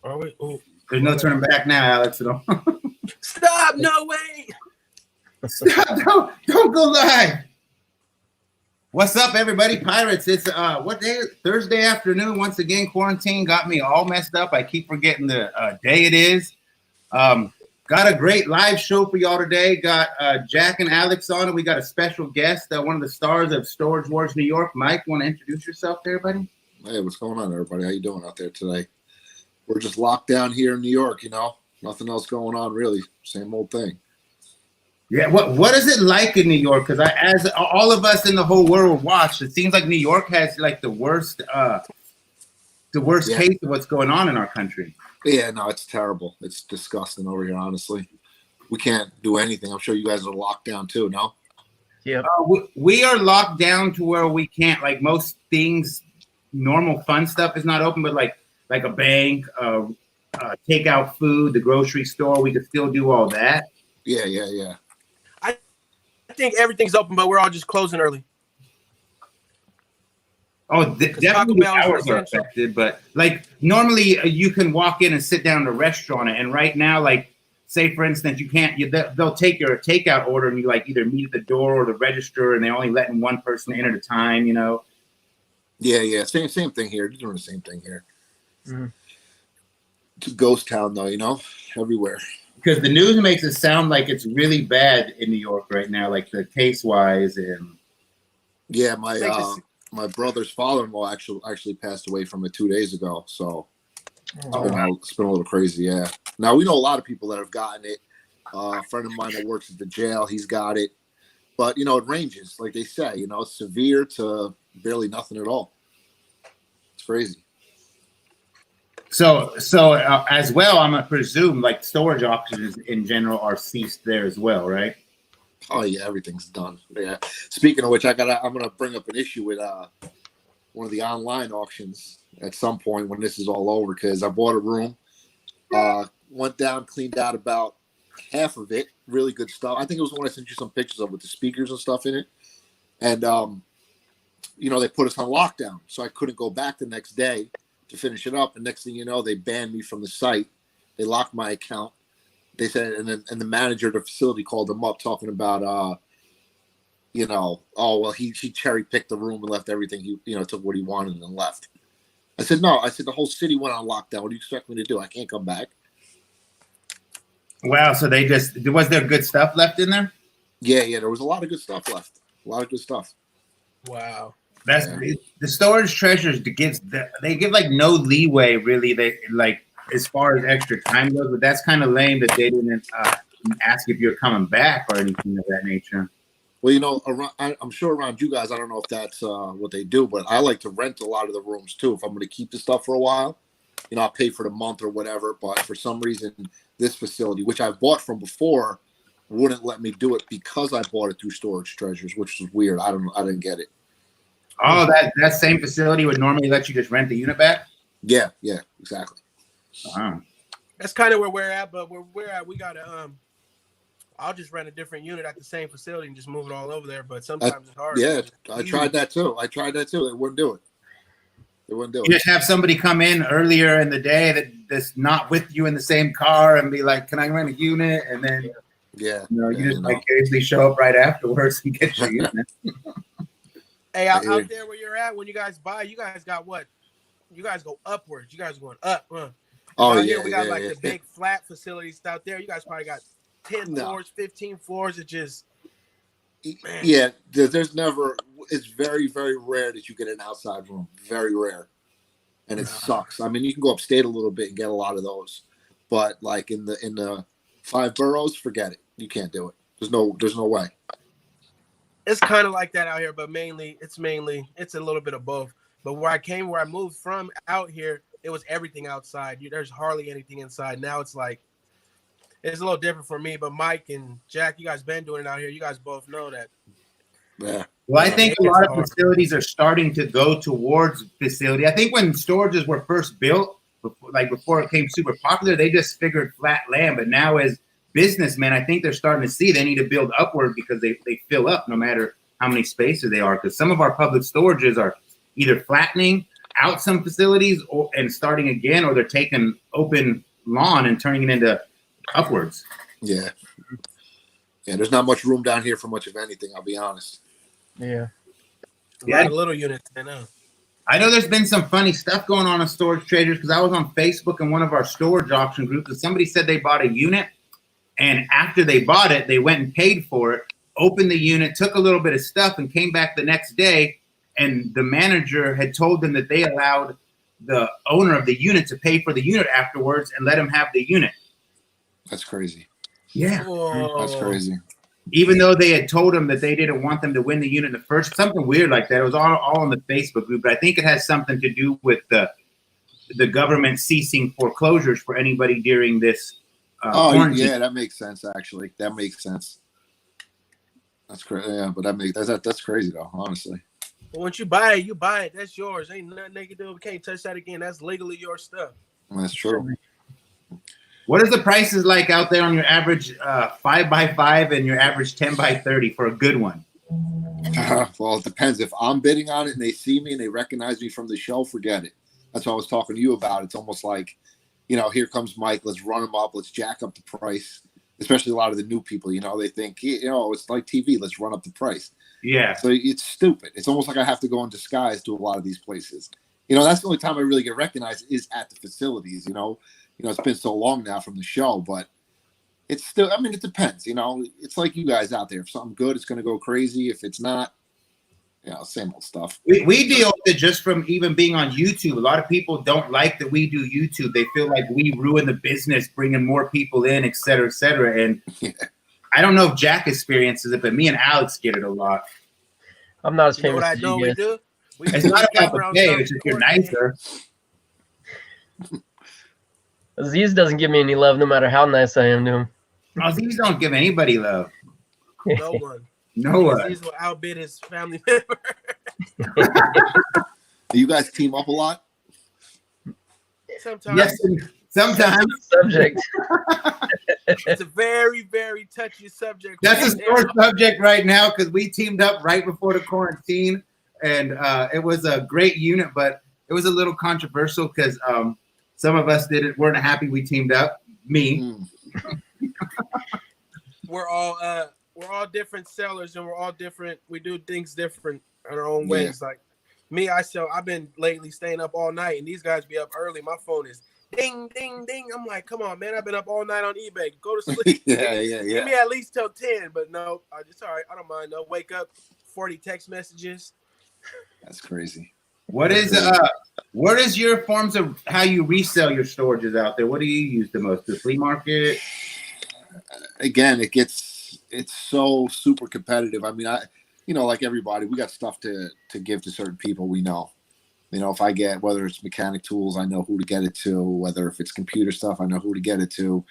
Are we? Ooh. There's no turning back now, Alex. Stop! No way! Stop! Don't go live. What's up, everybody? Pirates. It's what day? Thursday afternoon. Once again, quarantine got me all messed up. I keep forgetting the day it is. Got a great live show for y'all today. Got Jack and Alex on, and we got a special guest, one of the stars of Storage Wars New York. Mike, want to introduce yourself to everybody? Hey, what's going on, everybody? How you doing out there today? We're just locked down here in New York, you know. Nothing else going on, really. Same old thing. Yeah. What is it like in New York? Because as all of us in the whole world watch, it seems like New York has like the worst case of what's going on in our country. Yeah, no, it's terrible. It's disgusting over here, honestly. We can't do anything. I'm sure you guys are locked down too, no? Yeah. We are locked down to where we can't, like most things, normal fun stuff is not open, but like a bank, take out food, the grocery store, we could still do all that. Yeah. I think everything's open, but we're all just closing early. Oh, definitely the hours are affected, but like normally you can walk in and sit down at a restaurant, and right now, like say for instance, you can't. They'll take your takeout order, and you like either meet at the door or the register, and they're only letting one person in at a time. You know. Yeah. Same thing here. You're doing the same thing here. Mm-hmm. It's a ghost town, though. You know, everywhere. Because the news makes it sound like it's really bad in New York right now, like the case wise, and yeah, my brother's father-in-law actually passed away from it 2 days ago. So it's been a little crazy, yeah. Now, we know a lot of people that have gotten it. A friend of mine that works at the jail, he's got it. But, you know, it ranges, like they say, you know, severe to barely nothing at all. It's crazy. So as well, I'm going to presume, like, storage auctions in general are ceased there as well, right? Oh yeah, everything's done. Yeah. Speaking of which, I'm gonna bring up an issue with one of the online auctions at some point when this is all over, because I bought a room, went down, cleaned out about half of it, really good stuff. I think it was the one I sent you some pictures of with the speakers and stuff in it. And you know, they put us on lockdown, so I couldn't go back the next day to finish it up. And next thing you know, they banned me from the site. They locked my account. They said, and the manager of the facility called them up talking about, you know, oh, well, he cherry picked the room and left everything. He, you know, took what he wanted and then left. I said, no. I said, the whole city went on lockdown. What do you expect me to do? I can't come back. Wow. So was there good stuff left in there? Yeah. There was a lot of good stuff left. A lot of good stuff. Wow. That's the storage treasures. They give like no leeway, really. They like. As far as extra time goes, but that's kind of lame that they didn't ask if you're coming back or anything of that nature. Well, you know, I'm sure around you guys, I don't know if that's what they do, but I like to rent a lot of the rooms too. If I'm going to keep the stuff for a while, you know, I'll pay for the month or whatever. But for some reason, this facility, which I bought from before, wouldn't let me do it because I bought it through Storage Treasures, which was weird. I didn't get it. Oh, that same facility would normally let you just rent the unit back? Yeah, exactly. Wow. That's kind of where we're at, but where we're at, we gotta I'll just rent a different unit at the same facility and just move it all over there. But sometimes it's hard. Yeah, I tried that too. They wouldn't do it. You just have somebody come in earlier in the day that's not with you in the same car and be like, "Can I rent a unit?" And then you just vicariously show up right afterwards and get your unit. Hey, out there where you're at, when you guys buy, you guys got what? You guys go upwards. You guys are going up, huh? Oh, here we got the big flat facilities out there. You guys probably got 10 floors, 15 floors. It just, man. Yeah, there's never, it's very, very rare that you get an outside room. Very rare. And it sucks. I mean, you can go upstate a little bit and get a lot of those. But like in the 5 boroughs, forget it. You can't do it. There's no way. It's kind of like that out here, but it's a little bit of both. But where I moved from out here, it was everything outside. There's hardly anything inside. Now it's like, it's a little different for me. But Mike and Jack, you guys been doing it out here. You guys both know that. Yeah. Well, I think a lot of facilities are starting to go towards facility. I think when storages were first built, before it became super popular, they just figured flat land. But now as businessmen, I think they're starting to see they need to build upward because they fill up no matter how many spaces they are. Because some of our public storages are either flattening out some facilities and starting again, or they're taking open lawn and turning it into upwards. Yeah. Yeah, there's not much room down here for much of anything, I'll be honest. A lot of little units, I know. I know there's been some funny stuff going on in Storage Traders because I was on Facebook in one of our storage auction groups and somebody said they bought a unit, and after they bought it, they went and paid for it, opened the unit, took a little bit of stuff, and came back the next day, and the manager had told them that they allowed the owner of the unit to pay for the unit afterwards and let him have the unit. That's crazy. Yeah. Whoa. That's crazy. Even though they had told him that they didn't want them to win the unit in the first, something weird like that. It was all in the Facebook group, but I think it has something to do with the government ceasing foreclosures for anybody during this quarantine. Yeah, that makes sense. Actually, that makes sense. That's crazy. Yeah, but that's crazy though. Honestly. But once you buy it, That's yours. Ain't nothing they can do. We can't touch that again. That's legally your stuff. That's true. What is the prices like out there on your average 5x5 and your average 10x30 for a good one? Well, it depends. If I'm bidding on it and they see me and they recognize me from the show, forget it. That's what I was talking to you about. It's almost like, here comes Mike. Let's run him up. Let's jack up the price. Especially a lot of the new people, they think, it's like TV. Let's run up the price. Yeah. So it's stupid. It's almost like I have to go in disguise to a lot of these places. That's the only time I really get recognized is at the facilities, it's been so long now from the show, but it's still, it depends, it's like you guys out there. If something good, it's going to go crazy. If it's not, same old stuff. We deal with it just from even being on YouTube. A lot of people don't like that we do YouTube. They feel like we ruin the business, bringing more people in, et cetera, et cetera. And I don't know if Jack experiences it, but me and Alex get it a lot. I'm not as famous What I as know you we guys. do? It's not about the pay, it's just you're nicer. Aziz doesn't give me any love no matter how nice I am to him. Aziz don't give anybody love. No one. No one. Aziz will outbid his family member. Do you guys team up a lot? Sometimes. Yes, sometimes. Subject. It's a very, very touchy subject. That's a sore subject right now because we teamed up right before the quarantine, and it was a great unit, but it was a little controversial because some of us weren't happy we teamed up. Me. We're all different sellers, and we're all different. We do things different in our own ways. Like me, I've been lately staying up all night, and these guys be up early. My phone is ding, ding, ding. I'm like, come on, man. I've been up all night on eBay. Go to sleep. Yeah. Give me at least till 10, but no, it's all right. I don't mind. No, wake up, 40 text messages. That's crazy. What is your forms of how you resell your storages out there? What do you use the most? The flea market? Again, it's so super competitive. Like everybody, we got stuff to give to certain people we know. If I get, whether it's mechanic tools, I know who to get it to. Whether if it's computer stuff, I know who to get it to.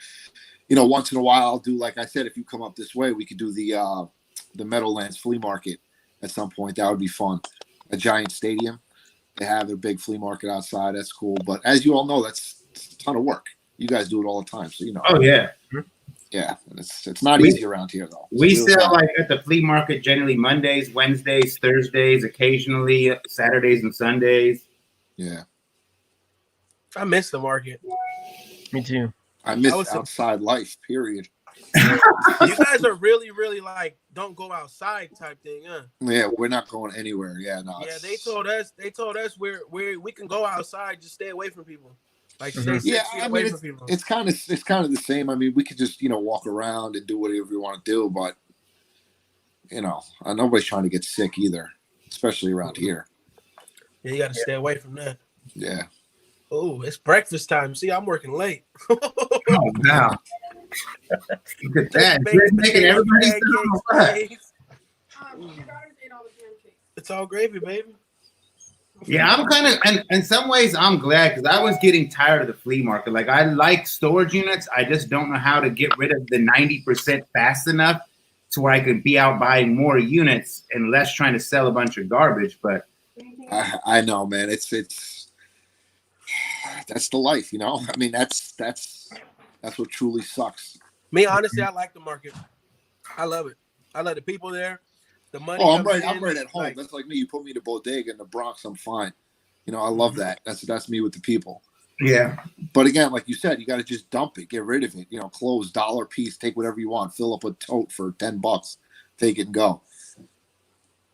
Once in a while, I'll do, like I said, if you come up this way, we could do the Meadowlands flea market at some point. That would be fun. A giant stadium. They have their big flea market outside. That's cool. But as you all know, that's a ton of work. You guys do it all the time. So, Oh, yeah. Yeah. It's not easy around here, though. We sell like at the flea market generally Mondays, Wednesdays, Thursdays, occasionally Saturdays and Sundays. Yeah. I miss the market. Me too. I miss outside life, period. You guys are really, really like don't go outside type thing, huh? Yeah, we're not going anywhere. Yeah, no. Yeah, they told us we can go outside, just stay away from people. Like stay 6 feet away from people. It's kind of the same. We could just walk around and do whatever we want to do, but nobody's trying to get sick either, especially around here. Yeah, you got to stay away from that. Yeah. Oh, it's breakfast time. See, I'm working late. Oh, wow. Look at that. You're making everybody It's all gravy, baby. Yeah, I'm kind of, and in some ways, I'm glad because I was getting tired of the flea market. Like, I like storage units. I just don't know how to get rid of the 90% fast enough to where I could be out buying more units and less trying to sell a bunch of garbage. But I know, man. It's that's the life, That's what truly sucks. Me, honestly, I like the market. I love it. I love the people there. The money. Oh, I'm right at home. That's like me. You put me in a bodega in the Bronx, I'm fine. You know, I love that. That's me with the people. Yeah. But again, like you said, you got to just dump it, get rid of it. You know, close, dollar piece, take whatever you want, fill up a tote for $10, take it and go.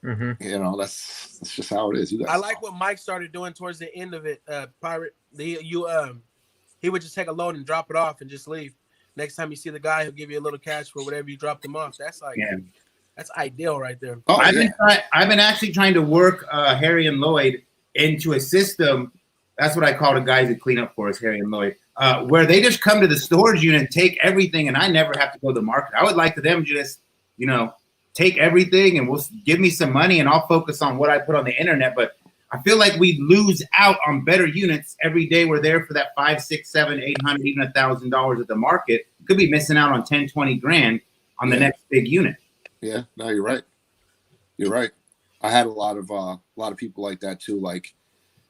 Mm-hmm. You know, that's just how it is. You guys I like what Mike started doing towards the end of it. Pirate, he would just take a load and drop it off and just leave. Next time you see the guy, he'll give you a little cash for whatever you dropped him off. That's like, that's ideal right there. Oh, I've been actually trying to work Harry and Lloyd into a system. That's what I call the guys that clean up for us, Harry and Lloyd, where they just come to the storage unit and take everything, and I never have to go to the market. I would like to them just, you know, take everything and will give me some money, and I'll focus on what I put on the internet. But I feel like we lose out on better units every day. We're there for that $500, $600, $700, $800, even $1,000 at the market. Could be missing out on 10, 20 grand on the next big unit. Yeah, no, you're right. You're right. I had a lot of people like that too. Like,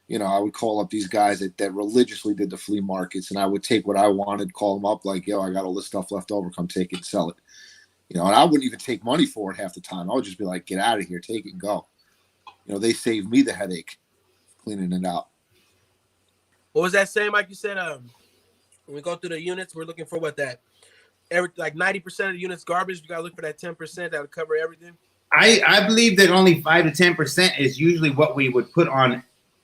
you know, I would call up these guys that religiously did the flea markets, and I would take what I wanted, call them up, like, yo, I got all this stuff left over, come take it and sell it. You know, and I wouldn't even take money for it half the time. I would just be like, get out of here, take it and go. You know, they saved me the headache cleaning it out. What was that saying, like you said? When we go through the units, we're looking for what that like 90% of the units garbage. You gotta look for that 10% that would cover everything. I believe that only 5 to 10% is usually what we would put on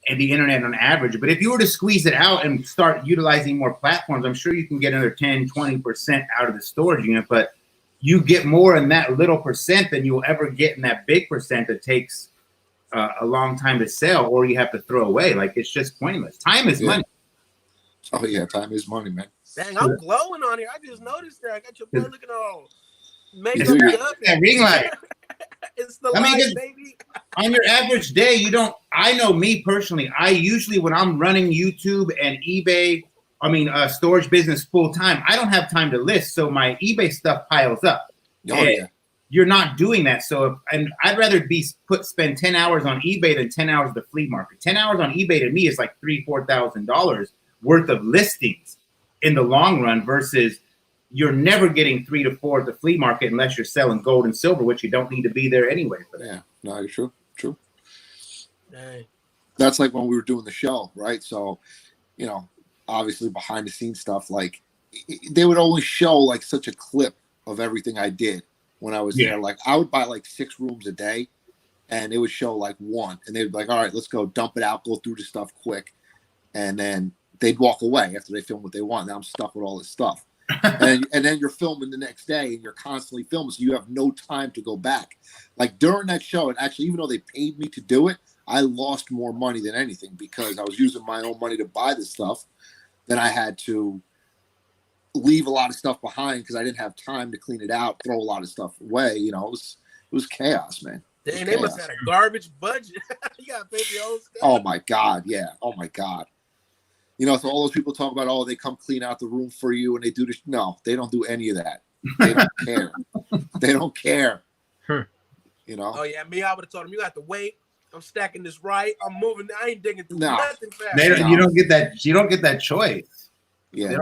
the internet on average. But if you were to squeeze it out and start utilizing more platforms, I'm sure you can get another 10, 20% out of the storage unit. But you get more in that little percent than you'll ever get in that big percent that takes a long time to sell, or you have to throw away. Like, it's just pointless. Time is money. Oh yeah, time is money, man. Dang, I'm glowing on here. I just noticed that. I got your blood looking all makeup up. That ring light. It's the light, baby. On your average day, you don't. I know me personally. I usually, when I'm running YouTube and eBay, storage business full time, I don't have time to list, so my eBay stuff piles up. Oh yeah. You're not doing that. So, and I'd rather spend 10 hours on eBay than 10 hours at the flea market. 10 hours on eBay to me is like $3,000-$4,000 worth of listings in the long run, versus you're never getting 3 to 4 at the flea market unless you're selling gold and silver, which you don't need to be there anyway. Yeah, no, you're true. Dang. That's like when we were doing the show, right? So, you know, obviously behind the scenes stuff, like they would only show like such a clip of everything I did when I was there. Like I would buy like 6 rooms a day, and it would show like 1, and they'd be like, all right, let's go dump it out, go through the stuff quick. And then they'd walk away after they film what they want. Now I'm stuck with all this stuff. and then you're filming the next day, and you're constantly filming, so you have no time to go back. Like during that show, and actually, even though they paid me to do it, I lost more money than anything because I was using my own money to buy this stuff. Then I had to leave a lot of stuff behind because I didn't have time to clean it out, throw a lot of stuff away. You know, it was chaos, man. Dang, they must have had a garbage budget. You got to pay for your own stuff. Oh my God, yeah. Oh my God. You know, so all those people talk about, oh, they come clean out the room for you and they do this. No, they don't do any of that. They don't care. They don't care. You know? Oh, yeah. Me, I would have told them, you got to wait. I'm stacking this right. I'm moving. I ain't digging through nothing fast. You don't get that. You don't get that choice. Yeah,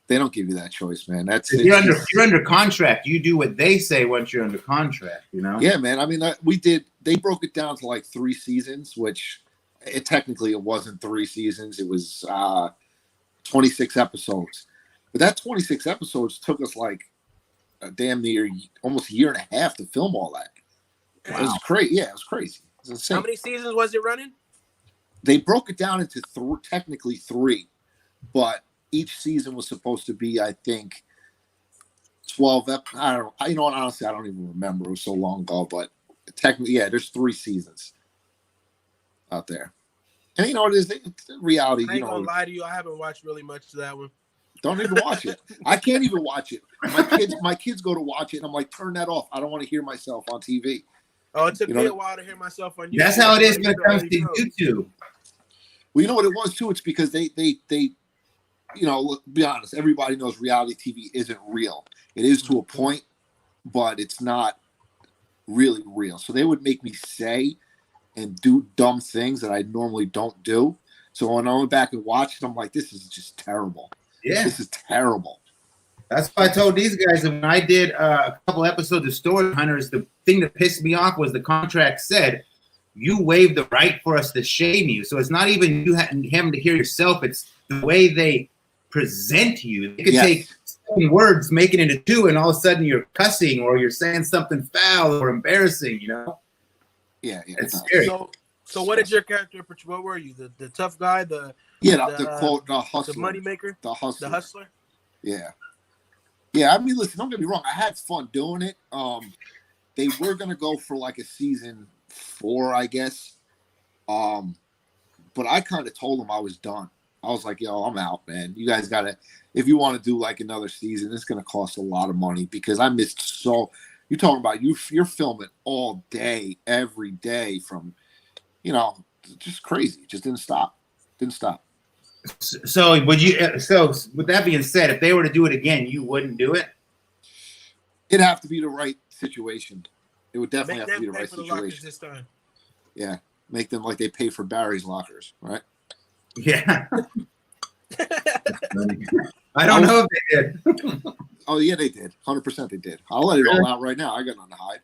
they don't give you that choice, man. That's you're under contract. You do what they say once you're under contract. You know? Yeah, man. I mean, they broke it down to like 3 seasons, which technically it wasn't 3 seasons. It was 26 episodes. But that 26 episodes took us like a damn near almost a year and a half to film all that. Wow. It was crazy. Yeah, it was crazy. It was insane. How many seasons was it running? They broke it down into technically 3, but each season was supposed to be, I think, 12. I don't know. You know what? Honestly, I don't even remember. It was so long ago. But technically, yeah, there's 3 seasons out there. And you know what it is? It's reality. I ain't gonna lie to you. I haven't watched really much of that one. Don't even watch it. I can't even watch it. My kids go to watch it, and I'm like, turn that off. I don't want to hear myself on TV. Oh, it took me a while to hear myself on YouTube. That's how it is when it comes to YouTube. Well, you know what it was too? It's because they you know, look, be honest, everybody knows reality TV isn't real. It is to a point, but it's not really real. So they would make me say and do dumb things that I normally don't do. So when I went back and watched it, I'm like, this is just terrible. Yeah. This is terrible. That's why I told these guys that when I did a couple episodes of Story Hunters, the thing that pissed me off was the contract said you waive the right for us to shame you. So it's not even you having to hear yourself. It's the way they present you. They could take 7 words, make it into 2, and all of a sudden you're cussing or you're saying something foul or embarrassing, you know? Yeah. It's scary. So what did your character? What were you? The tough guy? The quote, the hustler, the money maker, the hustler. Yeah. I mean, listen, don't get me wrong. I had fun doing it. They were gonna go for like a season 4, I guess. But I kind of told them I was done. I was like, yo, I'm out, man. You guys gotta, if you want to do like another season, it's gonna cost a lot of money because I missed so. You're talking about you're filming all day, every day from, just crazy. Just didn't stop. So would you? So with that being said, if they were to do it again, you wouldn't do it. It'd have to be the right situation. It would definitely have to be the right situation this time. Yeah, make them like they pay for Barry's lockers, right? Yeah. I don't know if they did. Oh yeah, they did. 100% they did. I'll let it all out right now. I got nothing to hide.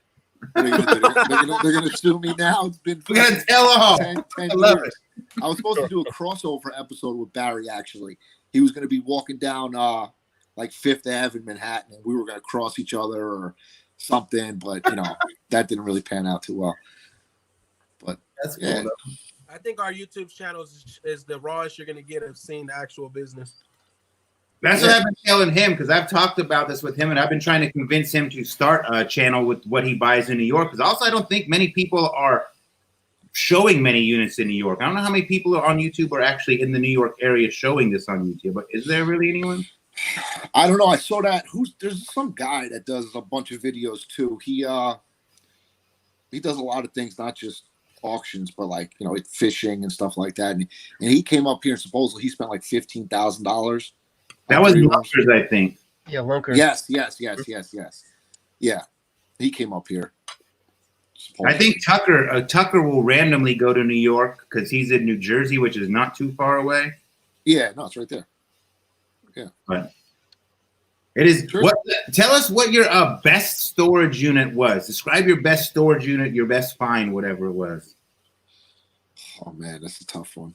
What are you gonna do? They're gonna sue me now. It's been we're gonna tell all 10 years. I was supposed to do a crossover episode with Barry. Actually, he was gonna be walking down like Fifth Ave in Manhattan, and we were gonna cross each other or something. But that didn't really pan out too well. But that's cool. Yeah. I think our YouTube channel is the rawest you're gonna get of seeing the actual business. That's what I've been telling him because I've talked about this with him, and I've been trying to convince him to start a channel with what he buys in New York. Because also, I don't think many people are showing many units in New York. I don't know how many people are on YouTube are actually in the New York area showing this on YouTube. But is there really anyone? I don't know. I saw that. There's some guy that does a bunch of videos too. He does a lot of things, not just auctions, but like fishing and stuff like that. And he came up here and supposedly he spent like $15,000. That was Lunkers, I think. Yeah, Lunkers. Yes. Yeah, he came up here. I think Tucker will randomly go to New York because he's in New Jersey, which is not too far away. Yeah, no, it's right there. Yeah, but it is. Sure. Tell us what your best storage unit was. Describe your best storage unit, your best find, whatever it was. Oh man, that's a tough one.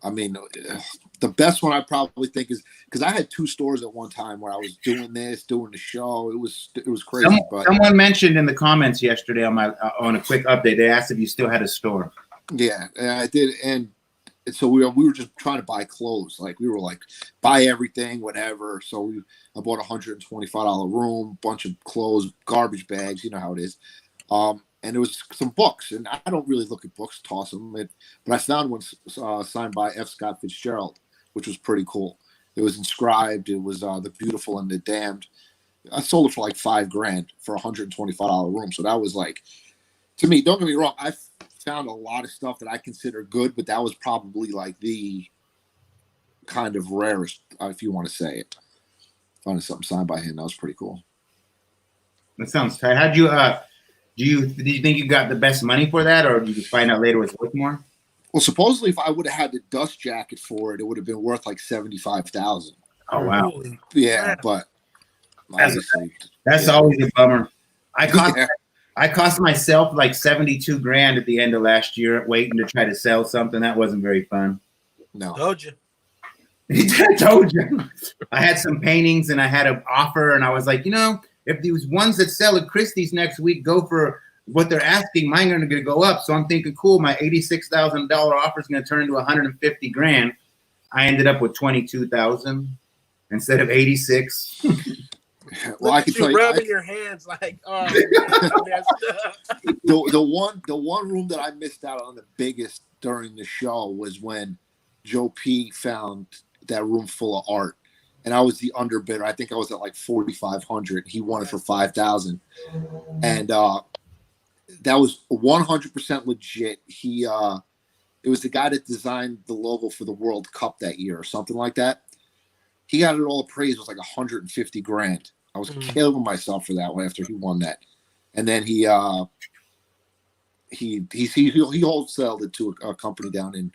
I mean, the best one I probably think is because I had 2 stores at one time where I was doing the show. It was crazy. Someone mentioned in the comments yesterday on a quick update. They asked if you still had a store. Yeah, I did, and so we were just trying to buy clothes. Like we were like buy everything, whatever. So I bought a $125 room, bunch of clothes, garbage bags. You know how it is. And there was some books, and I don't really look at books, toss them. But I found one signed by F. Scott Fitzgerald, which was pretty cool. It was inscribed. It was The Beautiful and the Damned. I sold it for like $5,000 for a $125 room. So that was like, to me, don't get me wrong, I found a lot of stuff that I consider good, but that was probably like the kind of rarest, if you want to say it. Finding something signed by him, that was pretty cool. That sounds tight. How'd you do you think you got the best money for that, or did you find out later it was worth more? Well, supposedly, if I would have had the dust jacket for it, it would have been worth like $75,000. Oh wow! Yeah, but obviously, that's always a bummer. I cost myself like $72,000 at the end of last year waiting to try to sell something. That wasn't very fun. No, told you. I told you. I had some paintings and I had an offer, and I was like, if these ones that sell at Christie's next week go for what they're asking, mine are going to go up. So I'm thinking, cool, my $86,000 offer is going to turn into $150,000. I ended up with $22,000 instead of 86. Well, I can tell you, rubbing your hands like, oh, the one room that I missed out on the biggest during the show was when Joe P found that room full of art. And I was the underbidder. I think I was at like $4,500. He won it for $5,000, and that was 100% legit. It was the guy that designed the logo for the World Cup that year or something like that. He got it all appraised. It was like $150,000. I was killing myself for that one after he won that, and then he wholesaled it to a company down in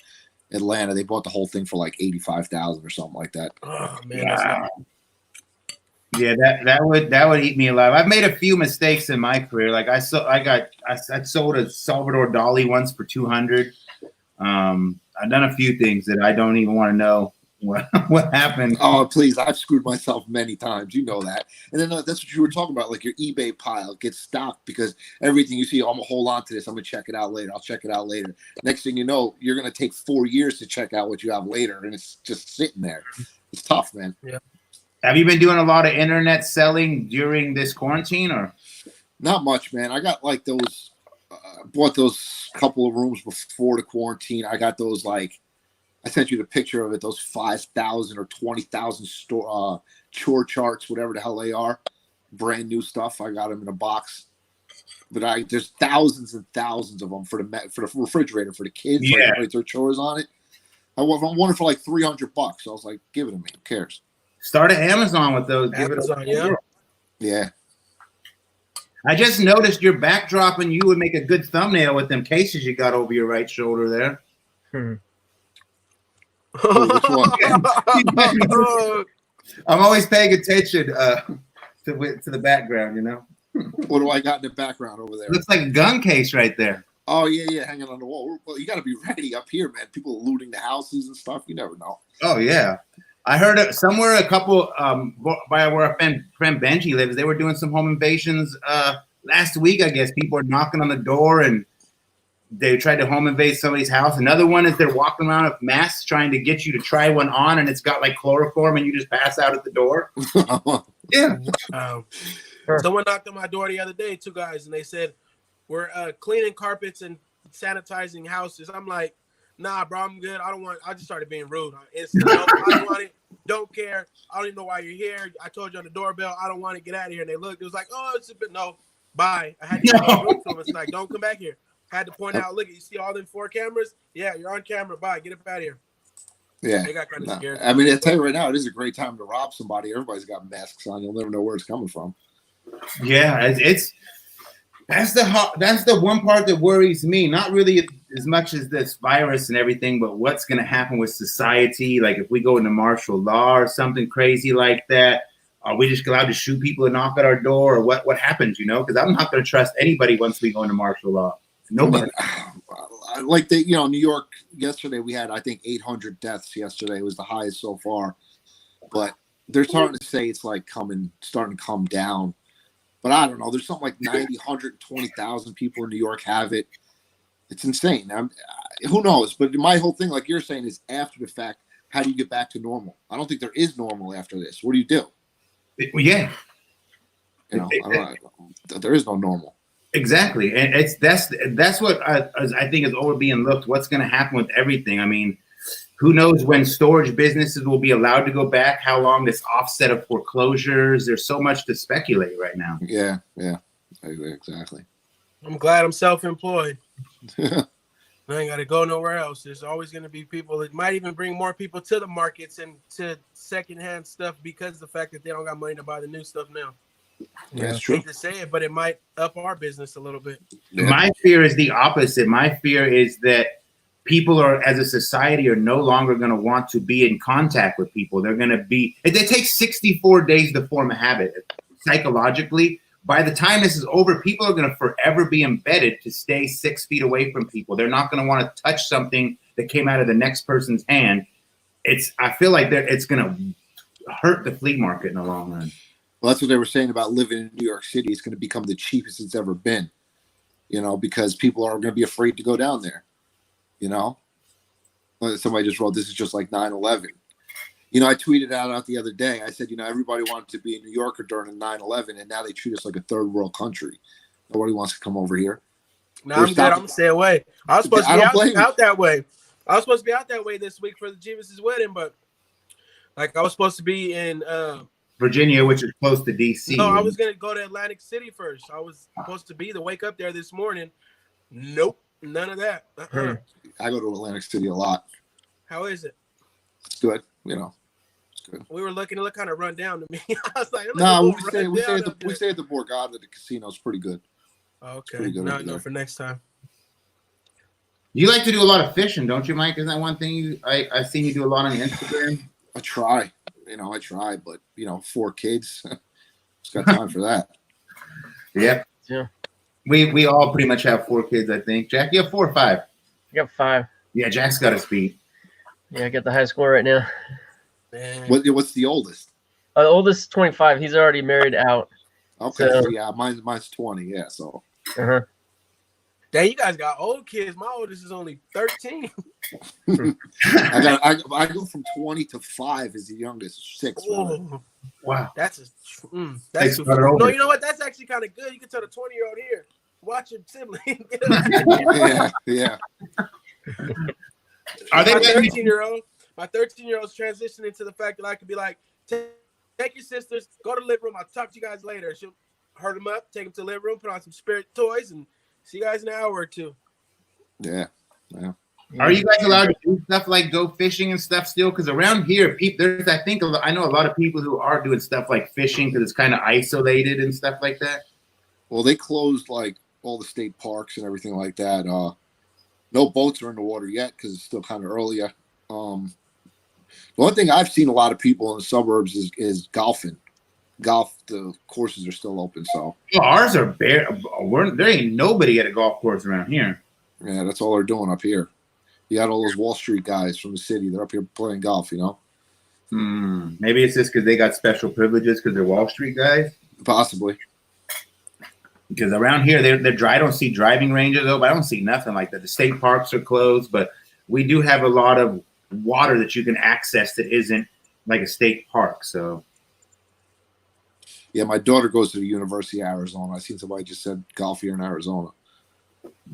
Atlanta. They bought the whole thing for like $85,000 or something like that. Oh man, Yeah, that would eat me alive. I've made a few mistakes in my career. Like I sold a Salvador Dali once for 200. I've done a few things that I don't even want to know what happened. Oh, please. I've screwed myself many times. You know that. And then that's what you were talking about. Like your eBay pile gets stopped because everything you see, I'm going to hold on to this. I'm going to check it out later. I'll check it out later. Next thing you know, you're going to take 4 years to check out what you have later. And it's just sitting there. It's tough, man. Yeah. Have you been doing a lot of internet selling during this quarantine or? Not much, man. I got like those, bought those couple of rooms before the quarantine. I got those like, I sent you the picture of it, those 5,000 or 20,000 chore charts, whatever the hell they are. Brand new stuff. I got them in a box. But there's thousands and thousands of them for the refrigerator for the kids. Yeah. Like, write their chores on it. I wanted for like $300. I was like, give it to me. Who cares? Start at Amazon with those. Amazon, yeah. Yeah. I just noticed your backdrop and you would make a good thumbnail with them cases you got over your right shoulder there. Which one? I'm always paying attention to the background, you know. What do I got in the background over there? Looks like a gun case right there. Oh, yeah, hanging on the wall. Well, you got to be ready up here, man. People looting the houses and stuff. You never know. Oh, yeah. I heard somewhere a couple by where our friend Benji lives, they were doing some home invasions last week, I guess. People are knocking on the door and they tried to home invade somebody's house. Another one is they're walking around with masks trying to get you to try one on, and it's got like chloroform and you just pass out at the door. Yeah. Someone knocked on my door the other day, 2 guys, and they said, we're cleaning carpets and sanitizing houses. I'm like, nah, bro, I'm good. I just started being rude. I don't want it. Don't care. I don't even know why you're here. I told you on the doorbell, I don't want to get out of here. And they looked, it was like, oh, it's a bit, no, bye. I had to get rude to them. It's like, don't come back here. I had to point out, look, you see all them 4 cameras? Yeah, you're on camera. Bye. Get up out of here. Yeah. They got kind of scared. I mean, I tell you right now, it is a great time to rob somebody. Everybody's got masks on. You'll never know where it's coming from. Yeah, that's the one part that worries me. Not really as much as this virus and everything, but what's going to happen with society? Like if we go into martial law or something crazy like that, are we just allowed to shoot people and knock at our door, or what happens? You know, because I'm not going to trust anybody once we go into martial law. Nobody. Like New York yesterday, we had I think 800 deaths yesterday. It was the highest so far, but they're starting to say it's like starting to come down. But I don't know. There's something like 120,000 people in New York have it. It's insane. Who knows? But my whole thing, like you're saying, is after the fact, how do you get back to normal? I don't think there is normal after this. What do you do? Yeah. You know, I don't know. There is no normal. Exactly. And that's what I think is over being looked. What's going to happen with everything? I mean, who knows when storage businesses will be allowed to go back, how long this offset of foreclosures. There's so much to speculate right now. Yeah, exactly. I'm glad I'm self-employed. I ain't got to go nowhere else. There's always going to be people that might even bring more people to the markets and to secondhand stuff because of the fact that they don't got money to buy the new stuff now. Yeah, that's true. I hate to say it, but it might up our business a little bit. Yeah. My fear is the opposite. My fear is that people as a society, are no longer going to want to be in contact with people. They're going to be, it takes 64 days to form a habit psychologically. By the time this is over, people are going to forever be embedded to stay 6 feet away from people. They're not going to want to touch something that came out of the next person's hand. I feel like it's going to hurt the flea market in the long run. Well, that's what they were saying about living in New York City. It's going to become the cheapest it's ever been, because people are going to be afraid to go down there. Somebody just wrote, this is just like 9/11. I tweeted out the other day. I said, everybody wanted to be a New Yorker during 9/11, and now they treat us like a third world country. Nobody wants to come over here. No, I'm good. I'm going to stay away. I was supposed to be out that way. I was supposed to be out that way this week for the Jeebus' wedding, but I was supposed to be in Virginia, which is close to D.C. No, I was going to go to Atlantic City first. I was supposed to wake up there this morning. Nope. None of that. I go to Atlantic City a lot. How is it? It's good. It's good. We were looking to look kind of run down to me. I was like, no, we stay at the Borgata. The casino's pretty good. Okay. Pretty good No, for next time. You like to do a lot of fishing, don't you, Mike? Isn't that one thing I've seen you do a lot on Instagram? I try. I try, but 4 kids. It's got time for that. Yep. Yeah. We all pretty much have 4 kids, I think. Jack, you have 4 or 5? I got 5. Yeah, Jack's got his feet. Yeah, I got the high score right now. Man. What's the oldest? The oldest is 25. He's already married out. Okay, So- so yeah, mine's 20. Yeah, so Uh-huh. Dang, you guys got old kids. My oldest is only 13. I go from 20 to 5 is the youngest. 6. Rather. Oh, Wow. that's Takes too another No, over. you know what? That's actually kind of good. You can tell the 20-year-old here, watch your sibling. Yeah. Are they my letting 13-year-old? My 13-year-old's transitioning to the fact that I could be like, take your sisters, go to the living room. I'll talk to you guys later. She'll hurt them up, take them to the living room, put on some spirit toys, and see you guys in an hour or two. Yeah. Are you guys allowed to do stuff like go fishing and stuff still? Because around here, there's I know a lot of people who are doing stuff like fishing because it's kind of isolated and stuff like that. Well, they closed like all the state parks and everything like that. No boats are in the water yet because it's still kind of early. The one thing I've seen a lot of people in the suburbs is golfing. Golf, the courses are still open. So Well, ours are bare. There ain't nobody at a golf course around here. yeah, that's all they're doing up here. You got all those Wall Street guys from the city. They're up here playing golf. You know, Maybe it's just because they got special privileges because they're Wall Street guys. possibly. Because around here, they're dry. I don't see driving ranges though, but I don't see nothing like that. The state parks are closed, but we do have a lot of water that you can access that isn't like a state park. So Yeah, my daughter goes to the University of Arizona. I seen somebody just said golf here in Arizona.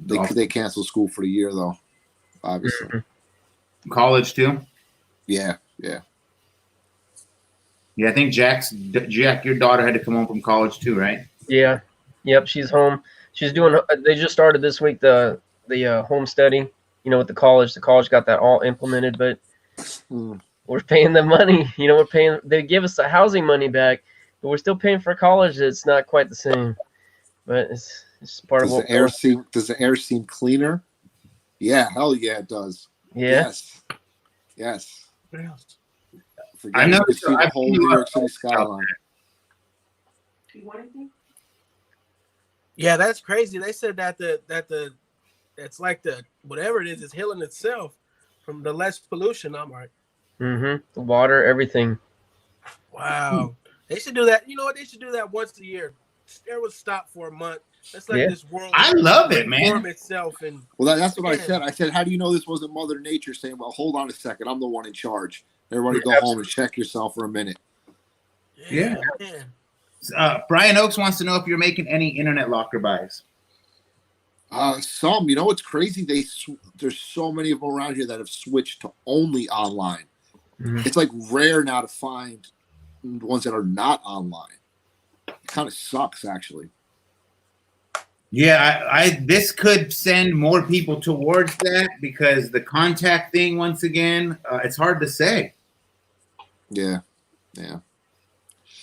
They canceled school for the year though, obviously. college too. Yeah. Yeah, I think Jack, your daughter had to come home from college too, right? Yeah. Yep, she's home. She's doing. They just started this week the home study. You know, with the college. The college got that all implemented, but we're paying them money. You know, we're paying. They give us the housing money back, but we're still paying for college. It's not quite the same, but it's part of what. Does the air seem cleaner? Yeah, hell yeah, it does. Yeah. Yes. I know. You can see the whole New York City skyline. Yeah, that's crazy. They said that it's like the whatever it is healing itself from the less pollution. I'm like, The water, everything. wow. They should do that. You know what? They should do that once a year. There was stop for a month. Let's let this world. I love it, man. Reform itself and. Well, that's what I said. I said, how do you know this wasn't Mother Nature saying, well, hold on a second, I'm the one in charge. Everybody go home and check yourself for a minute. Yeah. Man. Brian Oakes wants to know if you're making any internet locker buys. Some, you know what's crazy? There's so many of them around here that have switched to only online. It's like rare now to find ones that are not online. It kind of sucks, actually. Yeah, this could send more people towards that because the contact thing, once again, it's hard to say. Yeah.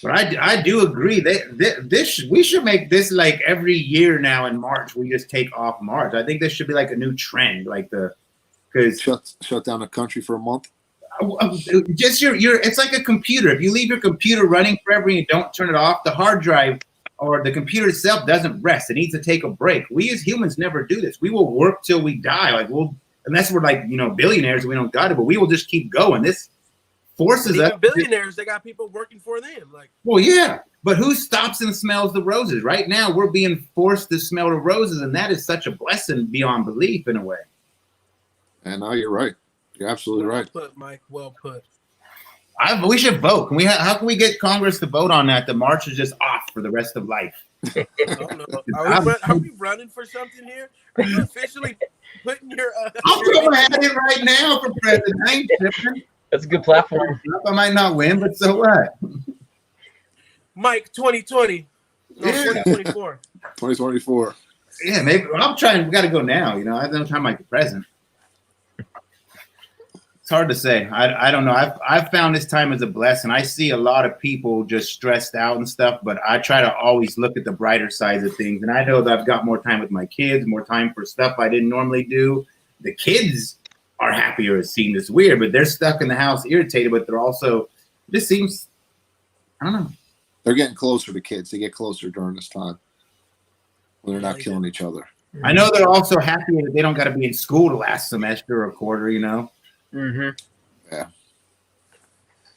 But I do agree. We should make this like every year now in March. We just take off March. I think this should be like a new trend, like because shut down the country for a month. Just it's like a computer. If you leave your computer running forever and you don't turn it off, the hard drive or the computer itself doesn't rest. It needs to take a break. We as humans never do this. We will work till we die. Like unless we're like billionaires and we don't got it, but we will just keep going. This forces us. Billionaires, they got people working for them. Like, well, yeah, but who stops and smells the roses? Right now, we're being forced to smell the roses, and that is such a blessing beyond belief in a way. And now you're right. You're absolutely right. Well put, Mike. Well put. We should vote. How can we get Congress to vote on that? The march is just off for the rest of life. I don't know. Are we running for something here? Are you officially putting your? I'll go at it right now for president. I ain't tripping. That's a good platform. I might not win, but so what? Mike 2020. No, Yeah. 2024. 2024. Yeah, maybe. I'm trying. We got to go now. I have no time like the present. It's hard to say. I don't know. I've found this time as a blessing. I see a lot of people just stressed out and stuff, but I try to always look at the brighter sides of things. And I know that I've got more time with my kids, more time for stuff I didn't normally do. The kids are happier. It seems it's weird, but they're stuck in the house, irritated. But they're also. It just seems. I don't know. They're getting closer to kids. They get closer during this time when they're not killing each other. I know they're also happy that they don't got to be in school the last semester or quarter, you know? Mm-hmm. Yeah.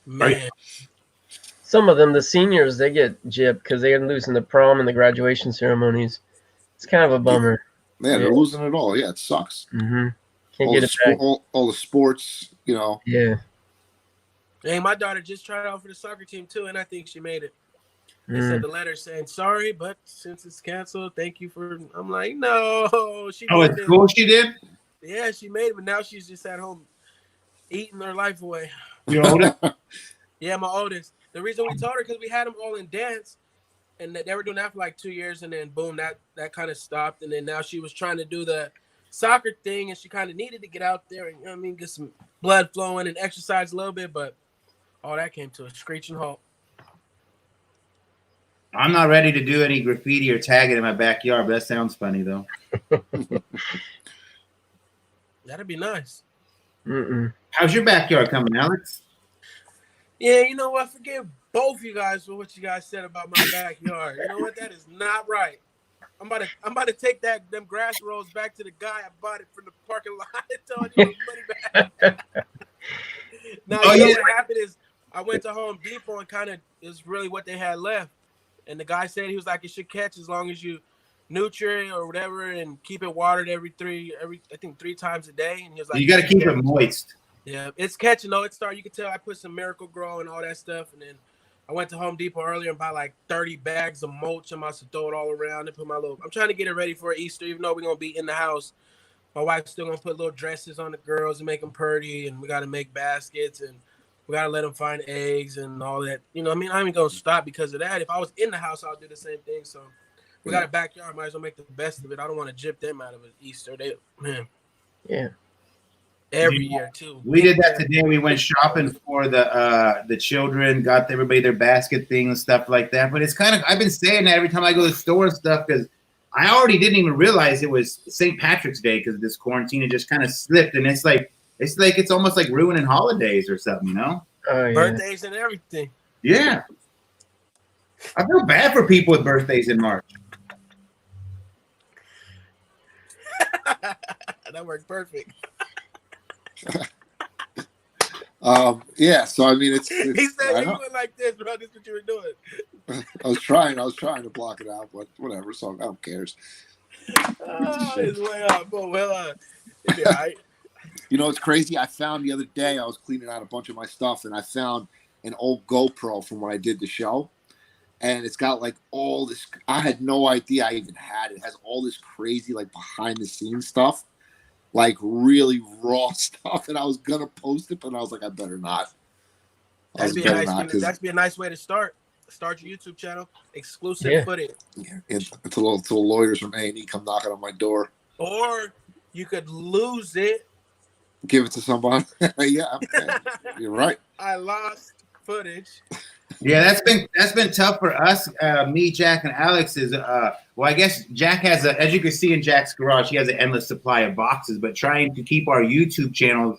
Man. Some of them, the seniors, they get gypped because they're losing the prom and the graduation ceremonies. It's kind of a bummer. Yeah, they're losing it all. Yeah, it sucks. Mm-hmm. Can't All get the it back. all the sports, you know. Yeah. Hey, my daughter just tried out for the soccer team too, and I think she made it. They sent the letter saying sorry, but since it's canceled, thank you for. I'm like, no, she. Oh, at school she did? Yeah, she made it, but now she's just at home eating her life away. Your oldest? Yeah, my oldest. The reason we told her because we had them all in dance, and they were doing that for like 2 years, and then boom, that kind of stopped, and then now she was trying to do the soccer thing, and she kind of needed to get out there and, you know what I mean, get some blood flowing and exercise a little bit, but all that came to a screeching halt. I'm not ready to do any graffiti or tagging in my backyard, but that sounds funny though. That'd be nice. How's your backyard coming, Alex? Yeah, you know what? Forgive both you guys for what you guys said about my backyard. You know what? That is not right. I'm about to take them grass rolls back to the guy I bought it from the parking lot and tell him his money back. Now, you know what happened is I went to Home Depot and kind of is really what they had left. And the guy said he was like, it should catch as long as you nutrient or whatever and keep it watered every 3 times a day. And he was like, you got to keep it moist. Yeah, it's catching though. It started. You can tell I put some Miracle Grow and all that stuff, and then I went to Home Depot earlier and bought like 30 bags of mulch. I'm about to throw it all around and put my little. I'm trying to get it ready for Easter, even though we're gonna be in the house. My wife's still gonna put little dresses on the girls and make them pretty, and we gotta make baskets and we gotta let them find eggs and all that. You know, I mean, I ain't gonna stop because of that. If I was in the house, I'll do the same thing. So we got a backyard. Might as well make the best of it. I don't want to gyp them out of it Easter. Yeah. Every year too. We did that today. We went shopping for the children, got everybody their basket thing and stuff like that. But it's kind of, I've been saying that every time I go to the store and stuff because I already didn't even realize it was St. Patrick's Day because this quarantine had just kind of slipped, and it's almost like ruining holidays or something, you know? Birthdays and everything. Yeah. I feel bad for people with birthdays in March. That worked perfect. Yeah, so I mean, it's he said you went like this, bro. This is what you were doing. I was trying to block it out, but whatever. So who cares? It's way up, but well, it'll be all right. You know, it's crazy. I found the other day I was cleaning out a bunch of my stuff, and I found an old GoPro from when I did the show, and it's got like all this. I had no idea I even had it. It has all this crazy like behind the scenes stuff. Like really raw stuff, and I was gonna post it, but I was like, I better not. That'd be a nice way to start. Start your YouTube channel, exclusive footage. Until lawyers from A&E come knocking on my door. Or you could lose it. Give it to somebody. Yeah, you're right. I lost footage. Yeah, that's been tough for us. Me, Jack, and Alex is well, I guess Jack has as you can see in Jack's garage, he has an endless supply of boxes. But trying to keep our YouTube channel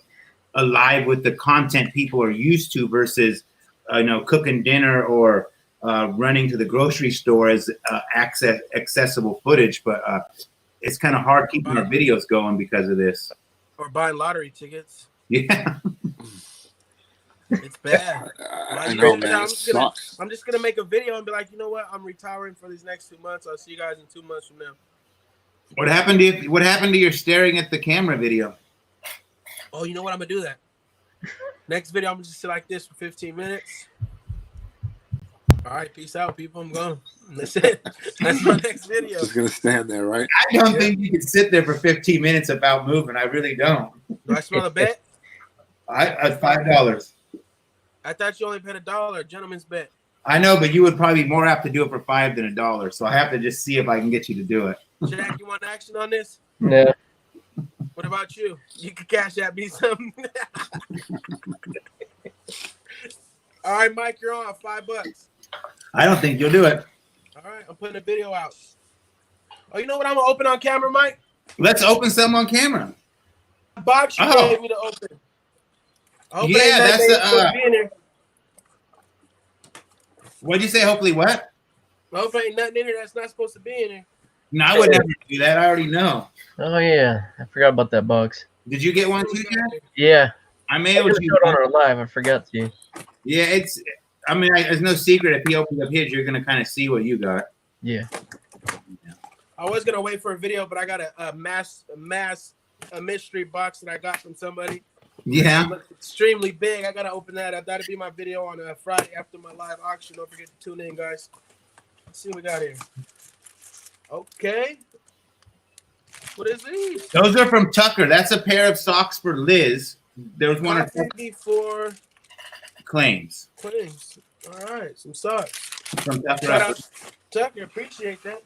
alive with the content people are used to versus cooking dinner or running to the grocery store as accessible footage. But it's kind of hard keeping our videos going because of this. Or buying lottery tickets. Yeah. It's bad. I know, man. I'm just gonna make a video and be like, you know what? I'm retiring for these next 2 months. I'll see you guys in 2 months from now. What happened to your staring at the camera video? Oh, you know what? I'm gonna do that. Next video, I'm gonna just sit like this for 15 minutes. All right, peace out, people. I'm gone. That's it. That's my next video. Just gonna stand there, right? I don't think you can sit there for 15 minutes without moving. I really don't. Do I smell a bet? $5. I thought you only paid $1, gentleman's bet. I know, but you would probably be more apt to do it for $5 than $1. So I have to just see if I can get you to do it. Jack, you want action on this? Yeah. What about you? You can cash out me something. All right, Mike, you're on. $5. I don't think you'll do it. All right, I'm putting a video out. Oh, you know what I'm gonna open on camera, Mike? Let's open some on camera. Box you gave me to open. Yeah, that's What'd you say? Hopefully what? Hopefully ain't nothing in here that's not supposed to be in here. No, I would never do that. I already know. Oh yeah, I forgot about that box. Did you get one too, Dad? Yeah, I I mailed didn't you show it on one. our live. I forgot to. Yeah, it's. I mean, there's no secret. If he opens up his, you're gonna kind of see what you got. Yeah. I was gonna wait for a video, but I got a mystery box that I got from somebody. Yeah. It looks extremely big. I gotta open that up. That'll be my video on Friday after my live auction. Don't forget to tune in, guys. Let's see what we got here. Okay. What is these? Those are from Tucker. That's a pair of socks for Liz. There was one or two before claims claims. All right, some socks. from Tucker. Shout out Tucker. Appreciate that.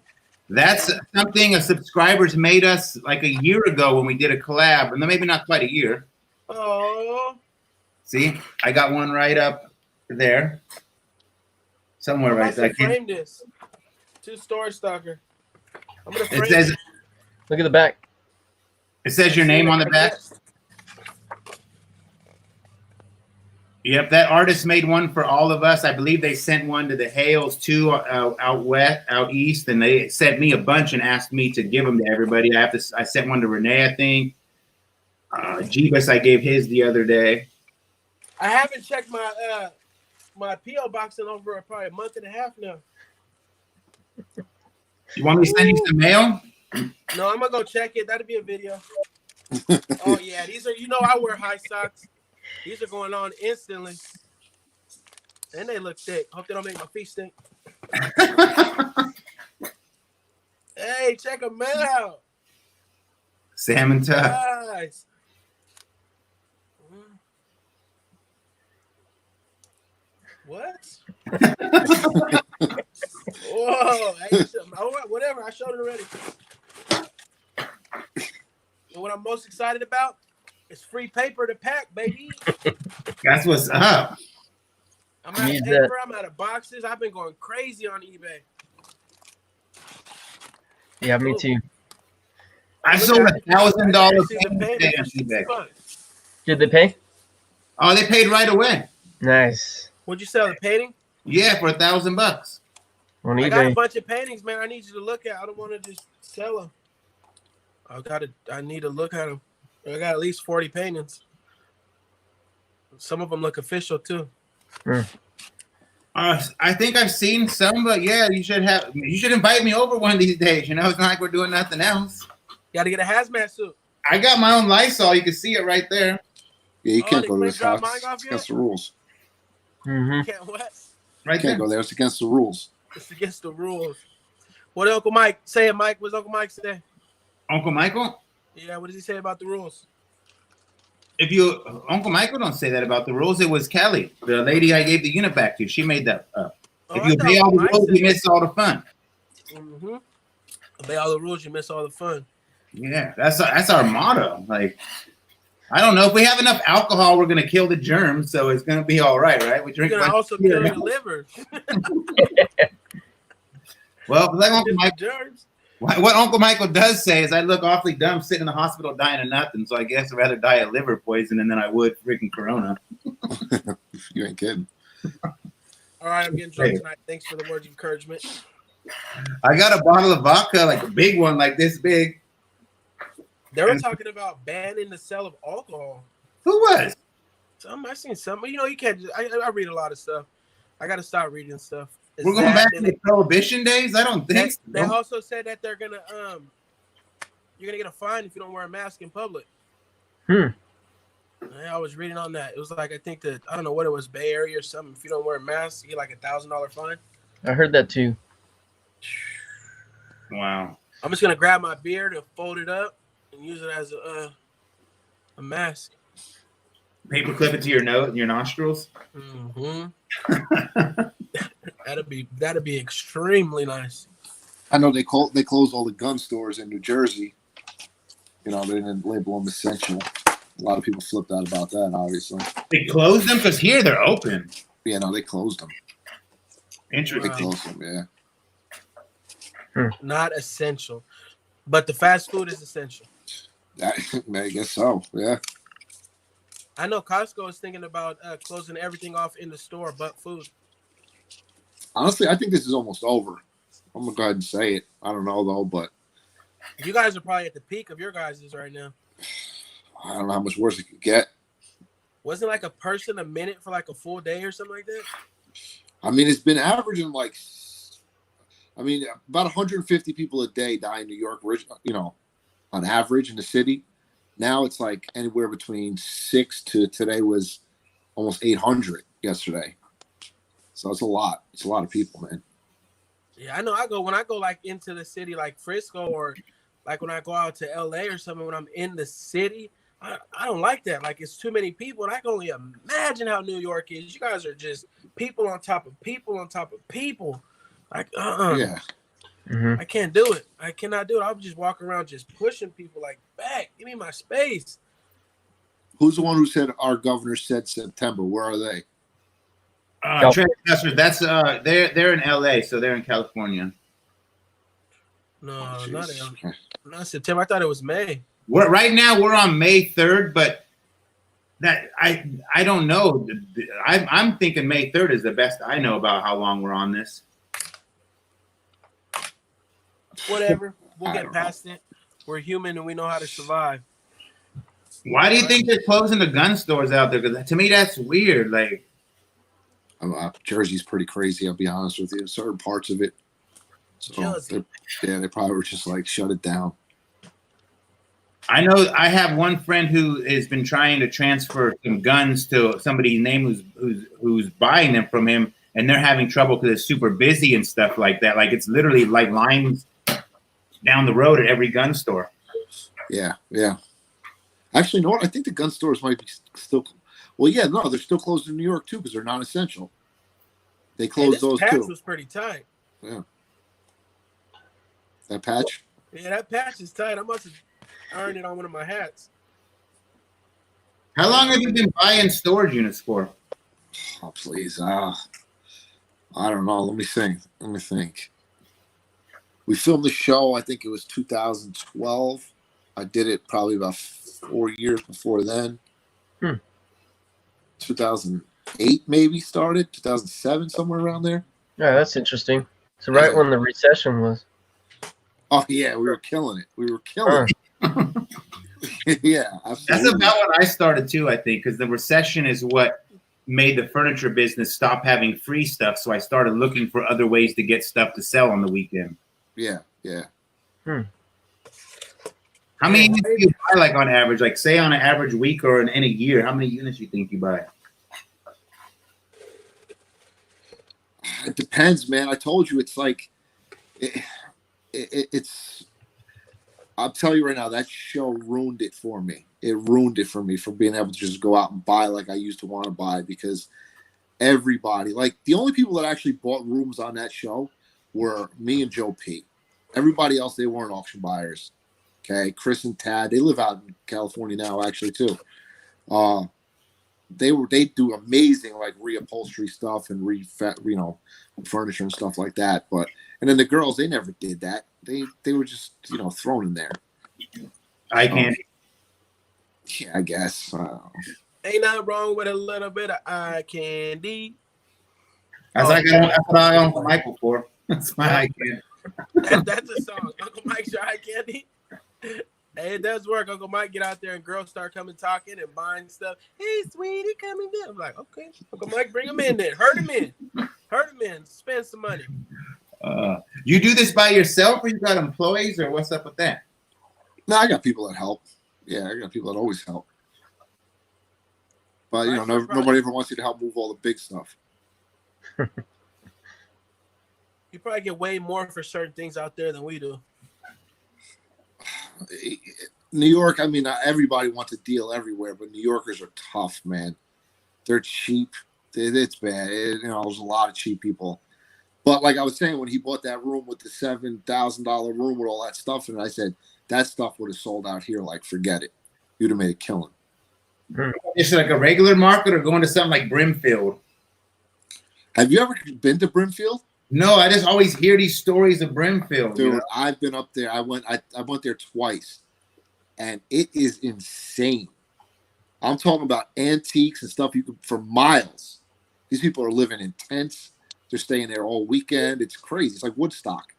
That's something a subscribers made us like a year ago when we did a collab, and then maybe not quite a year. Oh. See, I got one right up there, somewhere right there. Frame this. To storage stalker. I'm gonna frame It says. Look at the back. It says your name on the back. Yep, that artist made one for all of us. I believe they sent one to the Hales too, out east, and they sent me a bunch and asked me to give them to everybody. I sent one to Renee, I think. Jeebus, I gave his the other day. I haven't checked my my PO box in over probably a month and a half now. You want me to send you some mail? No, I'm gonna go check it. That'll be a video. Oh yeah, these are. You know, I wear high socks. These are going on instantly, and they look thick. Hope they don't make my feet stink. Hey, check them out. Salmon Tuck. Nice. What? Whoa! Hey, whatever. I showed it already. And what I'm most excited about is free paper to pack, baby. That's what's up. I'm out of paper. I'm out of boxes. I've been going crazy on eBay. Yeah, me too. I sold $1,000 on eBay. Did they pay? Oh, they paid right away. Nice. Would you sell the painting? Yeah, for $1,000 on eBay. I got a bunch of paintings, man. I need you to look at. I don't want to just sell them. I need to look at them. I got at least 40 paintings. Some of them look official too. I think I've seen some, but yeah, you should invite me over one of these days. You know, it's not like we're doing nothing else. Got to get a hazmat suit. I got my own Lysol. You can see it right there. Yeah, you can't go to this house. It's against the rules. You can't what? Right Can't go there. It's against the rules. It's against the rules. What did Uncle Mike say? Mike, what's Uncle Mike say? Uncle Michael? Yeah, what does he say about the rules? Uncle Michael don't say that about the rules. It was Kelly, the lady I gave the unit back to. She made that up. If you obey all the rules, you miss all the fun. Obey all the rules, you miss all the fun. Yeah, that's our motto. Like, I don't know if we have enough alcohol, we're gonna kill the germs, so it's gonna be all right, right? We drink. We're gonna also kill your liver. Well, like Uncle Michael, what Uncle Michael does say is, I look awfully dumb sitting in the hospital dying of nothing, so I guess I'd rather die of liver poisoning than I would freaking corona. You ain't kidding. All right, I'm getting drunk tonight. Thanks for the words of encouragement. I got a bottle of vodka, like a big one, like this big. They were talking about banning the sale of alcohol. Who was? I seen something. You know, you can't. I read a lot of stuff. I got to stop reading stuff. We're going back to the Prohibition days? I don't think so. They also said that they're gonna you're gonna get a fine if you don't wear a mask in public. I was reading on that. It was like, I think that, I don't know what it was, Bay Area or something. If you don't wear a mask, you get like $1,000 fine. I heard that too. Wow. I'm just gonna grab my beard and fold it up and use it as a mask. Paper clip it to your nose and your nostrils. That'd be extremely nice. I know they closed all the gun stores in New Jersey. You know, they didn't label them essential. A lot of people flipped out about that, obviously. They closed them because here they're open. Yeah, no, they closed them. Interesting. They closed them, yeah. Not essential, but the fast food is essential. I guess so. Yeah. I know Costco is thinking about closing everything off in the store but food. Honestly, I think this is almost over. I'm gonna go ahead and say it. I don't know though, but You guys are probably at the peak of your guys' right now. I don't know how much worse it could get. Wasn't like a person a minute for like a full day or something like that? I mean, it's been averaging like, I mean, about 150 people a day die in New York, you know, on average in the city. Now it's like anywhere between 6 to today was almost 800 yesterday. So it's a lot. It's a lot of people, man. Yeah, I know. When I go like into the city, like Frisco, or like when I go out to LA or something, when I'm in the city, I don't like that. Like it's too many people, and I can only imagine how New York is. You guys are just people on top of people on top of people. Like, Yeah. I can't do it. I cannot do it. I'll just walk around just pushing people like back. Give me my space. Who's the one who said our governor said September? Where are they? Trespassers. That's they're in LA, so they're in California. No, not September. I thought it was May. Right now we're on May 3rd, but that I don't know. I'm thinking May 3rd is the best I know about how long we're on this. Whatever. We'll get past it. We're human and we know how to survive. Why do you think they're closing the gun stores out there? Because to me, that's weird. Like, Jersey's pretty crazy. I'll be honest with you. Certain parts of it. So they probably were just like shut it down. I know I have one friend who has been trying to transfer some guns to somebody's name who's buying them from him, and they're having trouble because it's super busy and stuff like that. Like it's literally like lines down the road at every gun store. Yeah. Actually, you know what? I think the gun stores might be still. Well, yeah, no, they're still closed in New York too because they're non-essential. They closed those patch too. Was pretty tight. Yeah. That patch. Yeah, that patch is tight. I must have earned it on one of my hats. How long have you been buying storage units for? Oh, please. I don't know. Let me think. We filmed the show, I think it was 2012. I did it probably about 4 years before then. 2008 maybe started. 2007, somewhere around there. Yeah, that's interesting. So right when the recession was. Oh, yeah, we were killing it. Yeah, absolutely. That's about what I started too, I think, because the recession is what made the furniture business stop having free stuff. So I started looking for other ways to get stuff to sell on the weekend. Yeah. How many units do you buy, like on average? Like, say on an average week or in a year, how many units do you think you buy? It depends, man. I told you, it's like it's. I'll tell you right now, that show ruined it for me. It ruined it for me for being able to just go out and buy like I used to want to buy, because everybody, like the only people that actually bought rooms on that show were me and Joe P. Everybody else, they weren't auction buyers. Okay, Chris and Tad, they live out in California now, actually too. They do amazing like reupholstery stuff and furniture and stuff like that. And then the girls, they never did that. They were just thrown in there. Eye candy. Yeah, I guess. Ain't nothing wrong with a little bit of eye candy. That's what I own Michael for. That's my eye candy. That's a song. Uncle Mike's your eye candy. Hey, it does work. Uncle Mike get out there and girls start coming talking and buying stuff. Hey, sweetie, coming in. I'm like, okay, Uncle Mike, bring him in then. Herd him in. Spend some money. You do this by yourself, or you got employees, or what's up with that? No, I got people that help. Yeah, I got people that always help. But nobody ever wants you to help move all the big stuff. You probably get way more for certain things out there than we do. New York, I mean, everybody wants a deal everywhere, but New Yorkers are tough, man. They're cheap. It's bad. There's a lot of cheap people. But like I was saying, when he bought that room with the $7,000 room with all that stuff, and I said that stuff would have sold out here. Like, forget it. You'd have made a killing. Is it like a regular market or going to something like Brimfield? Have you ever been to Brimfield? No, I just always hear these stories of Brimfield. Dude, I've been up there. I went there twice, and it is insane. I'm talking about antiques and stuff for miles. These people are living in tents. They're staying there all weekend. It's crazy. It's like Woodstock,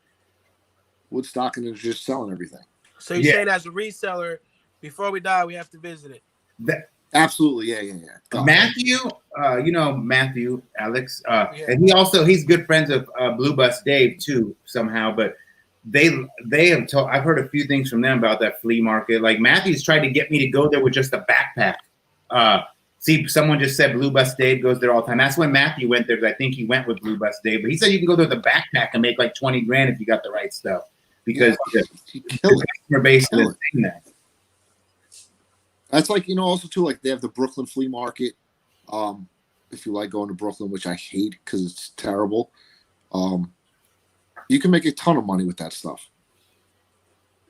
and they're just selling everything. So you're saying as a reseller, before we die, we have to visit it. Absolutely, yeah. Matthew, you know Matthew, Alex, and he's good friends of Blue Bus Dave too somehow. But they have told. I've heard a few things from them about that flea market. Like Matthew's tried to get me to go there with just a backpack. See, someone just said Blue Bus Dave goes there all the time. That's when Matthew went there. I think he went with Blue Bus Dave, but he said you can go there with a backpack and make like 20 grand if you got the right stuff because the customer base is saying that. That's like, also too, like they have the Brooklyn flea market. If you like going to Brooklyn, which I hate because it's terrible, you can make a ton of money with that stuff.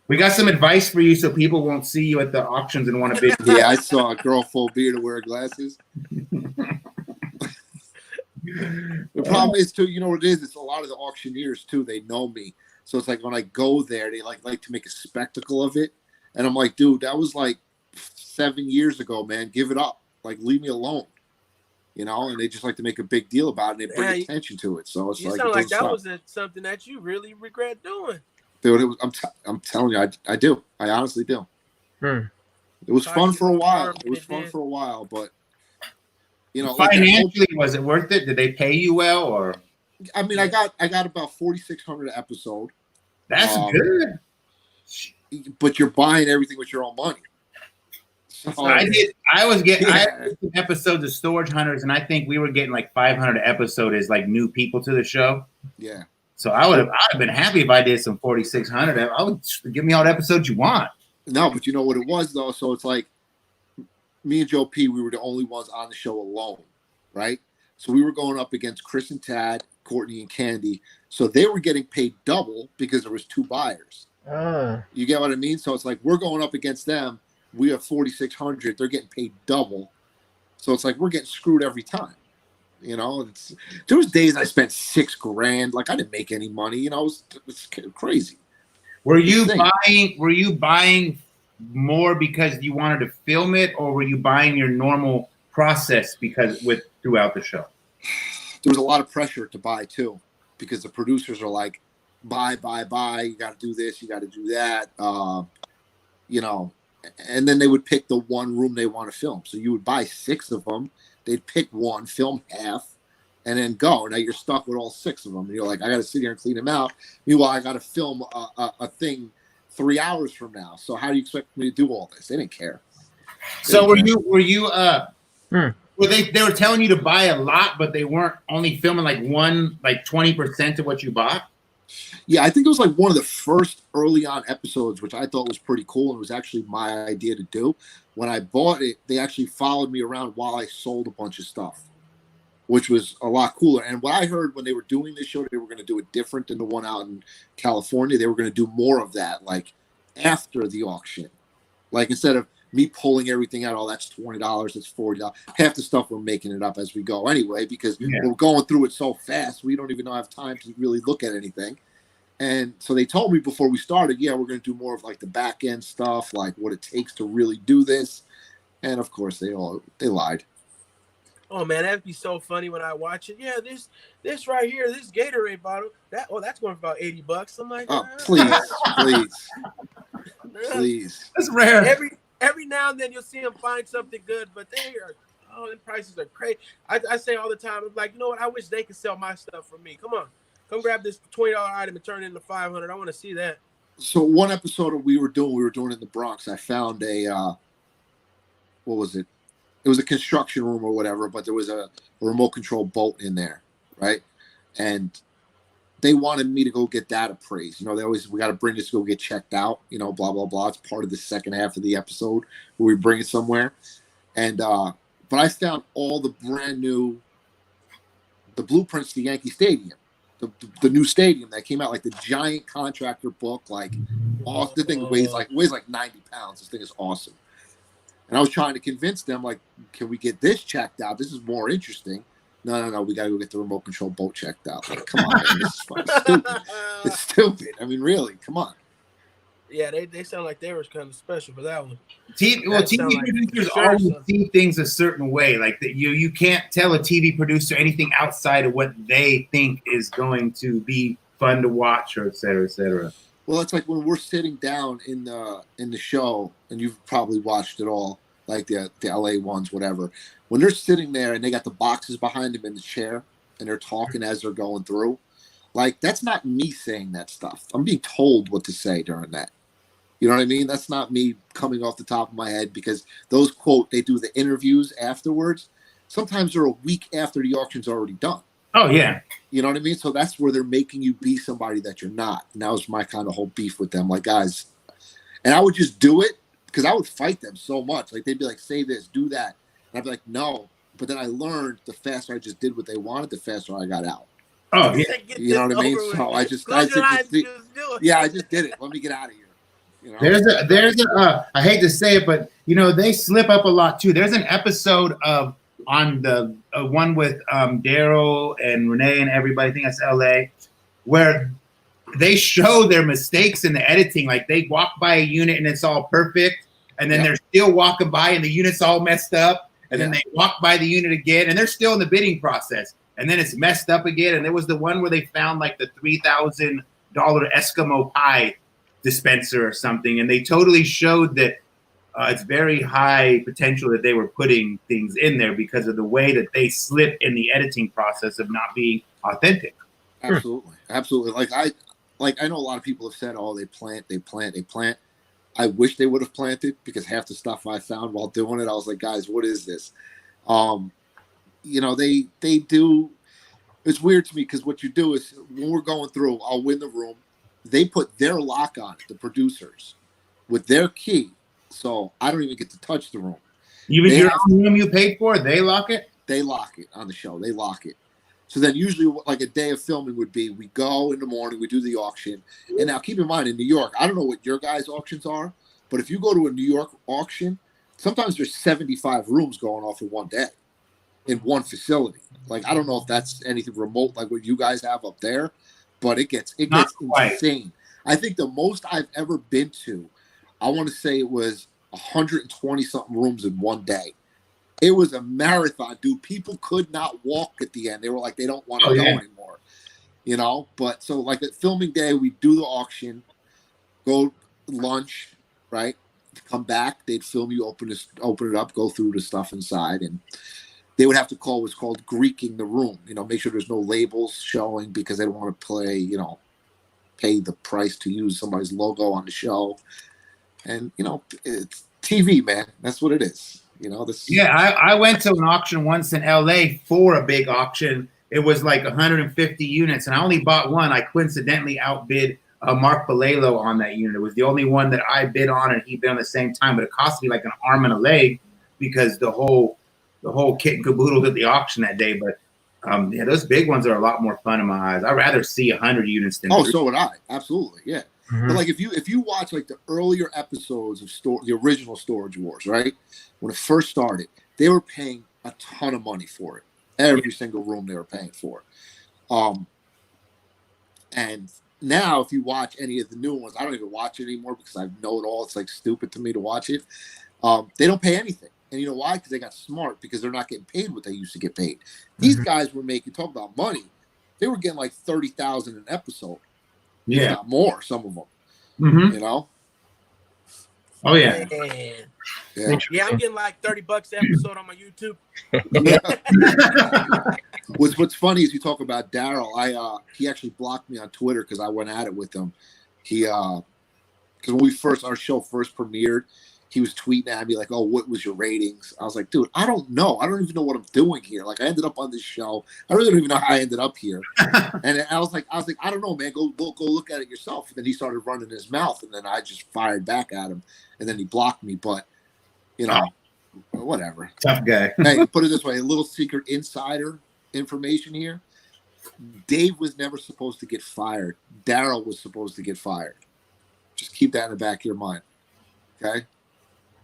We got some advice for you so people won't see you at the auctions and want to bid. Yeah, I saw a girl full beard and wear glasses. The problem is too, you know what it is? It's a lot of the auctioneers too. They know me, so it's like when I go there, they like to make a spectacle of it, and I'm like, dude, that was like 7 years ago, man. Give it up. Like, leave me alone. And they just like to make a big deal about it and they bring attention to it. So it's you like, sound like that was something that you really regret doing. Dude, I'm telling you, I do. I honestly do. It was fun for a while. But financially, was it worth it? Did they pay you well, or? I mean, I got about 4,600 episode. That's good. But you're buying everything with your own money. So, I was getting episodes of Storage Hunters, and I think we were getting like 500 episode as like new people to the show. Yeah. So I'd have been happy if I did some 4,600. I would give me all the episodes you want. No, but you know what it was though. So it's like me and Joe P. We were the only ones on the show alone, right? So we were going up against Chris and Tad, Courtney and Candy. So they were getting paid double because there was 2 buyers. You get what I mean? So it's like we're going up against them. We have 4,600. They're getting paid double. So it's like we're getting screwed every time. There was days I spent $6 grand. Like I didn't make any money. It's crazy. Were you buying more because you wanted to film it, or were you buying your normal process throughout the show? There was a lot of pressure to buy too, because the producers are like, buy. You got to do this. You got to do that. And then they would pick the one room they want to film. So you would buy 6 of them. They'd pick one, film half, and then go. Now you're stuck with all 6 of them. And you're like, I got to sit here and clean them out. Meanwhile, I got to film a thing 3 hours from now. So how do you expect me to do all this? They didn't care. They were telling you to buy a lot, but they weren't only filming like 20% of what you bought? Yeah, I think it was like one of the first early on episodes, which I thought was pretty cool, and it was actually my idea to do. When I bought it, they actually followed me around while I sold a bunch of stuff, which was a lot cooler. And what I heard when they were doing this show, they were going to do it different than the one out in California. They were going to do more of that, like after the auction. Like instead of me pulling everything out, oh, that's $20, that's $40. Half the stuff we're making it up as we go anyway, because we're going through it so fast, we don't even have time to really look at anything. And so they told me before we started, we're going to do more of like the back end stuff, like what it takes to really do this. And of course, they lied. Oh man, that'd be so funny when I watch it. Yeah, this right here, this Gatorade bottle, that's going for about $80. I'm like, oh, please. That's rare. Every now and then you'll see them find something good, but the prices are crazy. I say all the time, I'm like, you know what? I wish they could sell my stuff for me. Come on. Come grab this $20 item and turn it into $500. I want to see that. So one episode we were doing in the Bronx. I found what was it? It was a construction room or whatever, but there was a remote control boat in there, right? And they wanted me to go get that appraised. We got to bring this to go get checked out, blah, blah, blah. It's part of the second half of the episode where we bring it somewhere. And, but I found all the brand new, the blueprints to Yankee Stadium. The new stadium that came out, like the giant contractor book, like the thing weighs like 90 pounds. This thing is awesome. And I was trying to convince them, like, can we get this checked out? This is more interesting. No, we got to go get the remote control boat checked out. Like, come on, man, this is fucking stupid. It's stupid. I mean, really, come on. Yeah, they sound like they were kind of special for that one. TV producers always see things a certain way. Like that, you can't tell a TV producer anything outside of what they think is going to be fun to watch, or et cetera, et cetera. Well, it's like when we're sitting down in the show, and you've probably watched it all, like the LA ones, whatever. When they're sitting there and they got the boxes behind them in the chair, and they're talking as they're going through, like that's not me saying that stuff. I'm being told what to say during that. You know what I mean? That's not me coming off the top of my head, because those they do the interviews afterwards. Sometimes they're a week after the auction's already done. Oh, yeah. You know what I mean? So that's where they're making you be somebody that you're not. And that was my kind of whole beef with them. Like, guys, and I would just do it because I would fight them so much. Like, they'd be like, say this, do that. And I'd be like, no. But then I learned the faster I just did what they wanted, the faster I got out. Oh, yeah. You know what I mean? So I just did it. Let me get out of here. You know? There's a I hate to say it, but you know, they slip up a lot too. There's an episode on the one with Daryl and Renee and everybody, I think that's LA, where they show their mistakes in the editing. Like they walk by a unit and it's all perfect, and then they're still walking by and the unit's all messed up, and then they walk by the unit again and they're still in the bidding process, and then it's messed up again. And there was the one where they found like the $3,000 Eskimo pie dispenser or something, and they totally showed that it's very high potential that they were putting things in there because of the way that they slip in the editing process of not being authentic. Absolutely. Like I know a lot of people have said, oh, they plant. I wish they would have planted, because half the stuff I found while doing it, I was like, guys, what is this? You know, they do. It's weird to me, because what you do is when we're going through, I'll win the room. They put their lock on it, the producers, with their key. So I don't even get to touch the room. Even your own room you paid for, they lock it? They lock it on the show. They lock it. So then usually like a day of filming would be, we go in the morning, we do the auction. And now keep in mind, in New York, I don't know what your guys' auctions are, but if you go to a New York auction, sometimes there's 75 rooms going off in one day in one facility. Like, I don't know if that's anything remote like what you guys have up there, but it gets insane. I think the most I've ever been to, I want to say it was 120 something rooms in one day. It was a marathon, dude. People could not walk at the end. They were like, they don't want to go anymore, you know? But so like at filming day, we do the auction, go lunch, right? Come back, they'd film you, open it up, go through the stuff inside, and they would have to call what's called Greeking the room, you know, make sure there's no labels showing, because they don't want to pay the price to use somebody's logo on the show. And, you know, it's TV, man. That's what it is. You know, I went to an auction once in LA for a big auction. It was like 150 units, and I only bought one. I coincidentally outbid Mark Palelo on that unit. It was the only one that I bid on, and he bid on the same time, but it cost me like an arm and a leg, because the whole kit and caboodle at the auction that day. But yeah, those big ones are a lot more fun in my eyes. I'd rather see 100 units than so would I. Absolutely, yeah. But like if you watch like the earlier episodes of the original Storage Wars, right? When it first started, they were paying a ton of money for it. Every single room they were paying for. And now if you watch any of the new ones, I don't even watch it anymore because I know it all. It's like stupid to me to watch it. They don't pay anything. And you know why? Because they got smart, because they're not getting paid what they used to get paid. These guys were making, talk about money, they were getting like $30,000 an episode. Yeah, not more, some of them. You know. Oh yeah. Yeah, I'm getting like $30 an episode on my YouTube. What's funny is you talk about Daryl. He actually blocked me on Twitter because I went at it with him. He because when our show first premiered, he was tweeting at me like, "Oh, what was your ratings?" I was like, "Dude, I don't know. I don't even know what I'm doing here. Like, I ended up on this show. I really don't even know how I ended up here." And I was like, "I don't know, man. Go look at it yourself." And then he started running his mouth, and then I just fired back at him, and then he blocked me. But you know, whatever. Tough guy. Hey, put it this way: a little secret insider information here. Dave was never supposed to get fired. Daryl was supposed to get fired. Just keep that in the back of your mind. Okay.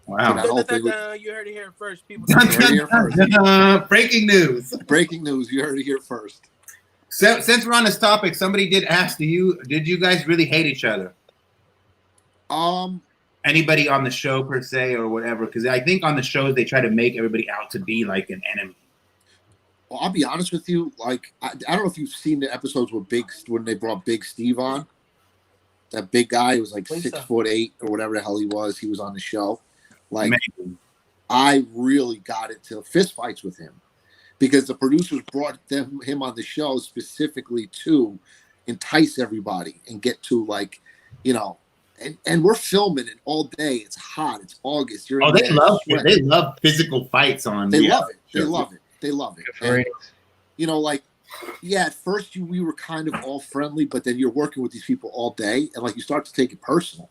Wow. You heard it here first. People Breaking news. Breaking news. You heard it here first. Since we're on this topic, somebody did ask, did you guys really hate each other? Anybody on the show per se or whatever? Because I think on the shows they try to make everybody out to be like an enemy. Well, I'll be honest with you. Like, I don't know if you've seen the episodes when they brought Big Steve on. That big guy who was like 6'8" or whatever the hell he was. He was on the show. Like, Amazing. I really got into fist fights with him because the producers brought him on the show specifically to entice everybody and get to, like, you know, and we're filming it all day. It's hot. It's August. You're they love physical fights on. They love it. They love it. They love it. And, you know, like, yeah, at first we were kind of all friendly, but then you're working with these people all day, and like you start to take it personal.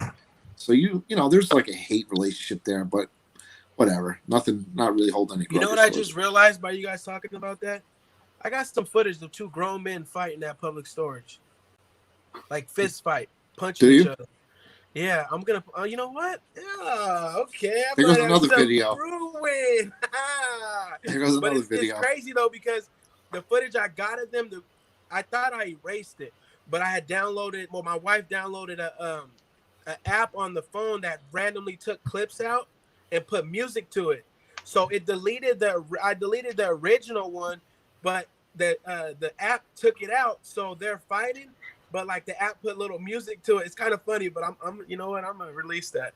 So you know, there's like a hate relationship there, but whatever. Nothing, not really holding any. You know what I just realized by you guys talking about that? I got some footage of 2 grown men fighting at public storage, like fist fight, punching each other. Yeah, I'm gonna. You know what? Yeah, okay. There goes another video. There goes another video. It's crazy though because the footage I got of them, I thought I erased it, but I had downloaded. Well, my wife downloaded an app on the phone that randomly took clips out and put music to it. So it deleted I deleted the original one, but the app took it out. So they're fighting. But like the app put little music to it. It's kind of funny, but I'm you know what? I'm gonna release that.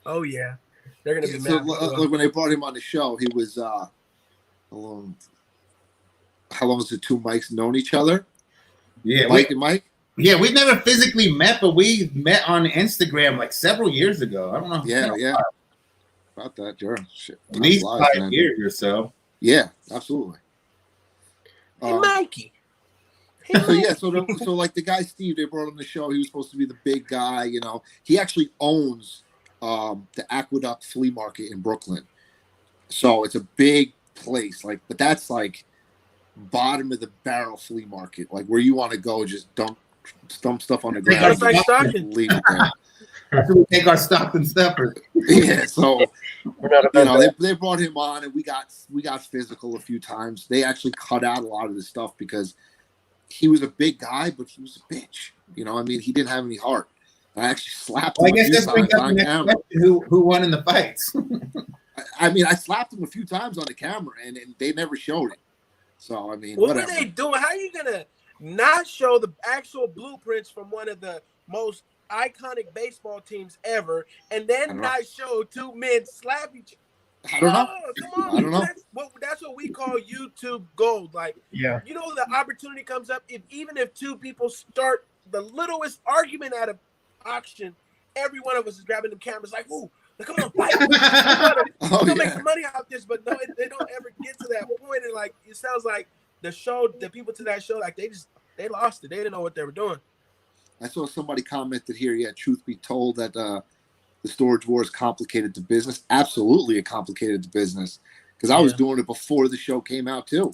Oh yeah, they're gonna be mad. So when they brought him on the show, he was how long has the 2 Mikes known each other? Yeah, Mike and Mike. Yeah, we've never physically met, but we met on Instagram like several years ago. I don't know. Yeah. About that, sure. Shit. At least 5 years or so. Yeah, absolutely. Hey, Mikey. So like the guy Steve they brought on the show, he was supposed to be the big guy. You know, he actually owns the Aqueduct Flea Market in Brooklyn. So it's a big place, like, but that's like bottom of the barrel flea market, like where you want to go, just dump stuff on the ground. Leave it there. After we take our stock and stuffer. Yeah, so they brought him on, and we got physical a few times. They actually cut out a lot of the stuff because he was a big guy, but he was a bitch. You know, I mean, he didn't have any heart. I actually slapped him. I guess that's on camera. Who won in the fights? I mean, I slapped him a few times on the camera, and they never showed it. So I mean, what were they doing? How are you gonna not show the actual blueprints from one of the most iconic baseball teams ever, and then not show 2 men slap each other? I don't know. Come on. I don't know. That's what we call YouTube gold. Like, yeah, you know, the opportunity comes up. Even if 2 people start the littlest argument at an auction, every one of us is grabbing the cameras like, "Ooh, come on, fight! We're gonna make some money out this." But no, they don't ever get to that point. And like, it sounds like the people to that show, like they lost it. They didn't know what they were doing. I saw somebody commented here. Yeah, truth be told, that the storage wars complicated the business. Absolutely, it complicated the business because I was doing it before the show came out too.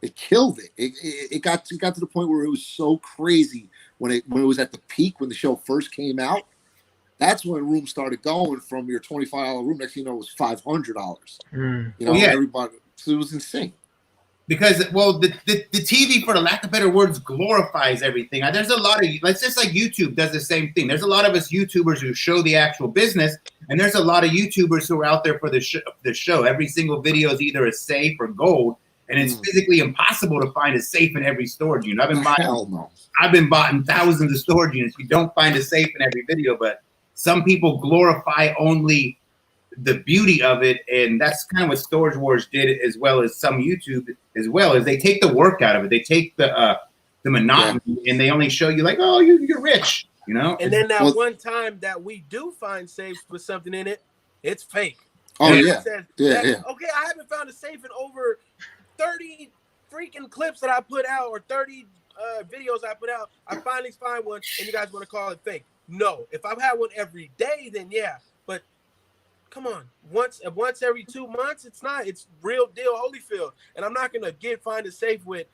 It killed it. It got to the point where it was so crazy when it was at the peak when the show first came out. That's when rooms started going from your $25 room. Next thing you know, it was $500. You know, everybody. So it was insane. Because, well, the TV, for the lack of better words, glorifies everything. There's a lot of, it's just like YouTube does the same thing. There's a lot of us YouTubers who show the actual business, and there's a lot of YouTubers who are out there for the show. Every single video is either a safe or gold, and it's physically impossible to find a safe in every storage unit. I've been buying thousands of storage units. You don't find a safe in every video, but some people glorify only the beauty of it, and that's kind of what Storage Wars did, as well as some YouTube as well, is they take the work out of it. They take the monotony, and they only show you like, oh, you're rich, you know. And then one time that we do find safes with something in it, it's fake. Oh yeah. Okay, I haven't found a safe in over 30 freaking clips that I put out, or 30 videos I put out. I finally find one, and you guys want to call it fake? No. If I've had one every day, then yeah. But come on, once every 2 months, it's not. It's real deal Holyfield, and I'm not gonna find a safe with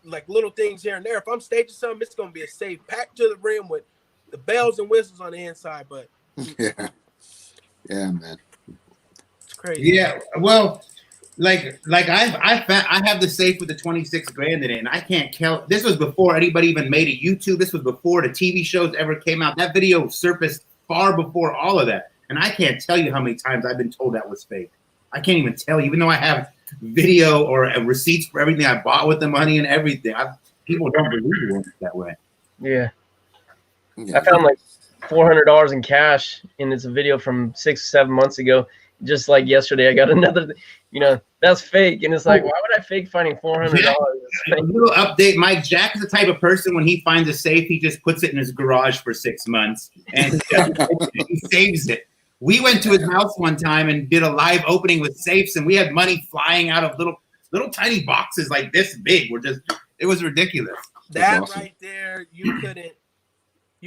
like little things here and there. If I'm staging something, it's gonna be a safe packed to the rim with the bells and whistles on the inside. But yeah, man, it's crazy. Yeah, well, I have the safe with the 26 grand in it, and I can't count. This was before anybody even made a YouTube. This was before the TV shows ever came out. That video surfaced far before all of that, and I can't tell you how many times I've been told that was fake. I can't even tell you, even though I have video or receipts for everything I bought with the money and everything. People don't believe it that way. Yeah. I found like $400 in cash, and it's a video from 6-7 months ago. Just like yesterday, I got another. That's fake, and it's like, why would I fake finding $400? A little update: Mike Jack is the type of person when he finds a safe, he just puts it in his garage for 6 months and he saves it. We went to his house one time and did a live opening with safes, and we had money flying out of little tiny boxes like this big. It was ridiculous. That awesome. Right there, you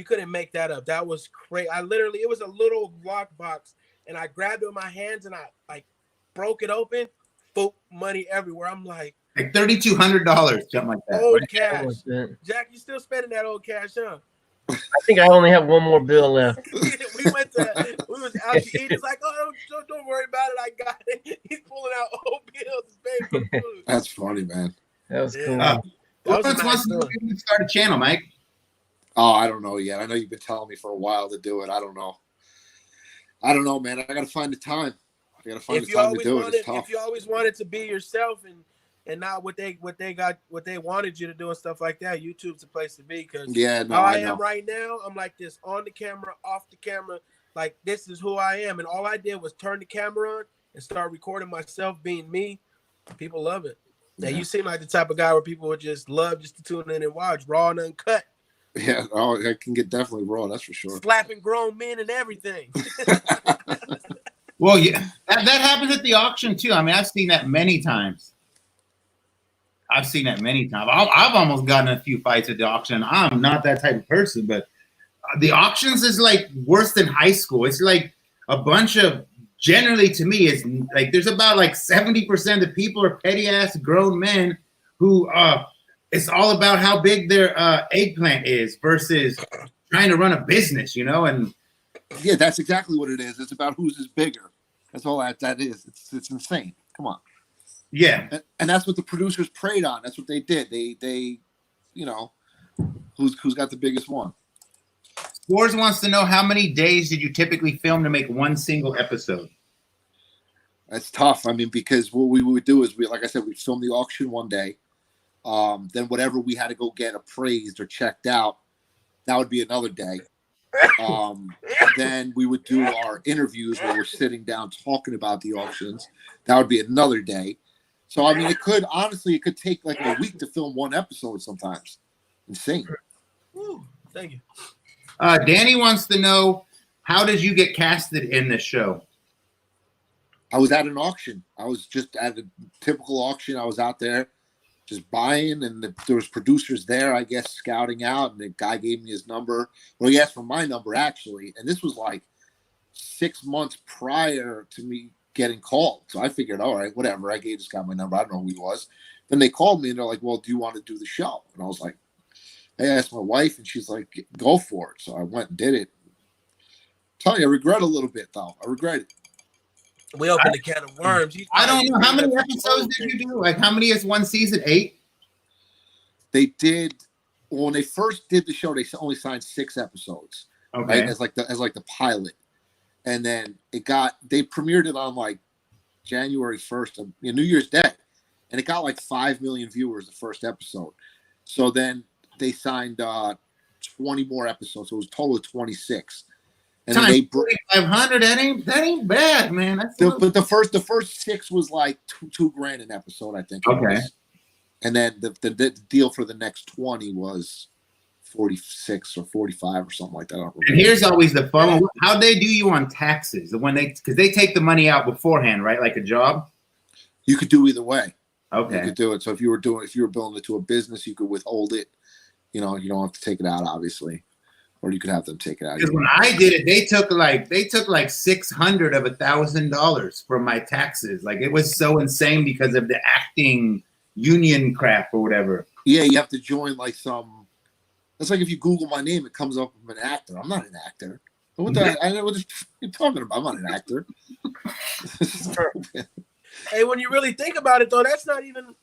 couldn't make that up. That was crazy. It was a little lockbox, and I grabbed it with my hands and I like broke it open. Boop, money everywhere. I'm like $3,200, something like that. Old cash. Jack, you still spending that old cash, huh? I think I only have one more bill left. we was out to eat. It's like, oh, don't worry about it. I got it. He's pulling out old bills. For food. That's funny, man. That was cool. To start a channel, Mike? Oh, I don't know yet. I know you've been telling me for a while to do it. I don't know, man. I got to find the time. I got to find the time to do it. It's tough. If you always wanted to be yourself and not what they wanted you to do and stuff like that, YouTube's the place to be. Because I am right now, I'm like this, on the camera, off the camera. Like, this is who I am. And all I did was turn the camera on and start recording myself being me. People love it. Now, you seem like the type of guy where people would just love just to tune in and watch, raw and uncut. Yeah, it can get definitely raw, that's for sure. Slapping grown men and everything. Well, yeah, that happens at the auction too. I mean, I've seen that many times. I've almost gotten a few fights at the auction. I'm not that type of person, but the auctions is like worse than high school. It's like a bunch of, generally to me, it's like there's about like 70% of people are petty ass grown men who it's all about how big their eggplant is versus trying to run a business, and yeah, that's exactly what it is. It's about whose is bigger. That's all that is. It's insane. Come on. Yeah. And that's what the producers preyed on. That's what they did. They who's got the biggest one. Scores wants to know, how many days did you typically film to make one single episode? That's tough. I mean, because what we would do is like I said, we'd film the auction one day. Then whatever we had to go get appraised or checked out, that would be another day. Then we would do our interviews where we're sitting down talking about the auctions. That would be another day. So, I mean, it could take like a week to film one episode sometimes. Insane. Ooh, thank you. Danny wants to know, how did you get casted in this show? I was at an auction. I was just at a typical auction. I was out there just buying, and there was producers there, I guess, scouting out, and the guy gave me his number. Well, he asked for my number, actually, and this was like 6 months prior to me getting called. So I figured, all right, whatever. I gave this guy my number. I don't know who he was. Then they called me, and they're like, well, do you want to do the show? And I was like, I asked my wife, and she's like, go for it. So I went and did it. I'm telling you, I regret a little bit, though. I regret it. We opened a can of worms. I don't know. How many episodes did you do? Like, how many is one season? 8? They did. Well, when they first did the show, they only signed 6 episodes. Okay. Right? As like the pilot, and then they premiered it on like January 1st, New Year's Day, and it got like 5 million viewers the first episode. So then they signed 20 more episodes, so it was a total of 26. And then they 4,500. That ain't bad, man. But the first 6 was like $2,000 an episode, I think. Okay. And then the deal for the next 20 was 46 or 45 or something like that. I don't remember. And here's always the fun one. How'd they do you on taxes? Because they take the money out beforehand, right? Like a job? You could do either way. Okay. You could do it. So if you were billing it to a business, you could withhold it. You don't have to take it out, obviously. Or you could have them take it out. Because when I did it, they took like $600 of $1,000 from my taxes. Like, it was so insane because of the acting union crap or whatever. Yeah, you have to join like some. That's like if you Google my name, it comes up with an actor. I'm not an actor. I know what you're talking about. I'm not an actor. Hey, when you really think about it, though, that's not even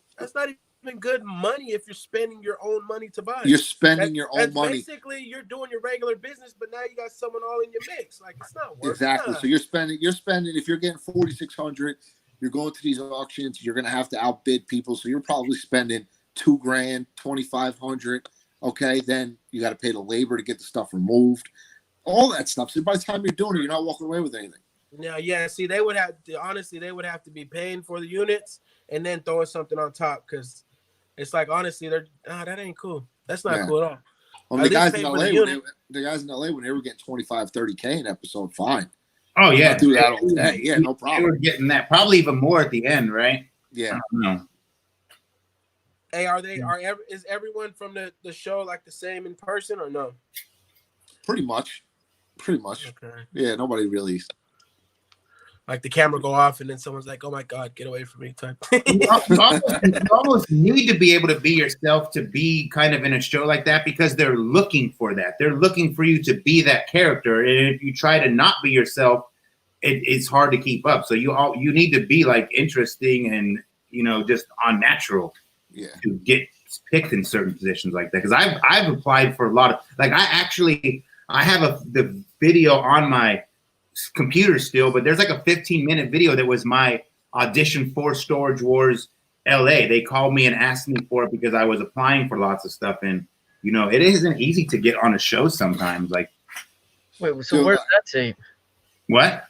good money if you're spending your own money to buy. You're spending your own that's money. Basically, you're doing your regular business, but now you got someone all in your mix. Like, it's not worth Exactly. it. So you're spending. If you're getting 4,600, you're going to these auctions. You're going to have to outbid people. So you're probably spending $2,000, 2,500. Okay, then you got to pay the labor to get the stuff removed. All that stuff. So by the time you're doing it, you're not walking away with anything. Yeah. See, they would have to be paying for the units and then throwing something on top, because it's like, honestly, that ain't cool. That's not cool at all. Well, the guys in LA, when they were getting 25, 30K an episode, fine. Oh yeah, I'll do that all day. Yeah, no problem. They were getting that, probably even more at the end, right? Yeah. I don't know. Hey, is everyone from the show like the same in person or no? Pretty much. Okay. Yeah, nobody really. Like the camera go off and then someone's like, "Oh my God, get away from me!" type. You almost need to be able to be yourself to be kind of in a show like that, because they're looking for that. They're looking for you to be that character, and if you try to not be yourself, it's hard to keep up. So you need to be like interesting and just unnatural. Yeah. To get picked in certain positions like that, because I've applied for a lot of, like, I have the video on my computer still, but there's like a 15-minute video that was my audition for Storage Wars LA. They called me and asked me for it because I was applying for lots of stuff, and it isn't easy to get on a show sometimes. Like, wait, so where's that tape? What?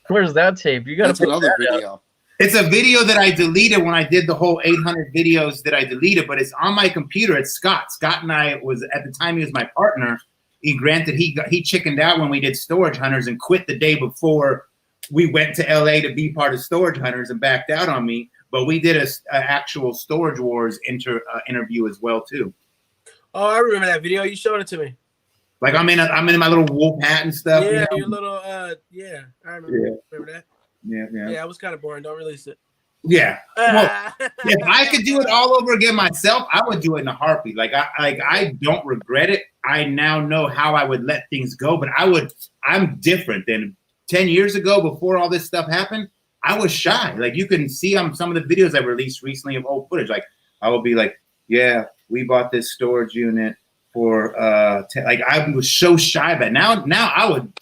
Where's that tape? You got to put another that video. Out. It's a video that I deleted when I did the whole 800 videos that I deleted, but it's on my computer. It's Scott. Scott and I was, at the time, he was my partner. He chickened out when we did Storage Hunters and quit the day before we went to LA to be part of Storage Hunters and backed out on me. But we did a actual Storage Wars interview as well too. Oh, I remember that video. You showed it to me. Like I'm in my little wolf hat and stuff. Yeah, your little yeah. I remember that. Yeah. Yeah, it was kind of boring. Don't release it. Yeah. Well, if I could do it all over again myself, I would do it in a heartbeat. I don't regret it. I now know how I would let things go, but I'm different than 10 years ago before all this stuff happened. I was shy. Like, you can see on some of the videos I released recently of old footage. Like, I would be like, yeah, we bought this storage unit for I was so shy, but now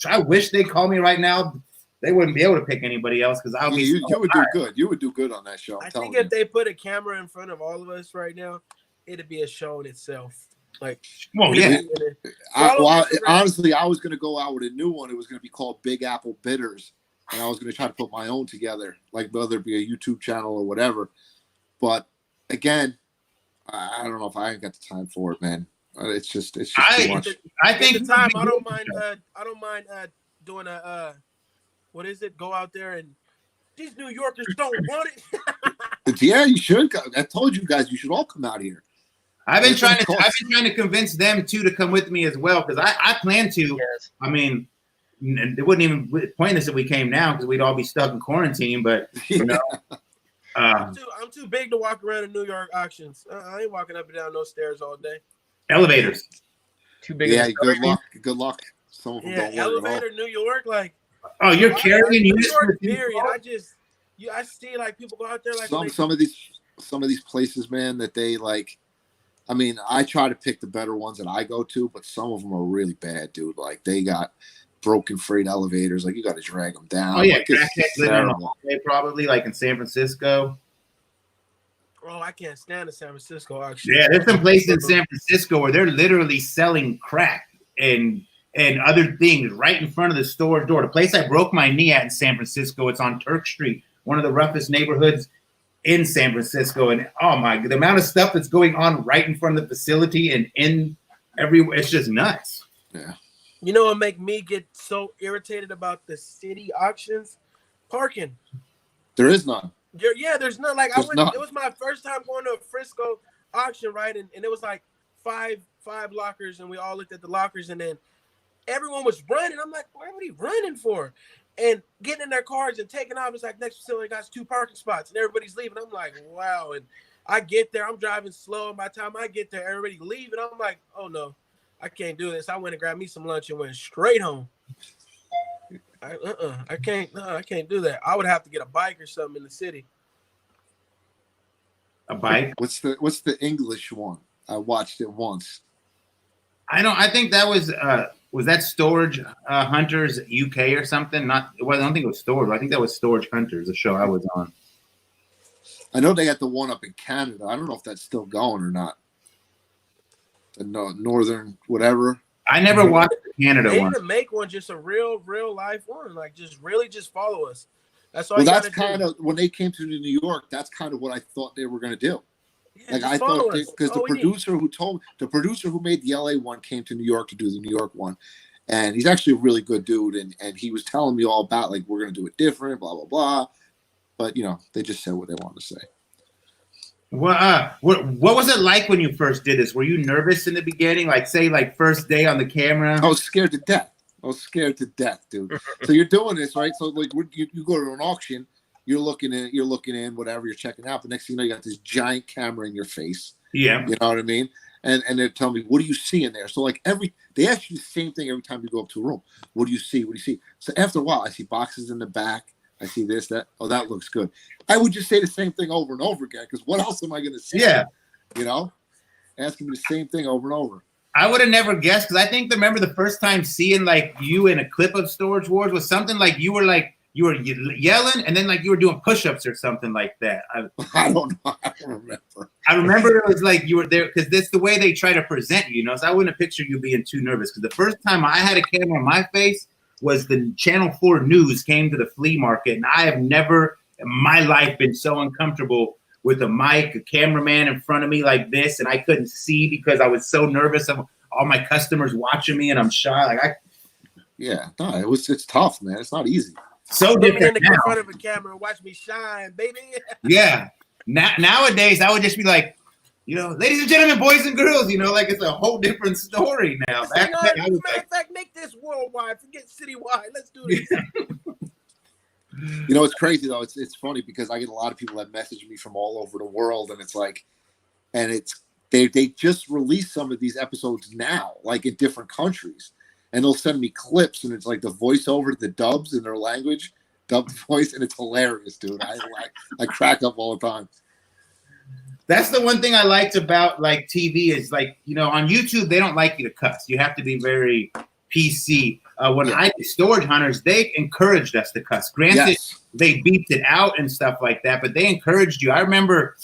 I wish they'd call me right now. They wouldn't be able to pick anybody else, because you would do good. You would do good on that show. I think if they put a camera in front of all of us right now, it'd be a show in itself. Like, well, yeah. Honestly, I was going to go out with a new one. It was going to be called Big Apple Bitters, and I was going to try to put my own together, like whether it be a YouTube channel or whatever. But again, I don't know if I ain't got the time for it, man. It's just too much. I think at the time, I don't mind doing a what is it? Go out there and these New Yorkers don't want it. Yeah, you should. I told you guys you should all come out here. I've been trying to convince them too to come with me as well, because I plan to. Yes. I mean, it wouldn't even pointless if we came now, because we'd all be stuck in quarantine. But I'm too big to walk around in New York auctions. I ain't walking up and down those stairs all day. Elevators. Too big. Yeah, good luck. Some of them don't work elevator, New York, like. Oh, you're carrying New York, period. I see like people go out there like some of these places, man, that they like. I mean, I try to pick the better ones that I go to, but some of them are really bad, dude. Like, they got broken freight elevators. Like, you got to drag them down. Oh yeah, like, probably like in San Francisco. Oh, I can't stand the San Francisco auction. Yeah, there's some places in San Francisco where they're literally selling crack and other things right in front of the storage door. The place I broke my knee at in San Francisco, it's on Turk Street, one of the roughest neighborhoods in San Francisco. And the amount of stuff that's going on right in front of the facility and in everywhere, it's just nuts. Yeah. You know what make me get so irritated about the city auctions? Parking. There is none. There's none. Like, it was my first time going to a Frisco auction, right? And it was like five lockers, and we all looked at the lockers, and then everyone was running. I'm like, what are we running for? And getting in their cars and taking off. It's like, next facility got 2 parking spots, and everybody's leaving. I'm like, wow. And I get there. I'm driving slow. And by the time I get there, everybody leaving. I'm like, oh, no, I can't do this. I went and grabbed me some lunch and went straight home. I can't do that. I would have to get a bike or something in the city. A bike. What's the English one? I watched it once. I think that was that Storage Hunters UK or something? I don't think it was Storage. I think that was Storage Hunters, the show I was on. I know they got the one up in Canada. I don't know if that's still going or not. The northern whatever. I never watched the Canada They one. need to make one, just a real life one. Like just follow us. That's all. Well, you that's gotta kind do. of when they came to New York. That's kind of what I thought they were going to do. Yeah, Like just I follow thought us. because All the we need. producer who made the LA one came to New York to do the New York one, and he's actually a really good dude. And he was telling me all about like we're going to do it different, blah blah blah. But you know, they just said what they wanted to say. Well, what was it like when you first did this? Were you nervous in the beginning? Like, say, like first day on the camera? I was scared to death. Dude. So you're doing this, right? So like you go to an auction, you're looking in, whatever, you're checking out. But next thing you know, you got this giant camera in your face. Yeah. You know what I mean? And they're telling me, what do you see in there? So like they ask you the same thing every time you go up to a room. What do you see? What do you see? So after a while, I see boxes in the back. I see this, that. Oh, that looks good. I would just say the same thing over and over again because what else am I going to see? Yeah. You know, asking me the same thing over and over. I would have never guessed because I think remember the first time seeing like you in a clip of Storage Wars was something like you were yelling and then like you were doing push-ups or something like that. I don't know. I don't remember. I remember it was like you were there because that's the way they try to present you, you know. So I wouldn't have pictured you being too nervous because the first time I had a camera on my face was the Channel 4 News came to the flea market, and I have never in my life been so uncomfortable with a mic, a cameraman in front of me like this, and I couldn't see because I was so nervous of all my customers watching me, and I'm shy. It's tough, man. It's not easy. So Put me in different the now. front of a camera and watch me shine, baby. Yeah. Nowadays, I would just be like, you know, ladies and gentlemen, boys and girls, you know, like it's a whole different story now. Back then, I was Matter of fact, make this worldwide. Forget citywide. Let's do this. You know, it's crazy though. It's funny because I get a lot of people that message me from all over the world, and it's like, they just released some of these episodes now, like in different countries, and they'll send me clips, and it's like the voiceover, the dubs in their language, dubbed voice, and it's hilarious, dude. I crack up all the time. That's the one thing I liked about like TV is like, you know, on YouTube, they don't like you to cuss. You have to be very PC. I did Storage Hunters, they encouraged us to cuss. Granted, they beeped it out and stuff like that, but they encouraged you. I remember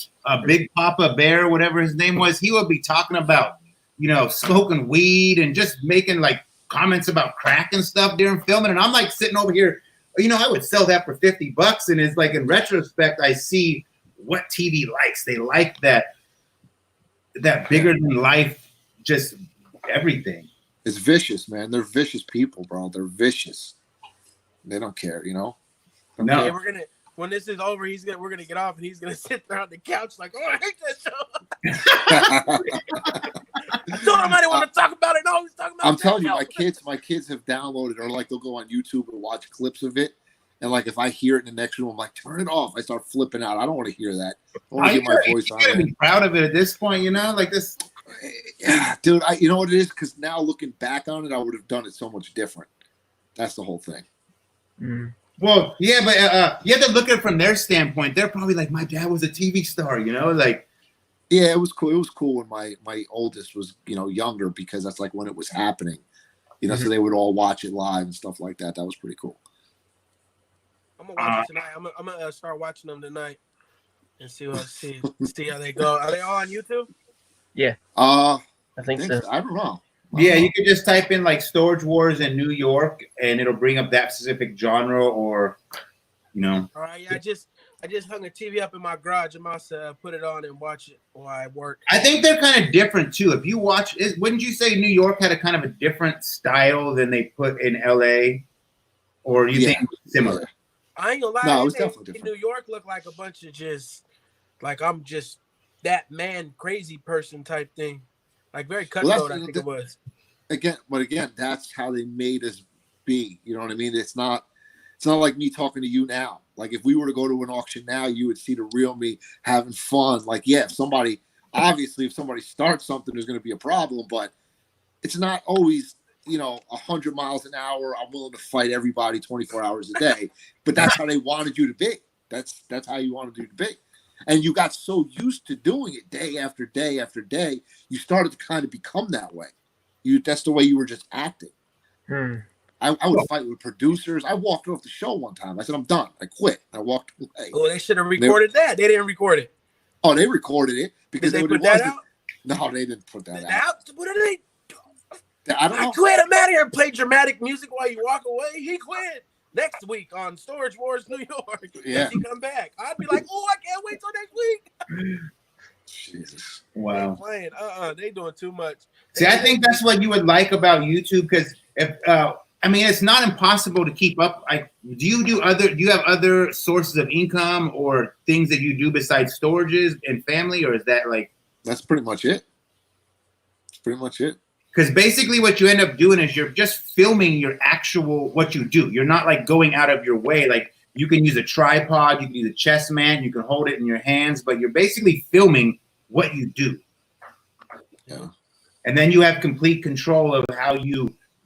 Big Papa Bear, whatever his name was, he would be talking about, you know, smoking weed and just making like comments about crack and stuff during filming. And I'm like sitting over here, you know, I would sell that for $50. And it's like, in retrospect, I see what TV likes. They like that bigger than life, just everything. It's vicious, man. They're vicious people, bro. They're vicious. They don't care, you know. No, Yeah, when this is over, we're gonna get off and he's gonna sit there on the couch like, oh, I hate that show. I told him I didn't want to talk about it. No, he's talking about. I'm telling you, my kids have downloaded, or like they'll go on YouTube and watch clips of it. And like if I hear it in the next room, I'm like, turn it off. I start flipping out. I don't want to hear that. I want to get my voice on. You gotta be proud of it at this point, you know, like this. Yeah, dude. You know what it is? Because now looking back on it, I would have done it so much different. That's the whole thing. Mm. Well, yeah, but you have to look at it from their standpoint. They're probably like, my dad was a TV star, you know, like. Yeah, it was cool. It was cool when my oldest was, you know, younger because that's like when it was happening. You know, so they would all watch it live and stuff like that. That was pretty cool. I'm gonna watch it tonight. I'm gonna start watching them tonight and see how they go. Are they all on YouTube? Yeah. I think so. I don't know. Yeah, you could just type in like Storage Wars in New York, and it'll bring up that specific genre, or, you know. All right. Yeah, I just hung a TV up in my garage. I must put it on and watch it while I work. I think they're kind of different too. If you watch it, wouldn't you say New York had a kind of a different style than they put in LA, or you think it's similar? I ain't gonna lie. No, it was definitely different. New York looked like a bunch of just like I'm just that man crazy person type thing. Like very cutthroat, I think it was. Again, that's how they made us be. You know what I mean? It's not like me talking to you now. Like if we were to go to an auction now, you would see the real me having fun. Like, yeah, if somebody starts something, there's going to be a problem, but it's not always, you know, 100 miles an hour. I'm willing to fight everybody 24 hours a day, but that's how they wanted you to be. That's how you wanted you to be. And you got so used to doing it day after day after day, you started to kind of become that way. That's the way you were just acting. I would fight with producers. I walked off the show one time. I said, I'm done. I quit. I walked away. Oh, they should have recorded that. They didn't record it. Oh, they recorded it because Did they put that out? No, they didn't put that out. What are they? I don't know. I quit. I'm out of here. Play dramatic music while you walk away. He quit. Next week on Storage Wars New York. Yeah. Does he come back? I'd be like, oh, I can't wait till next week. Jesus. Wow. They playing. They doing too much. See, I think that's what you would like about YouTube, because if I mean, it's not impossible to keep up. Do you have other sources of income or things that you do besides storages and family, or is that like? That's pretty much it. That's pretty much it. Because basically what you end up doing is you're just filming your actual, what you do. You're not like going out of your way. Like you can use a tripod, you can use a chest mat, you can hold it in your hands, but you're basically filming what you do. Yeah. And then you have complete control of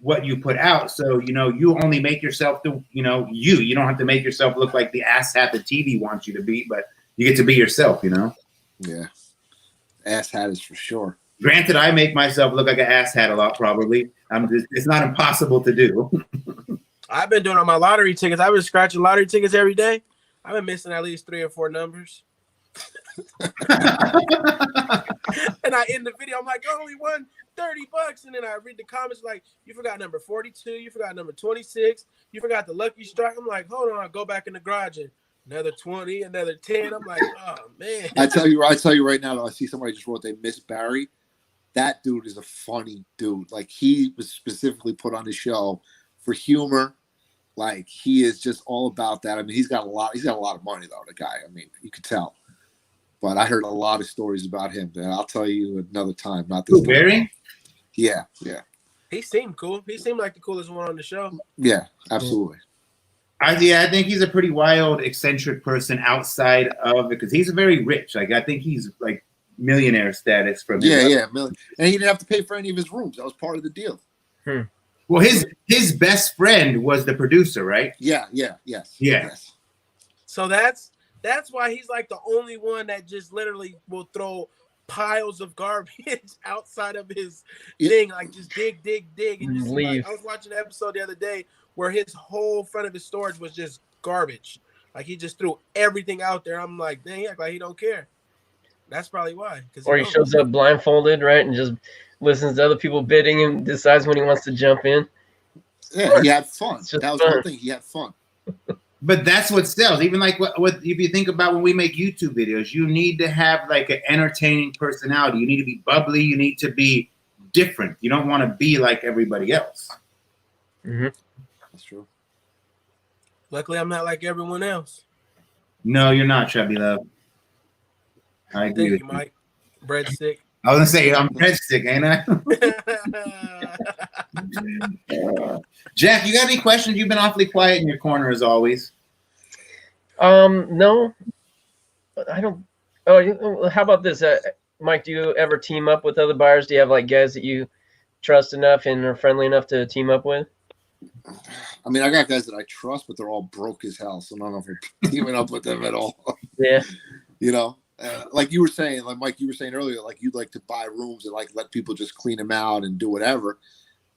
what you put out. So, you only make yourself you don't have to make yourself look like the asshat the TV wants you to be, but you get to be yourself, Yeah. Asshat is for sure. Granted, I make myself look like an asshat a lot, probably. It's not impossible to do. I've been doing on my lottery tickets. I've been scratching lottery tickets every day. I've been missing at least 3 or 4 numbers. And I end the video, I'm like, I only won $30. And then I read the comments like, you forgot number 42, you forgot number 26, you forgot the lucky strike. I'm like, hold on, I'll go back in the garage and another 20, another 10. I'm like, oh man. I tell you right now, though, I see somebody just wrote they miss Barry. That dude is a funny dude. Like, he was specifically put on the show for humor. Like, he is just all about that. I mean, he's got a lot of money though, the guy. I mean, you could tell. But I heard a lot of stories about him, and I'll tell you another time. Not this time. Barry? Yeah. He seemed cool. He seemed like the coolest one on the show. Yeah, absolutely. I think he's a pretty wild, eccentric person outside of it, because he's very rich. Like, I think he's like millionaire status from million. And he didn't have to pay for any of his rooms. That was part of the deal. Well, his best friend was the producer, right? Yes. So that's why he's like the only one that just literally will throw piles of garbage outside of his thing, like just dig, and just leave. Like, I was watching an episode the other day where his whole front of his storage was just garbage. Like, he just threw everything out there. I'm like, dang, he act like he don't care. That's probably why. Or he shows up blindfolded, right, and just listens to other people bidding and decides when he wants to jump in. Yeah, he had fun. That was the whole thing. He had fun. But that's what sells. Even like what if you think about when we make YouTube videos, you need to have like an entertaining personality. You need to be bubbly. You need to be different. You don't want to be like everybody else. Mm-hmm. That's true. Luckily, I'm not like everyone else. No, you're not, Chubby Love. I agree with you, Mike. Breadstick. I was gonna say I'm breadstick, ain't I? Jack, you got any questions? You've been awfully quiet in your corner as always. No, I don't. Oh, how about this, Mike? Do you ever team up with other buyers? Do you have like guys that you trust enough and are friendly enough to team up with? I mean, I got guys that I trust, but they're all broke as hell, so I don't know if I'm teaming up with them at all. Yeah. Like you were saying, like Mike, you were saying earlier, like you'd like to buy rooms and like let people just clean them out and do whatever.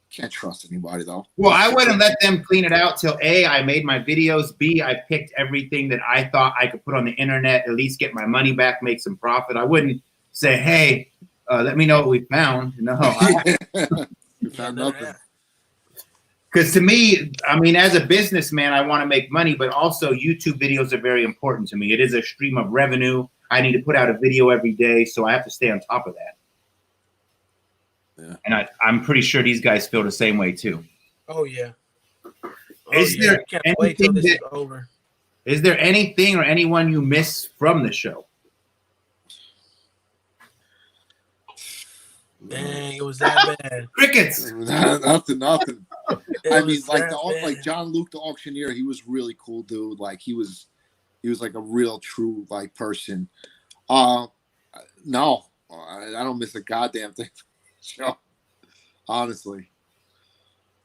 Can't trust anybody though. Well, I wouldn't let them clean it out till A, I made my videos, B, I picked everything that I thought I could put on the internet, at least get my money back, make some profit. I wouldn't say, hey, let me know what we found. No. You found nothing. Because to me, I mean, as a businessman, I want to make money, but also YouTube videos are very important to me. It is a stream of revenue. I need to put out a video every day, so I have to stay on top of that. Yeah. And I'm pretty sure these guys feel the same way too. Oh yeah. Is there I can't wait till this anything is over. Is there anything or anyone you miss from the show? Dang, it was that bad. Crickets. Nothing. I mean, like bad. John Luke, the auctioneer, he was really cool, dude. Like he was like a real, true like person. No, I don't miss a goddamn thing. Show, honestly.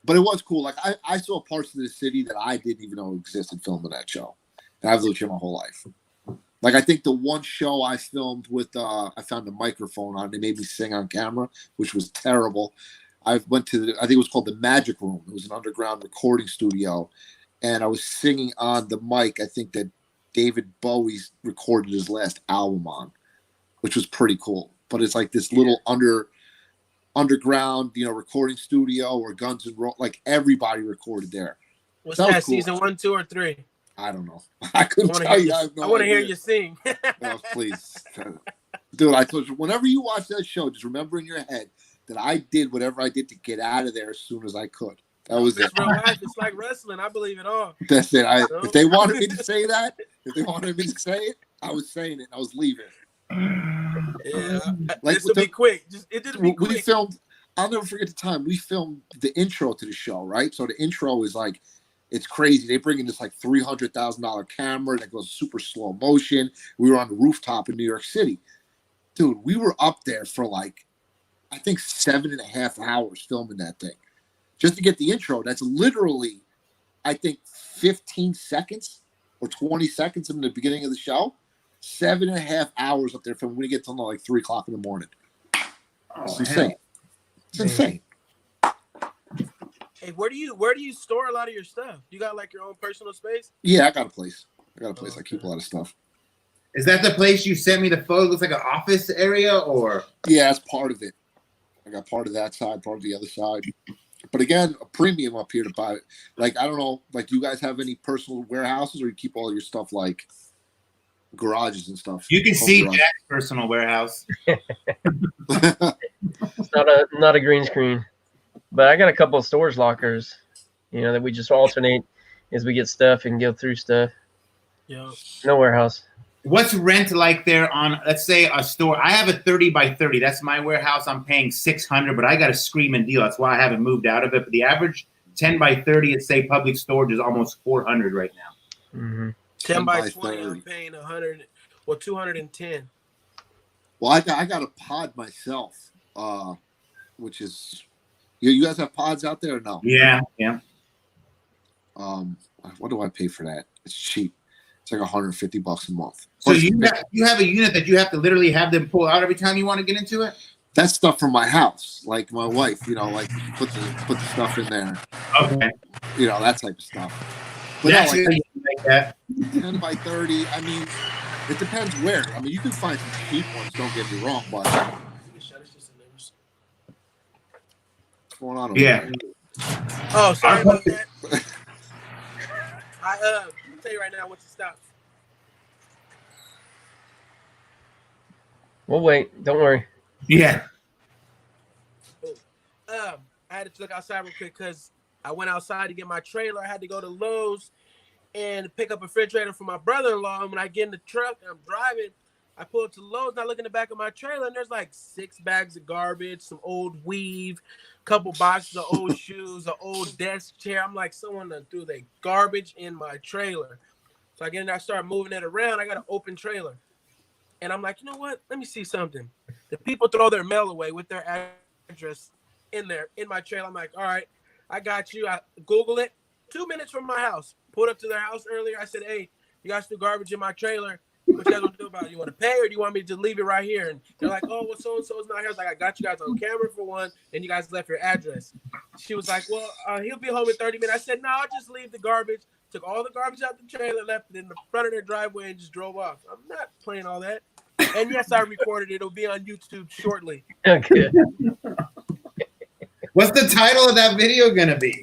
But it was cool. Like I saw parts of the city that I didn't even know existed filming that show. And I've lived here my whole life. Like I think the one show I filmed with, I found a microphone on. They made me sing on camera, which was terrible. I went to, I think it was called the Magic Room. It was an underground recording studio, and I was singing on the mic. I think that David Bowie recorded his last album on, which was pretty cool. But it's like this little underground, recording studio where Guns N' Roses, like everybody recorded there. What's that that? Cool. Season 1, 2, or 3? I don't know. I couldn't tell you. I want to hear you sing. Oh, please, dude. I told you, whenever you watch that show, just remember in your head that I did whatever I did to get out of there as soon as I could. That was it. Real life. It's like wrestling. I believe it all. That's it. If they wanted me to say that, I was saying it. I was leaving. Yeah, like this will be quick. It did be quick. We filmed. I'll never forget the time we filmed the intro to the show. Right, so the intro is like, it's crazy. They bring in this like $300,000 camera that goes super slow motion. We were on the rooftop in New York City, dude. We were up there for like, I think 7.5 hours filming that thing, just to get the intro. That's literally, I think 15 seconds or 20 seconds in the beginning of the show. 7.5 hours up there from when we get to like 3 o'clock in the morning. It's insane. It's insane. Hey, where do you store a lot of your stuff? You got like your own personal space? Yeah, I got a place. I keep a lot of stuff. Is that the place you sent me the photo? Looks like an office area, or? Yeah, that's part of it. I got part of that side, part of the other side. But again, a premium up here to buy it. Like, I don't know, like you guys have any personal warehouses, or you keep all your stuff like garages and stuff? You can see Jack's personal warehouse. It's not a green screen. But I got a couple of storage lockers, that we just alternate as we get stuff and go through stuff. Yeah. No warehouse. What's rent like there on, let's say, a store? I have a 30 by 30. That's my warehouse. I'm paying $600, but I got a screaming deal. That's why I haven't moved out of it. But the average 10 by 30 at, say, public storage is almost $400 right now. Mm-hmm. 10 by 20, I'm paying 100, well, 210. Well, I got a pod myself, which is... You guys have pods out there or no? Yeah. What do I pay for that? It's cheap. It's like $150 a month. So you have a unit that you have to literally have them pull out every time you want to get into it? That's stuff from my house, like my wife. Like put the stuff in there. Okay. That type of stuff. But That's no, like that. 10 by 30. I mean, it depends where. I mean, you can find some cheap ones. Don't get me wrong, but. Going on over there? Oh, sorry about that. I'll tell you right now once it stops. We'll wait. Don't worry. Yeah. I had to look outside real quick because I went outside to get my trailer. I had to go to Lowe's and pick up a refrigerator for my brother-in-law. And when I get in the truck and I'm driving, I pull up to Lowe's and I look in the back of my trailer and there's like 6 bags of garbage, some old weave, a couple boxes of old shoes, an old desk chair. I'm like, someone threw their garbage in my trailer. So I get in there, I start moving it around. I got an open trailer. And I'm like, you know what? Let me see something. The people throw their mail away with their address in my trailer. I'm like, all right, I got you. I Google it. 2 minutes from my house. Pulled up to their house earlier. I said, hey, you guys threw garbage in my trailer. What you guys gonna do about it? You want to pay or do you want me to leave it right here? And they're like, oh, well, so-and-so's not here. I was like, I got you guys on camera for one, and you guys left your address. She was like, well, he'll be home in 30 minutes. I said, no, I'll just leave the garbage. Took all the garbage out the trailer, left it in the front of their driveway, and just drove off. I'm not playing all that. And yes, I recorded it. It'll be on YouTube shortly. Okay. What's the title of that video gonna be?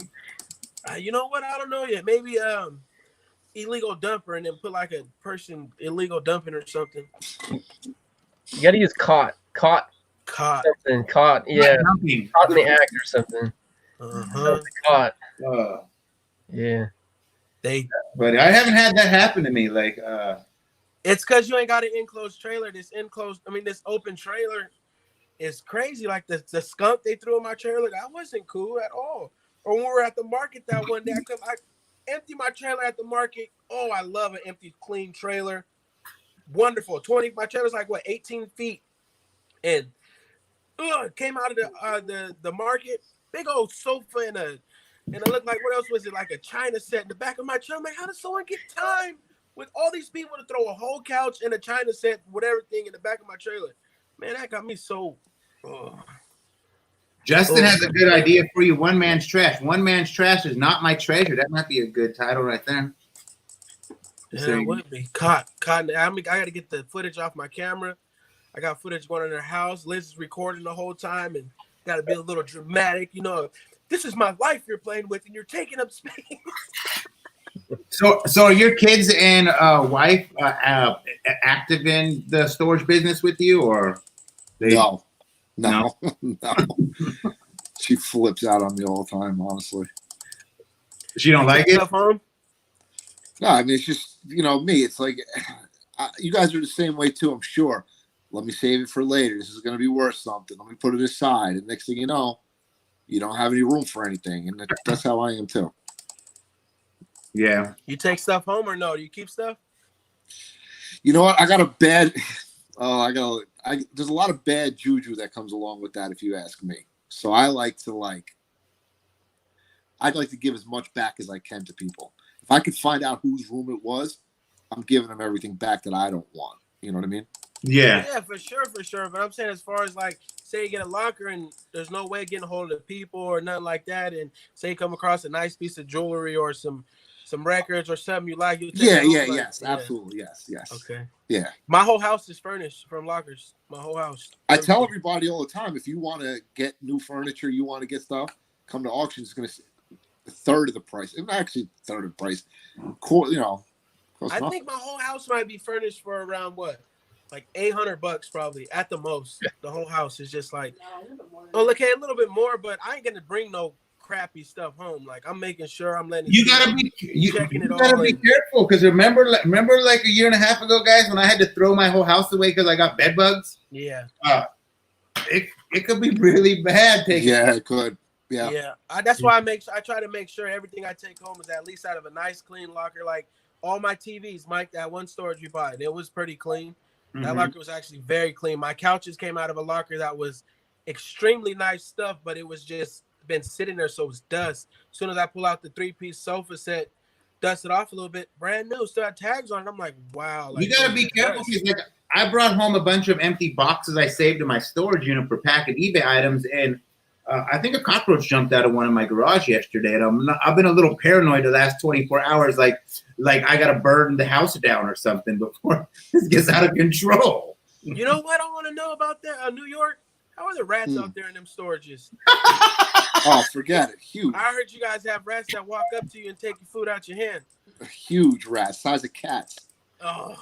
You know what? I don't know yet. Maybe illegal dumper, and then put like a person illegal dumping or something. You got to use caught. Something caught. Yeah. Caught in the act or something. Caught. Yeah. But I haven't had that happen to me. Like, it's because you ain't got an enclosed trailer. This open trailer is crazy. Like the skunk they threw in my trailer, that wasn't cool at all. Or when we were at the market that one day, I empty my trailer at the market. Oh, I love an empty, clean trailer. Wonderful. My trailer's like 18 feet, and came out of the market. Big old sofa and it looked like, what else was it? Like a China set in the back of my trailer. I'm like, how does someone get time with all these people to throw a whole couch and a China set with everything in the back of my trailer. Man, that got me so. Justin has a good idea for you. One man's trash. One man's trash is not my treasure. That might be a good title right there. Yeah, it would be caught. I got to get the footage off my camera. I got footage going in their house. Liz is recording the whole time, and got to be a little dramatic. You know, this is my life you're playing with, and you're taking up space. So are your kids and wife active in the storage business with you, or no? She flips out on me all the time, honestly. She don't like it? Home? No, I mean, it's just, you know, me. It's like, you guys are the same way too, I'm sure. Let me save it for later. This is going to be worth something. Let me put it aside. And next thing you know, you don't have any room for anything. And that's how I am too. Yeah. You take stuff home or no? Do you keep stuff? You know what? I got a bad. There's a lot of bad juju that comes along with that, if you ask me. So I'd like to give as much back as I can to people. If I could find out whose room it was, I'm giving them everything back that I don't want. You know what I mean? Yeah. Yeah, for sure. But I'm saying, as far as like, say you get a locker and there's no way of getting a hold of the people or nothing like that, and say you come across a nice piece of jewelry or some records or something you like. Yes, absolutely, yes. Okay. Yeah. My whole house is furnished from lockers. My whole house. I tell everybody all the time, if you want to get new furniture, you want to get stuff, come to auction. It's going to a third of the price. It's actually a third of the price. You know. I think my whole house might be furnished for around what? Like $800 probably at the most. The whole house is just like, a little bit more, but I ain't gonna bring no crappy stuff home. Like, I'm making sure I'm letting you gotta be careful, because remember like a year and a half ago, guys, when I had to throw my whole house away because I got bed bugs. Yeah. It could be really bad. Yeah, it could. Yeah. That's why I try to make sure everything I take home is at least out of a nice, clean locker. Like all my TVs, Mike, that one storage we bought, it was pretty clean. Mm-hmm. That locker was actually very clean. My couches came out of a locker that was extremely nice stuff, but it was just been sitting there, so it was dust. As soon as I pull out the 3-piece sofa set, dust it off a little bit, brand new, still had tags on it. I'm like, wow. Like, you gotta be careful, because like, I brought home a bunch of empty boxes I saved in my storage unit for packet eBay items, and I think a cockroach jumped out of one in my garage yesterday, and I've been a little paranoid the last 24 hours, like I gotta burn the house down or something before this gets out of control. You know what I want to know about that? New York, how are the rats out there in them storages? Oh, forget it. Huge. I heard you guys have rats that walk up to you and take your food out your hand. Huge rats, size of cats. Oh,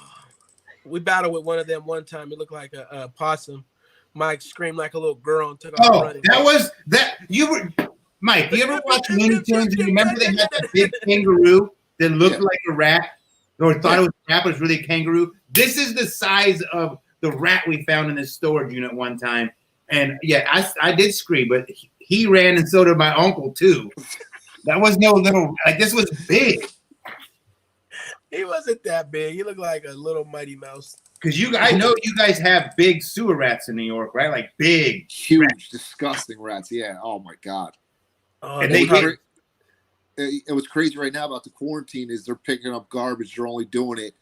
we battled with one of them one time. It looked like a possum. Mike screamed like a little girl and took off running. You were Mike. You ever watch Looney Tunes? And you remember they had that big kangaroo that looked like a rat, or thought it was a rat, but it was really a kangaroo? This is the size of the rat we found in this storage unit one time. And yeah, I did scream, but he ran, and so did my uncle too. That was no little, like, this was big. He wasn't that big. He looked like a little Mighty Mouse. Because I know you guys have big sewer rats in New York, right? Like big, huge, rats. Disgusting rats. Yeah. Oh my God. Oh, and it was crazy right now about the quarantine is they're picking up garbage. They're only doing it.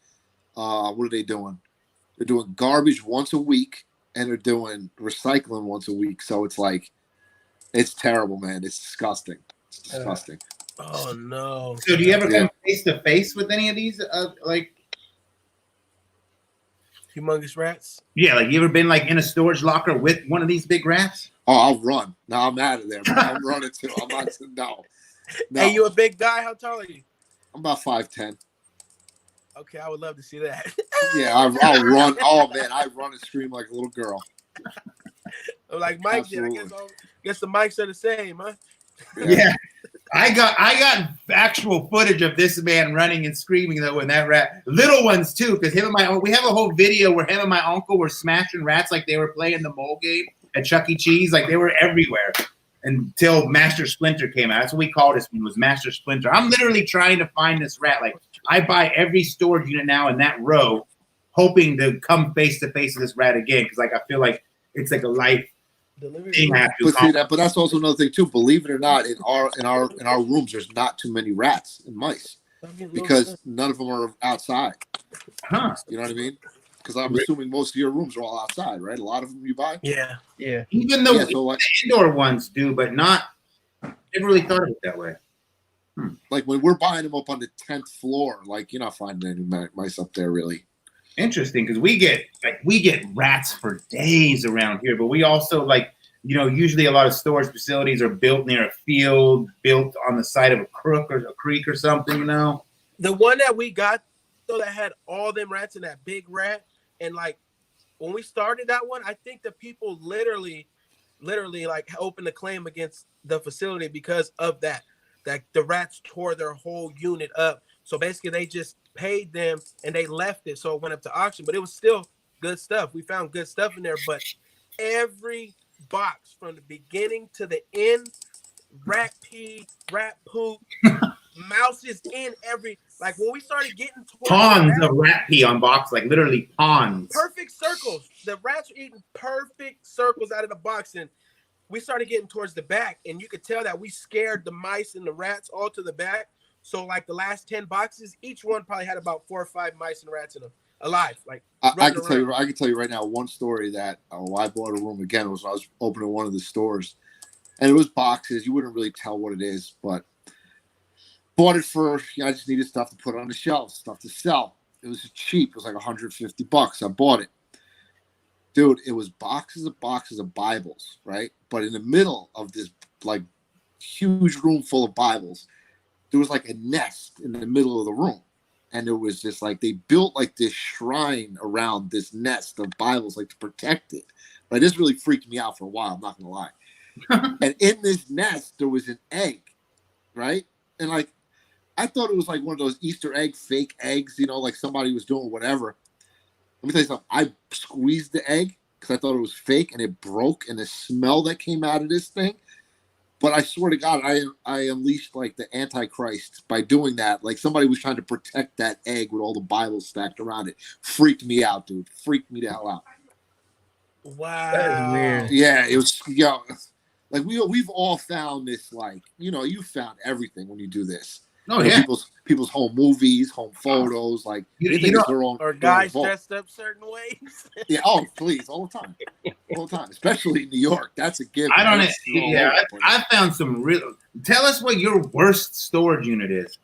What are they doing? They're doing garbage once a week, and they're doing recycling once a week. So it's like, it's terrible, man. It's disgusting. It's disgusting. Oh no. So do you ever come face to face with any of these like humongous rats? Yeah, like you ever been like in a storage locker with one of these big rats? Oh, I'll run. No, I'm out of there. I'm running too. I'm not. No. Hey, you a big guy? How tall are you? I'm about 5'10". Okay, I would love to see that. Yeah, I'll run. Oh man, I run and scream like a little girl. Like Mike did. I guess the mics are the same, huh? Yeah. I got actual footage of this man running and screaming though when that rat, little ones too, because we have a whole video where him and my uncle were smashing rats like they were playing the mole game at Chuck E. Cheese, like they were everywhere until Master Splinter came out. That's what we called this one, was Master Splinter. I'm literally trying to find this rat. Like I buy every storage unit now in that row, hoping to come face to face with this rat again, because like I feel like it's like a life. But that's also another thing too. Believe it or not, in our rooms, there's not too many rats and mice. because none of them are outside. Huh? You know what I mean? Because I'm assuming most of your rooms are all outside, right? A lot of them you buy. Yeah. Even though so like the indoor ones do, but not. Never really thought of it that way. Like when we're buying them up on the 10th floor, like you're not finding any mice up there really. Interesting, because we get rats for days around here, but we also usually a lot of storage facilities are built near a field, built on the side of a crook or a creek or something, you know. The one that we got though that had all them rats and that big rat, and like when we started that one, I think the people literally like opened a claim against the facility because of that the rats tore their whole unit up. So basically they just paid them and they left it, so it went up to auction, but it was still good stuff. We found good stuff in there, but every box from the beginning to the end, rat pee, rat poop, mouses in every, like when we started getting ponds of rat pee on box, like literally ponds, perfect circles. The rats were eating perfect circles out of the box, and we started getting towards the back, and you could tell that we scared the mice and the rats all to the back. So like the last 10 boxes, each one probably had about 4 or 5 mice and rats in them, alive. Like I can tell you right now one story that I bought a room again. Was when I was opening one of the stores, and it was boxes. You wouldn't really tell what it is, but bought it for, I just needed stuff to put on the shelf, stuff to sell. It was cheap. It was like $150. I bought it. Dude, it was boxes of Bibles, right? But in the middle of this like huge room full of Bibles, there was like a nest in the middle of the room. And it was just like they built like this shrine around this nest of Bibles, like to protect it. But this really freaked me out for a while, I'm not gonna lie. And in this nest, there was an egg, right? And like I thought it was like one of those Easter egg fake eggs, like somebody was doing whatever. Let me tell you something. I squeezed the egg because I thought it was fake, and it broke, and the smell that came out of this thing. But I swear to God, I unleashed like the Antichrist by doing that. Like somebody was trying to protect that egg with all the Bibles stacked around it. Freaked me out, dude. Freaked me the hell out. Wow. That is weird. Yeah, it was, like we've all found this, like, you found everything when you do this. Oh, yeah. People's home movies, home photos, like or guys dressed up certain ways. Yeah. Oh, please, all the time, especially in New York. That's a given. I found some real. Tell us what your worst storage unit is.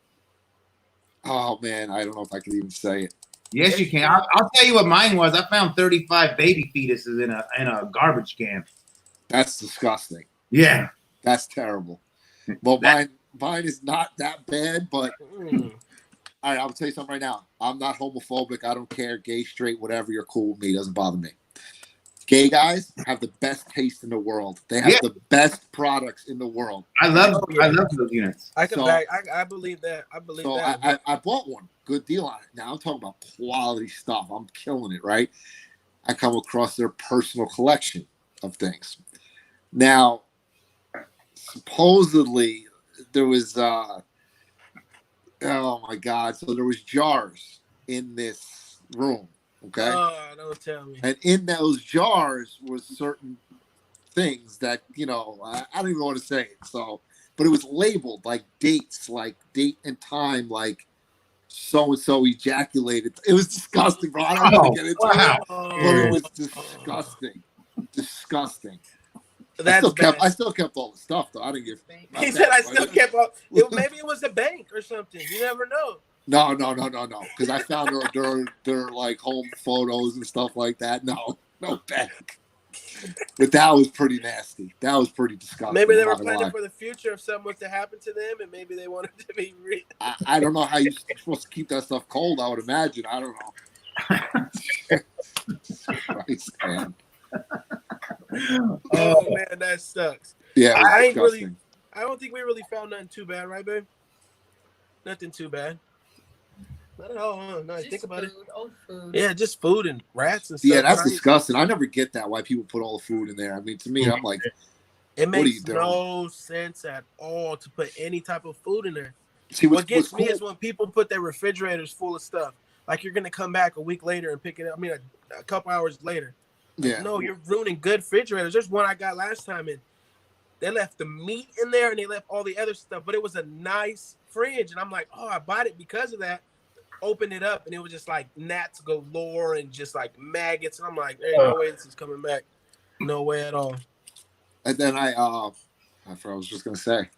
Oh man, I don't know if I can even say it. Yes, you can. I'll tell you what mine was. I found 35 baby fetuses in a garbage can. That's disgusting. Yeah, that's terrible. Well, mine is not that bad, but all right, I'll tell you something right now. I'm not homophobic. I don't care. Gay, straight, whatever. You're cool with me. It doesn't bother me. Gay guys have the best taste in the world. They have the best products in the world. I love those units. I believe that. I bought one. Good deal on it. Now I'm talking about quality stuff. I'm killing it, right? I come across their personal collection of things. Now, supposedly there was oh my God, so there was jars in this room, okay? Oh, don't tell me. And in those jars was certain things that, I don't even want to say it, but it was labeled like dates, like date and time, like so-and-so ejaculated. It was disgusting, bro. I don't want to get into it, but it was disgusting. I still kept all the stuff though. I didn't give. He said I still kept all. Maybe it was a bank or something. You never know. No. Because I found their like home photos and stuff like that. No bank. But that was pretty nasty. That was pretty disgusting. Maybe they were planning for the future if something was to happen to them, and maybe they wanted to be real. I don't know how you're supposed to keep that stuff cold. I would imagine. I don't know. Christ, man. Oh man, that sucks. Yeah, I don't think we really found nothing too bad, right, babe? Nothing too bad. Not at all. Huh? No, think about it. Food. Yeah, just food and rats and stuff. Yeah, that's disgusting. I never get that why people put all the food in there. I mean, to me, I'm like, it makes no sense at all to put any type of food in there. See, what gets me is when people put their refrigerators full of stuff. Like you're gonna come back a week later and pick it up. I mean, a couple hours later. Yeah. No, you're ruining good refrigerators. There's one I got last time, and They left the meat in there and they left all the other stuff, but it was a nice fridge. And I'm like, oh, I bought it because of that. Opened it up and it was just like gnats galore and just like maggots. And I'm like, there ain't no way this is coming back. No way at all. And then I forgot what I was just gonna say.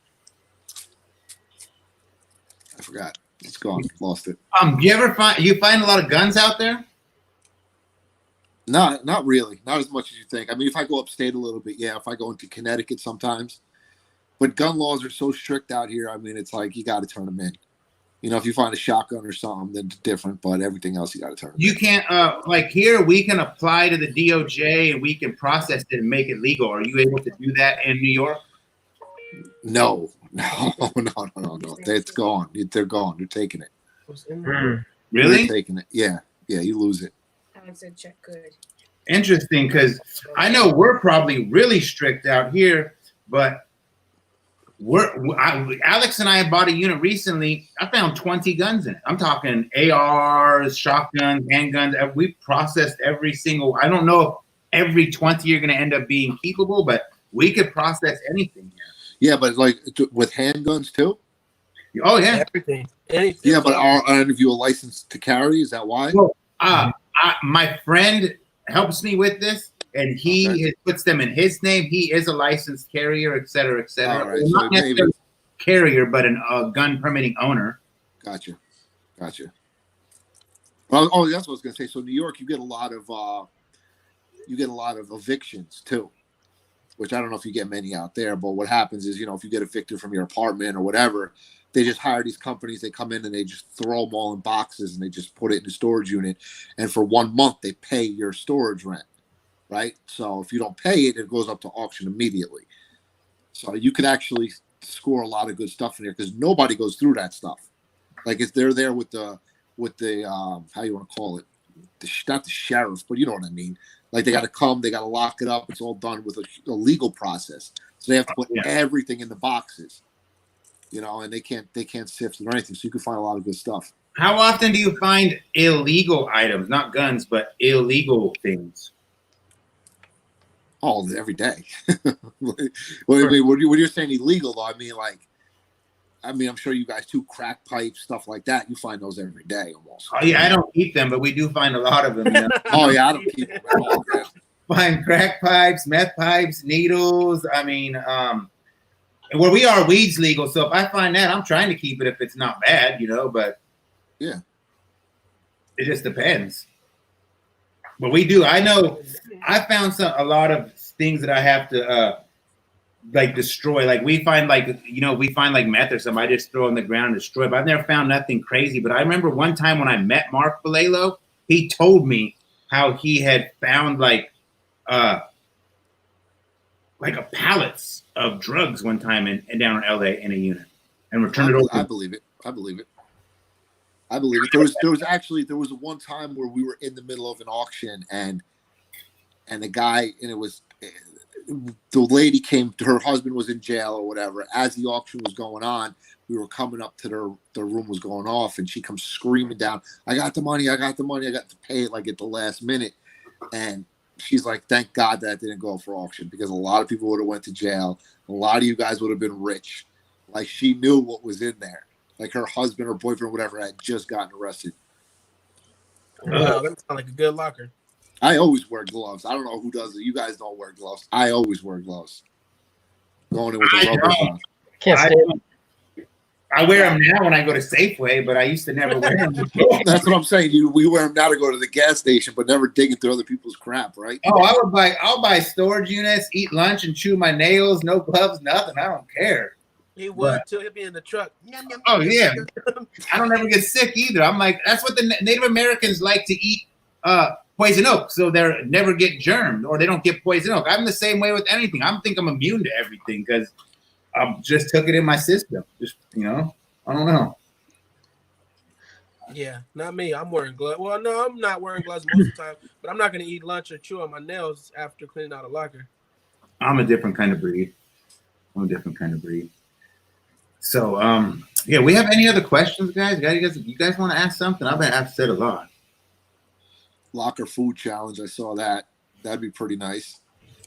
I forgot. It's gone. Lost it. You find a lot of guns out there? No, not really. Not as much as you think. I mean, if I go upstate a little bit, yeah. If I go into Connecticut sometimes, but gun laws are so strict out here. I mean, it's like you got to turn them in. You know, if you find a shotgun or something, then it's different. But everything else, you got to turn them in. You can't like here. We can apply to the DOJ and we can process it and make it legal. Are you able to do that in New York? No. It's gone. They're gone. They're taking it. Really? They're taking it. Yeah. You lose it. Alex said check good. Interesting, because I know we're probably really strict out here, but Alex and I bought a unit recently. I found 20 guns in it. I'm talking ARs, shotguns, handguns. We processed every single. I don't know if every 20 you're going to end up being keepable, but we could process anything here. Yeah, but like with handguns too. Oh yeah, everything. Anything. Yeah, but are any of you a license to carry? Is that why? Well, my friend helps me with this, and he puts them in his name. He is a licensed carrier, et cetera, et cetera. Right, Not necessarily a carrier, but a gun permitting owner. Gotcha. Well, that's what I was gonna say. So New York, you get a lot of evictions too, which I don't know if you get many out there. But what happens is, you know, if you get evicted from your apartment or whatever, they just hire these companies. They come in and they just throw them all in boxes and they just put it in the storage unit. And for 1 month, they pay your storage rent, right? So if you don't pay it, it goes up to auction immediately. So you could actually score a lot of good stuff in there because nobody goes through that stuff. Like if they're there with the how you want to call it, not the sheriff, but you know what I mean. Like they got to come, they got to lock it up. It's all done with a legal process. So they have to put everything in the boxes. You know, and they can't sift it or anything. So you can find a lot of good stuff. How often do you find illegal items, not guns, but illegal things? Oh, every day. When you're saying illegal, though, I mean, I'm sure you guys too, crack pipes, stuff like that. You find those every day almost. Oh yeah, I don't keep them, but we do find a lot of them. You know? Oh yeah, I don't keep them at all. Yeah. Find crack pipes, meth pipes, needles. I mean, where we are, weed's legal. So if I find that, I'm trying to keep it if it's not bad, you know. But yeah, it just depends. But we do. I know. I found a lot of things that I have to like destroy. Like we find like meth or something. I just throw on the ground and destroy. But I've never found nothing crazy. But I remember one time when I met Mark Vallejo, he told me how he had found like a pallets of drugs one time in down in LA in a unit and returned it over. I believe it. There was one time where we were in the middle of an auction and the guy, and it was the lady came, her husband was in jail or whatever. As the auction was going on, we were coming up to the room was going off, and she comes screaming down, I got the money, I got to pay it like at the last minute. And she's like, thank God that didn't go for auction, because a lot of people would have went to jail. A lot of you guys would have been rich. Like, she knew what was in there. Like, her husband or boyfriend or whatever had just gotten arrested. Wow, that sounds like a good locker. I always wear gloves. I don't know who does it. You guys don't wear gloves. I always wear gloves. Going in with the rubbers on. Can't stand it. I wear them now when I go to Safeway, but I used to never wear them. That's what I'm saying. We wear them now to go to the gas station, but never digging through other people's crap, right? Oh, I'll buy storage units, eat lunch, and chew my nails. No gloves, nothing. I don't care. He would too. He'd be in the truck. Oh yeah, I don't ever get sick either. I'm like, that's what the Native Americans like to eat. Poison oak, so they never get germed or they don't get poison oak. I'm the same way with anything. I think I'm immune to everything because I just took it in my system. Just, you know, I don't know. Yeah, not me. I'm wearing gloves. Well, no, I'm not wearing gloves most of the time, but I'm not going to eat lunch or chew on my nails after cleaning out a locker. I'm a different kind of breed. So, yeah, we have any other questions, guys? You guys want to ask something? I've said a lot. Locker food challenge. I saw that. That'd be pretty nice.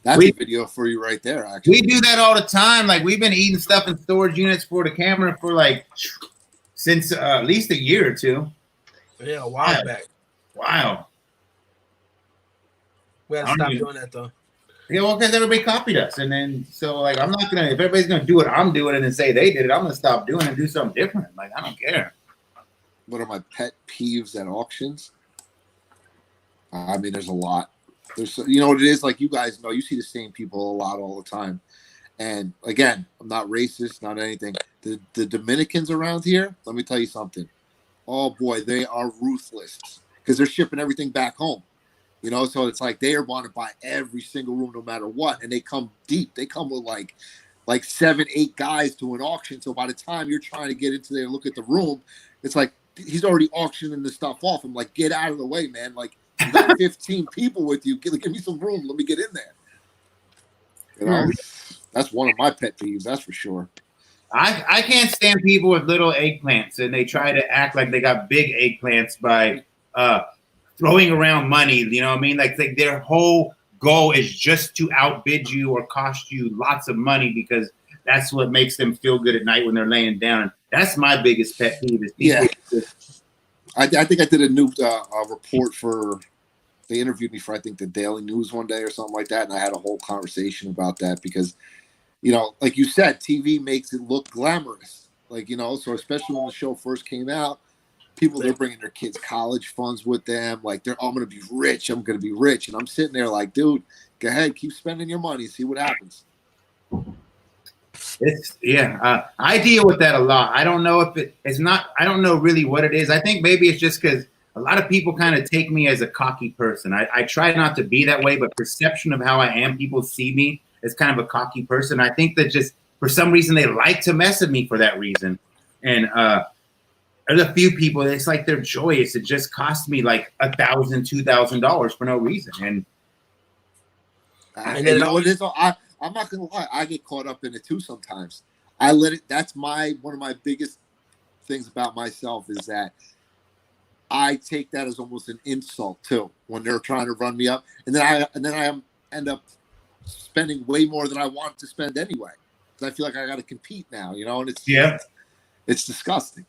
That's a video for you right there, actually. We do that all the time. Like, we've been eating stuff in storage units for the camera for like since at least a year or two. Yeah, a while back. Wow. We gotta stop doing that though. Yeah, well, because everybody copied us, and then so like I'm not gonna. If everybody's gonna do what I'm doing and then say they did it, I'm gonna stop doing it and do something different. Like, I don't care. What are my pet peeves at auctions? I mean, there's a lot. There's, you know what it is, like, you guys know, you see the same people a lot all the time. And again, I'm not racist, not anything. The Dominicans around here, let me tell you something. Oh boy, they are ruthless because they're shipping everything back home. You know, so it's like they want to buy every single room no matter what, and they come deep. They come with like 7, 8 guys to an auction. So by the time you're trying to get into there and look at the room, it's like he's already auctioning the stuff off. I'm like, get out of the way, man. Like, you got 15 people with you. Give me some room. Let me get in there. You know, that's one of my pet peeves. That's for sure. I can't stand people with little eggplants, and they try to act like they got big eggplants by throwing around money. You know what I mean? Like their whole goal is just to outbid you or cost you lots of money because that's what makes them feel good at night when they're laying down. That's my biggest pet peeve. Yeah. I think I did a new report for, they interviewed me for, I think, the Daily News one day or something like that. And I had a whole conversation about that because, you know, like you said, TV makes it look glamorous. Like, you know, so especially when the show first came out, people, they're bringing their kids' college funds with them. Like, I'm going to be rich. I'm going to be rich. And I'm sitting there like, dude, go ahead, keep spending your money, see what happens. I deal with that a lot. I don't know if it's not, I don't know really what it is. I think maybe it's just because a lot of people kind of take me as a cocky person. I try not to be that way, but perception of how I am, people see me as kind of a cocky person. I think that just for some reason they like to mess with me for that reason. And there's a few people, it's like they're joyous. It just cost me like $1,000, $2,000 for no reason. And you know what it is? I'm not gonna lie, I get caught up in it too sometimes. I let it. That's one of my biggest things about myself is that I take that as almost an insult too when they're trying to run me up, and then I end up spending way more than I want to spend anyway because I feel like I got to compete now, you know. And it's disgusting.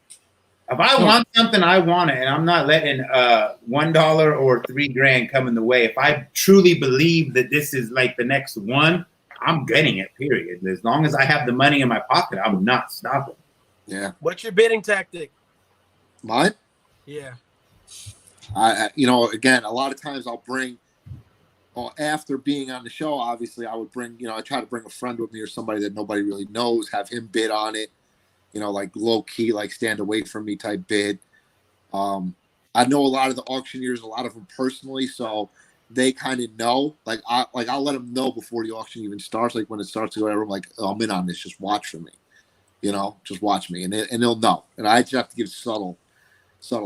If I want something, I want it, and I'm not letting $1 or $3,000 come in the way. If I truly believe that this is like the next one, I'm getting it, period. As long as I have the money in my pocket, I'm not stopping. Yeah. What's your bidding tactic? Mine? Yeah. You know, again, a lot of times I'll bring, after being on the show, obviously I would bring, you know, I try to bring a friend with me or somebody that nobody really knows, have him bid on it, you know, like low key, like stand away from me type bid. I know a lot of the auctioneers, a lot of them personally, so they kind of know, I'll let them know before the auction even starts. Like when it starts to go, I'm like, oh, I'm in on this. Just watch for me, you know, just watch me, and they'll know. And I just have to give subtle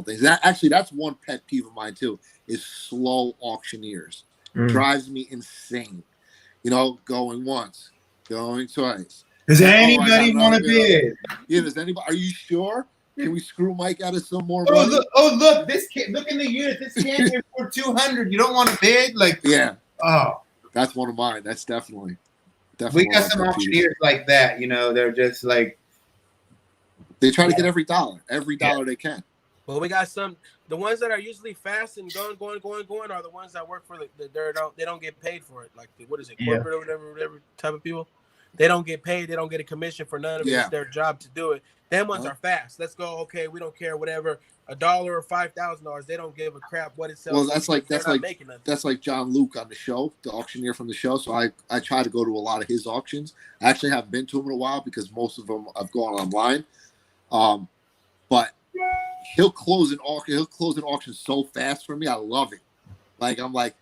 things. That's one pet peeve of mine too. Is slow auctioneers. Drives me insane. You know, going once, going twice. Does anybody want to bid? Yeah, does anybody? Are you sure? Can we screw Mike out of some more money? Look! This kid, look in the unit. This can is for $200. You don't want to bid, like yeah. Oh, that's one of mine. That's definitely. We got some auctioneers like that. You know, they're just like they try to get every dollar they can. Well, we got some. The ones that are usually fast and going are the ones that work for they don't get paid for it. Like what is it, corporate or whatever type of people. They don't get paid. They don't get a commission for none of it. It's their job to do it. Them ones are fast. Let's go. Okay, we don't care. Whatever, $1 or $5,000. They don't give a crap what it sells. Well, that's like John Luke on the show, the auctioneer from the show. So I try to go to a lot of his auctions. I actually haven't been to him in a while because most of them I've gone online. But he'll close an auction. He'll close an auction so fast for me. I love it. Like I'm like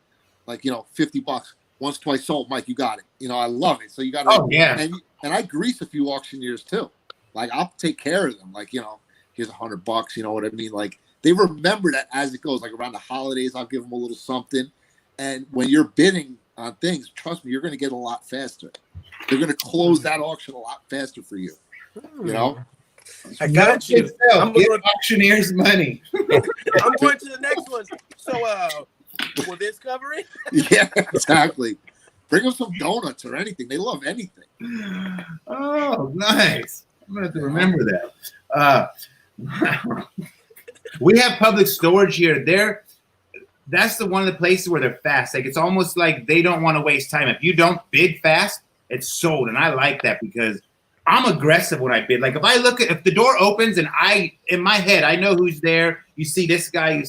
you know, $50. Once, twice sold, Mike, you got it. You know, I love it. So you got to, and I grease a few auctioneers too. Like I'll take care of them. Like, you know, here's $100. You know what I mean? Like they remember that as it goes. Like around the holidays, I'll give them a little something. And when you're bidding on things, trust me, you're going to get a lot faster. They're going to close that auction a lot faster for you. You know. I got you. I'm going to auctioneers money. I'm going to the next one. So, will this cover it? Yeah, exactly. Bring them some donuts or anything. They love anything. Oh, nice. I'm gonna have to remember that. We have public storage here. That's the one of the places where they're fast. Like it's almost like they don't want to waste time. If you don't bid fast, it's sold, and I like that because I'm aggressive when I bid. Like if the door opens and in my head I know who's there. You see this guy,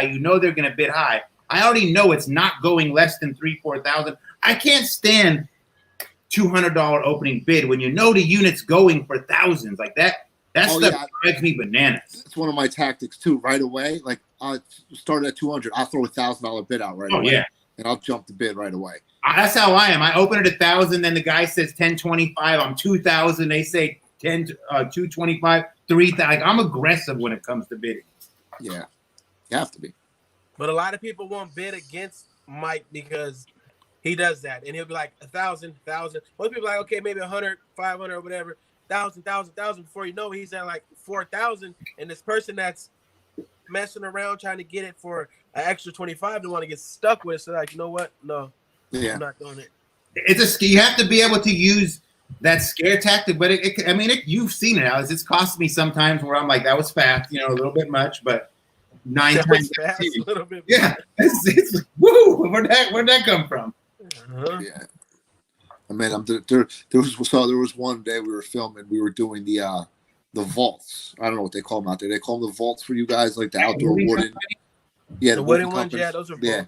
you know they're gonna bid high. I already know it's not going less than $3,000-4,000. I can't stand $200 opening bid when you know the unit's going for thousands like that. That stuff drives me bananas. It's one of my tactics too. Right away, like I started at 200, I'll throw $1,000 bid out right away. Yeah, and I'll jump the bid right away. That's how I am. I open it 1,000, then the guy says 1025. I'm 2,000. They say 225, 3,000. Like I'm aggressive when it comes to bidding. Yeah, you have to be. But a lot of people won't bid against Mike because he does that, and he'll be like 1,000. Most people are like, okay, maybe 100, 500, or whatever. 1,000. Before you know, he's at like 4,000, and this person that's messing around trying to get it for an extra 25 to want to get stuck with. So like, you know what? No, I'm not doing it. You have to be able to use that scare tactic, but you've seen it, Alex. It's cost me sometimes where I'm like, that was fast, a little bit much, but 9 times fast, a little bit. Yeah, it's woo. Where'd that come from? Yeah. I mean, there was one day we were filming. We were doing the vaults. I don't know what they call them out there. They call them the vaults for you guys, like the outdoor wooden. Yeah, the wooden ones. Yeah, those are vaults. Yeah.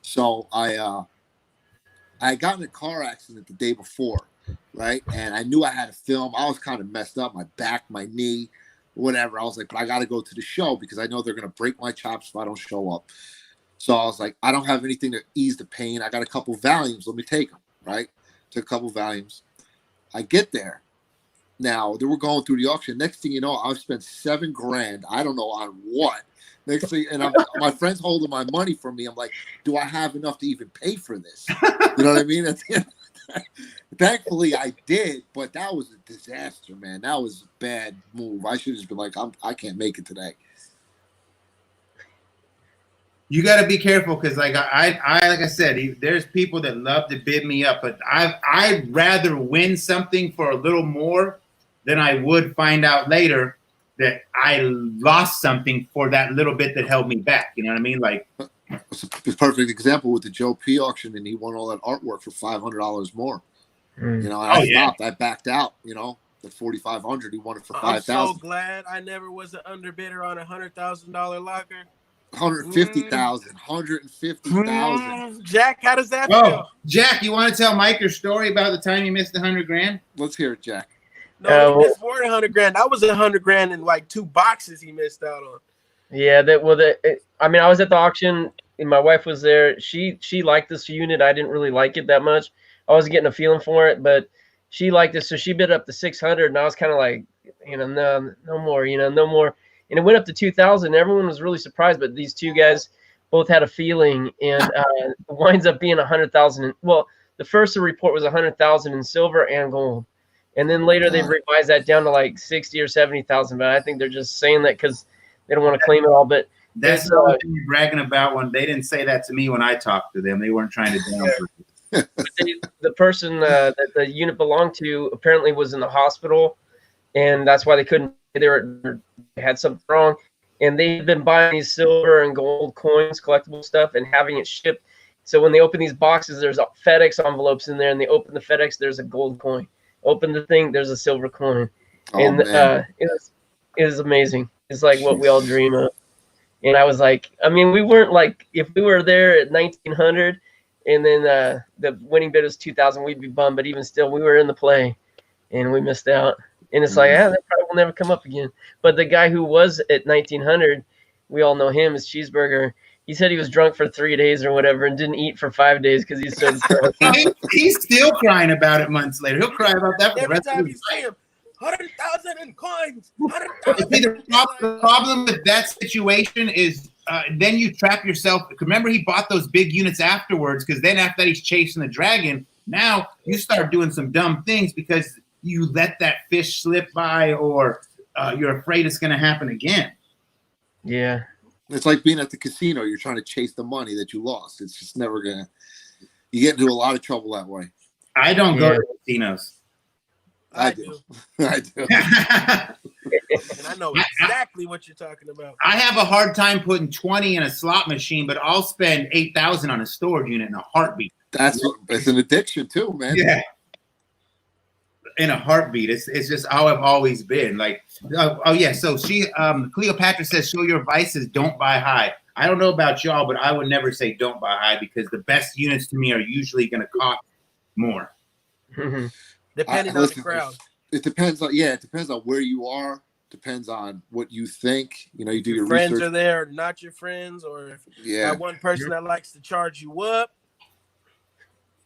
So I got in a car accident the day before, right? And I knew I had to film. I was kind of messed up, my back, my knee, whatever. I was like, but I got to go to the show because I know they're gonna break my chops if I don't show up. So I was like, I don't have anything to ease the pain. I got a couple Valiums. Let me take them, right? Took a couple Valiums. I get there. Now, they were going through the auction. Next thing you know, I've spent $7,000. I don't know on what. Next thing, and my friend's holding my money from me. I'm like, do I have enough to even pay for this? You know what I mean? Thankfully, I did, but that was a disaster, man. That was a bad move. I should have just been like, I can't make it today. You got to be careful because, like I said, there's people that love to bid me up, but I'd rather win something for a little more than I would find out later that I lost something for that little bit that held me back. You know what I mean? Like, it's a perfect example with the Joe P auction, and he won all that artwork for $500 more. And I stopped. I backed out. The 4,500. He won it for 5,000. I'm so glad I never was an underbidder on a $100,000 locker. 150,000. 150,000. Jack, how does that feel? Jack, you want to tell Mike your story about the time you missed $100,000? Let's hear it, Jack. No, he missed more than $100,000. That was $100,000 in like 2 boxes he missed out on. Yeah, I was at the auction and my wife was there. She liked this unit. I didn't really like it that much. I wasn't getting a feeling for it, but she liked it, so she bid up to 600, and I was kind of like, no more, no more. And it went up to 2,000. Everyone was really surprised, but these two guys both had a feeling, and it winds up being 100,000. Well, the first report was 100,000 in silver and gold, and then later they revised that down to like 60 or 70,000. But I think they're just saying that because they don't want to claim it all. But that's the thing you're bragging about. When they didn't say that to me when I talked to them, they weren't trying to downplay. The person that the unit belonged to apparently was in the hospital, and that's why they couldn't. They had something wrong, and they've been buying these silver and gold coins, collectible stuff, and having it shipped. So when they open these boxes, there's FedEx envelopes in there, and they open the FedEx, there's a gold coin. Open the thing, there's a silver coin, and it was amazing. It's like what we all dream of. And I was like, we weren't like, if we were there at 1,900, and then the winning bid was 2,000, we'd be bummed. But even still, we were in the play, and we missed out. And it's like, that probably will never come up again. But the guy who was at 1,900, we all know him, is Cheeseburger. He said he was drunk for 3 days or whatever and didn't eat for 5 days because he's so depressed. He's still crying about it months later. He'll cry about that for the rest of his life. 100,000 in coins. The problem with that situation is then you trap yourself. Remember, he bought those big units afterwards because then after that he's chasing the dragon. Now you start doing some dumb things because you let that fish slip by, or you're afraid it's going to happen again. Yeah. It's like being at the casino. You're trying to chase the money that you lost. It's just never going to. You get into a lot of trouble that way. I don't go to casinos. I do. I do. And I know exactly what you're talking about. I have a hard time putting 20 in a slot machine, but I'll spend 8,000 on a storage unit in a heartbeat. It's an addiction too, man. Yeah. In a heartbeat. It's just how I've always been. Like, oh yeah. So Cleopatra says, show your vices, don't buy high. I don't know about y'all, but I would never say don't buy high because the best units to me are usually going to cost more. Depending on the crowd. It depends on it depends on where you are. Depends on what you think. You know, you do your friends research. Are there, not your friends, or if that one person that likes to charge you up.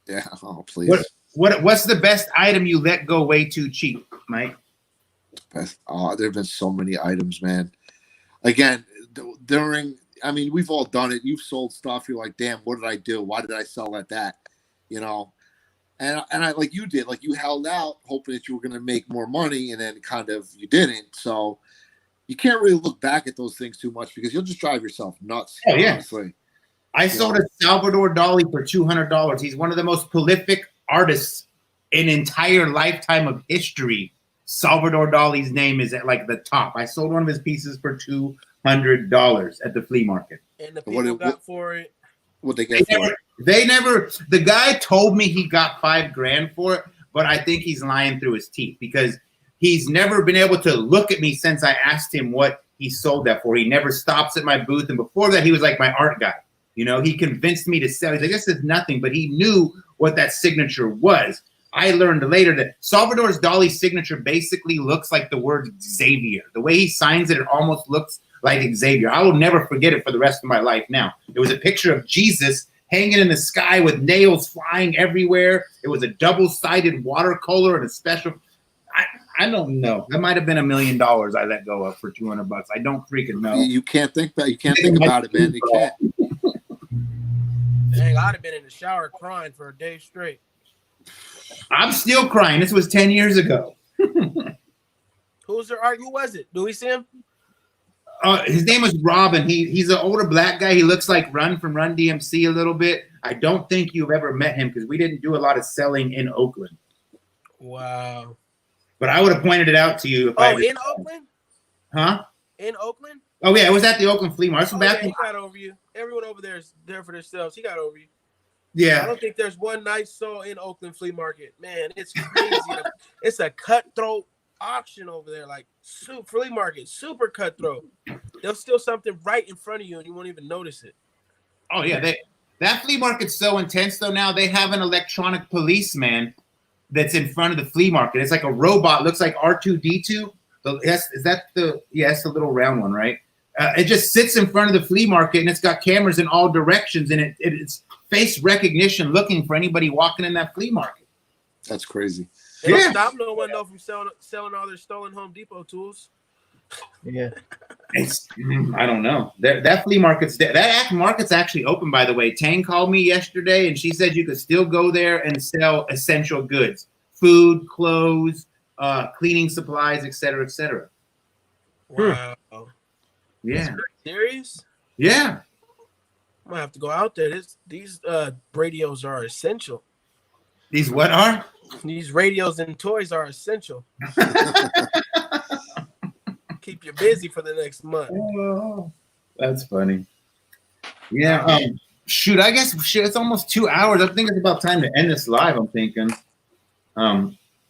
Yeah. Oh, please. What's the best item you let go way too cheap, Mike? There have been so many items, man. Again, we've all done it. You've sold stuff. You're like, damn, what did I do? Why did I sell at that? You know, and I like you did. Like you held out, hoping that you were going to make more money, and then kind of you didn't. So you can't really look back at those things too much because you'll just drive yourself nuts. Oh yeah. Honestly. I sold a Salvador Dali for $200. He's one of the most prolific artists in entire lifetime of history. Salvador Dali's name is at like the top. I sold one of his pieces for $200 at the flea market. And the people got for it. What they get for it? They never. The guy told me he got $5,000 for it, but I think he's lying through his teeth because he's never been able to look at me since I asked him what he sold that for. He never stops at my booth, and before that, he was like my art guy. You know, he convinced me to sell. He's like, this is nothing, but he knew what that signature was. I learned later that Salvador Dali's signature basically looks like the word Xavier. The way he signs it, it almost looks like Xavier. I will never forget it for the rest of my life now. It was a picture of Jesus hanging in the sky with nails flying everywhere. It was a double-sided watercolor and a special. I don't know. That might have been $1 million I let go of for $200. I don't freaking know. You can't think about. You can't think about it, man. You can't. Dang, I'd have been in the shower crying for a day straight. I'm still crying. This was 10 years ago. Who was it? Do we see him? His name was Robin. He's an older black guy. He looks like Run from Run DMC a little bit. I don't think you've ever met him because we didn't do a lot of selling in Oakland. Wow. But I would have pointed it out to you. In Oakland? Huh? In Oakland? Oh, yeah. It was at the Oakland Flea Market. He got over you. Everyone over there is there for themselves. He got over you. Yeah. I don't think there's one nice soul in Oakland Flea Market. Man, it's crazy. It's a cutthroat auction over there. Like, flea market, super cutthroat. There's still something right in front of you and you won't even notice it. Oh, yeah. That flea market's so intense, though, now. They have an electronic policeman that's in front of the flea market. It's like a robot. Looks like R2-D2. It's the little round one, right? It just sits in front of the flea market, and it's got cameras in all directions, and it's face recognition looking for anybody walking in that flea market. That's crazy. They don't stop no one, though, from selling all their stolen Home Depot tools. Yeah. I don't know. That flea market's market's actually open, by the way. Tang called me yesterday, and she said you could still go there and sell essential goods, food, clothes, cleaning supplies, etc., etc. Wow. Yeah. Serious? Yeah. I'm gonna have to go out there. These radios are essential. These what are? These radios and toys are essential. Keep you busy for the next month. Oh, that's funny. Yeah. Shoot, I guess it's almost 2 hours. I think it's about time to end this live, I'm thinking.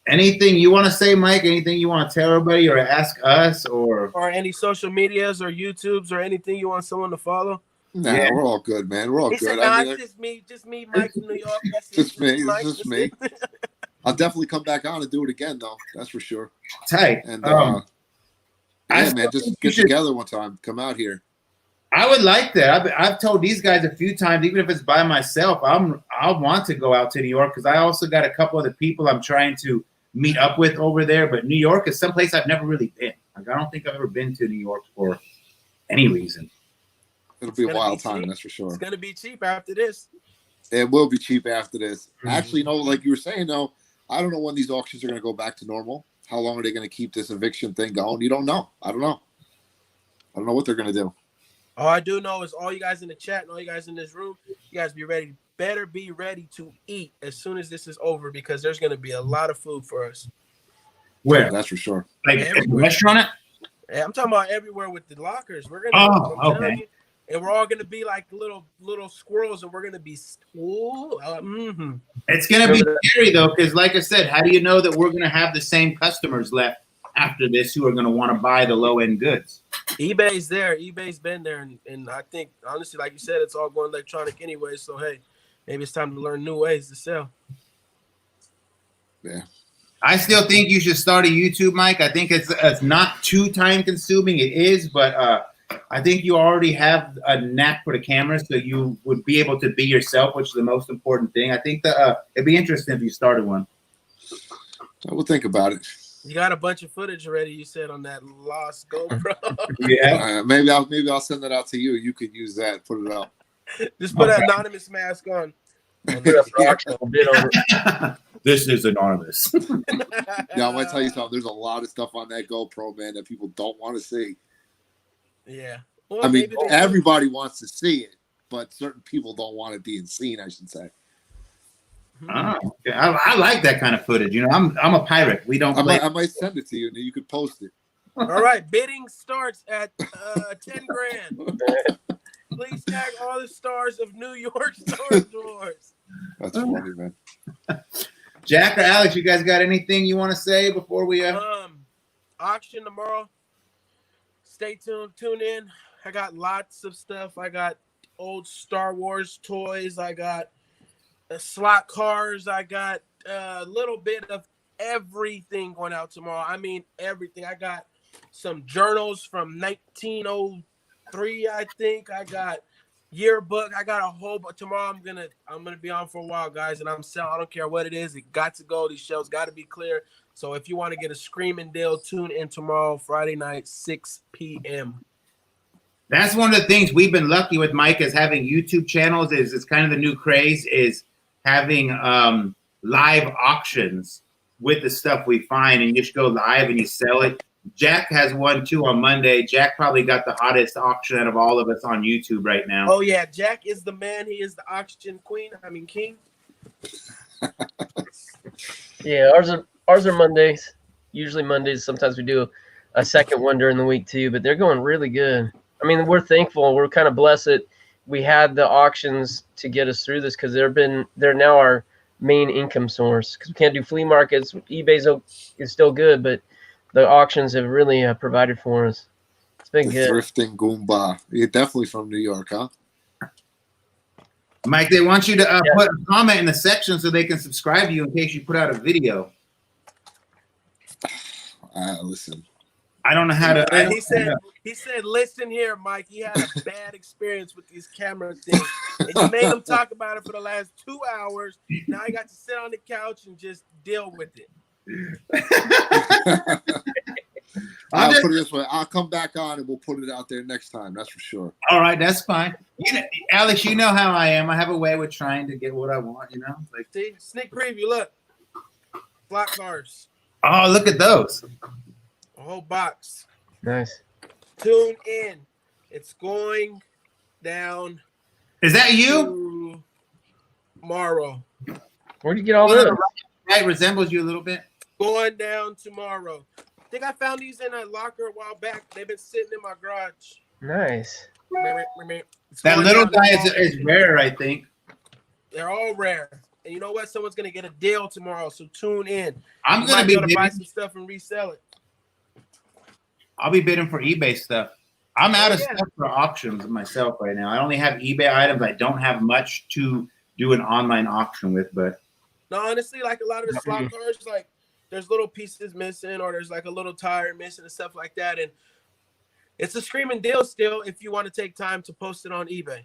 Anything you want to say, Mike? Anything you want to tell everybody or ask us or any social medias or YouTubes or anything you want someone to follow? Nah, we're all good, man. We're all good. Said, it's just me, Mike from New York. That's just me. It's just me. I'll definitely come back on and do it again, though. That's for sure. Tight. And man, just get together one time. Come out here. I would like that. I've told these guys a few times, even if it's by myself, I'll want to go out to New York because I also got a couple of the people I'm trying to meet up with over there. But New York is someplace I've never really been. Like, I don't think I've ever been to New York for any reason. It'll be a wild time, that's for sure. It's gonna be cheap after this. It will be cheap after this. Actually, like you were saying, though, I don't know when these auctions are going to go back to normal. How long are they going to keep this eviction thing going? You don't know. I don't know. I don't know what they're going to do. All I do know is all you guys in the chat and all you guys in this room, you guys be ready better be ready to eat as soon as this is over because there's going to be a lot of food for us. Where? That's for sure. Like at the Everywhere. restaurant? Yeah, I'm talking about everywhere with the lockers. We're gonna, Oh, I'm telling okay. you, and we're all gonna be like little squirrels, and we're gonna be. It's gonna be scary though, because like I said, how do you know that we're gonna have the same customers left after this who are gonna want to buy the low end goods? eBay's there. eBay's been there, and I think honestly, like you said, it's all going electronic anyway. So hey, maybe it's time to learn new ways to sell. Yeah. I still think you should start a YouTube, Mike. I think it's not too time consuming. It is, but I think you already have a knack for the camera, so you would be able to be yourself, which is the most important thing. I think that it'd be interesting if you started one. I will think about it. You got a bunch of footage already. You said on that lost GoPro. Yeah. Maybe I'll send that out to you. You could use that. Put it out. Just put an anonymous mask on. This is anonymous. Yeah, I might tell you something. There's a lot of stuff on that GoPro, man, that people don't want to see. Yeah. Well, I mean, maybe everybody wants to see it, but certain people don't want it being seen, I should say. Oh, okay. I like that kind of footage. You know, I'm a pirate. We don't play. I might send it to you, and then you could post it. All right, bidding starts at 10 grand. Please tag all the stars of New York Storage Wars. That's funny, man. Jack or Alex, you guys got anything you want to say before we auction tomorrow? Stay tuned, tune in. I got lots of stuff. I got old Star Wars toys. I got slot cars. I got a little bit of everything going out tomorrow. I mean, everything. I got some journals from 1903, I think. I got yearbook. I got a whole bunch. Tomorrow I'm gonna be on for a while, guys, and I'm selling. I don't care what it is. It got to go. These shelves got to be clear. So if you want to get a screaming deal, tune in tomorrow, Friday night, 6 p.m. That's one of the things we've been lucky with, Mike, is having YouTube channels. Is it's kind of the new craze is having live auctions with the stuff we find, and you just go live and you sell it. Jack has one too on Monday. Jack probably got the hottest auction out of all of us on YouTube right now. Oh yeah, Jack is the man. He is the auction king. Yeah, ours are Mondays. Usually Mondays. Sometimes we do a second one during the week too, but they're going really good. I mean, we're thankful. We're kind of blessed that we had the auctions to get us through this because they're now our main income source because we can't do flea markets. eBay's is still good, but the auctions have really provided for us. It's been good. Thrifting Goomba. You're definitely from New York, huh? Mike, they want you to put a comment in the section so they can subscribe to you in case you put out a video. Listen. I don't know how to. And he said, listen here, Mike. He had a bad experience with these camera things. And you made him talk about it for the last 2 hours. Now he got to sit on the couch and just deal with it. I'll put it this way. I'll come back on and we'll put it out there next time. That's for sure. All right, that's fine. You know, Alex, you know how I am. I have a way with trying to get what I want, you know? Like, see, sneak preview, look. Slot cars. Oh, look at those. A whole box. Nice. Tune in. It's going down. Is that you? Tomorrow. Where'd you get all those? Right, resembles you a little bit. Going down tomorrow. I think I found these in a locker a while back. They've been sitting in my garage. Nice. That little guy is rare, I think. They're all rare. And you know what? Someone's going to get a deal tomorrow, so tune in. I'm going to be able to buy some stuff and resell it. I'll be bidding for eBay stuff. I'm out of stuff for auctions myself right now. I only have eBay items. I don't have much to do an online auction with, but no, honestly, like a lot of the slot cars, like there's little pieces missing or there's like a little tire missing and stuff like that. And it's a screaming deal still if you want to take time to post it on eBay.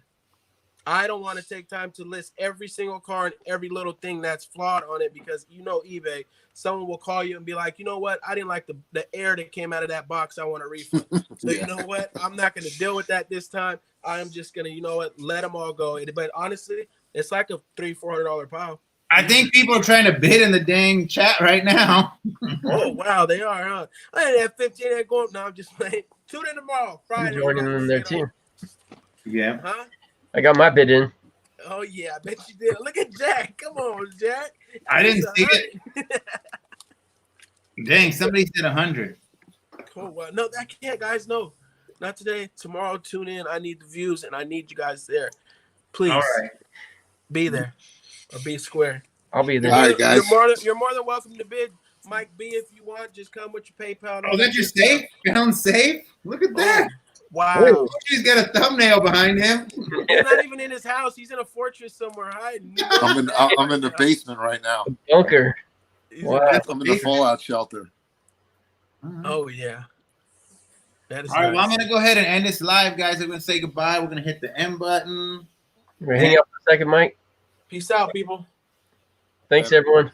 I don't want to take time to list every single car and every little thing that's flawed on it because you know eBay, someone will call you and be like, you know what? I didn't like the air that came out of that box. I want a refund. So you know what? I'm not going to deal with that this time. I'm just going to, you know what? Let them all go. But honestly, it's like a $300-$400 pile. I think people are trying to bid in the dang chat right now. Oh, wow. They are, huh? I didn't have 15 that going. No, I'm just playing. Tune in tomorrow, Friday. I'm joining them there too. Yeah. Huh? I got my bid in. Oh yeah, I bet you did. Look at Jack. Come on, Jack. I didn't It's see it. Dang, somebody said 100. Cool. Well, no, I can't, guys. No, not today. Tomorrow, tune in. I need the views, and I need you guys there. Please, All right. be there or be square. I'll be there. All right, guys. You're more than welcome to bid, Mike B. If you want, just come with your PayPal. Oh, that's your safe? Found safe? Look at that. Wow. He's got a thumbnail behind him. He's not even in his house. He's in a fortress somewhere hiding. I'm in the basement right now. Bunker. Wow. I'm in the fallout shelter. Oh yeah. That is All right, nice. well, I'm going to go ahead and end this live, guys. We're going to say goodbye. We're going to hit the end button. We're hang out for a second, Mike. Peace out, people. Thanks, everyone.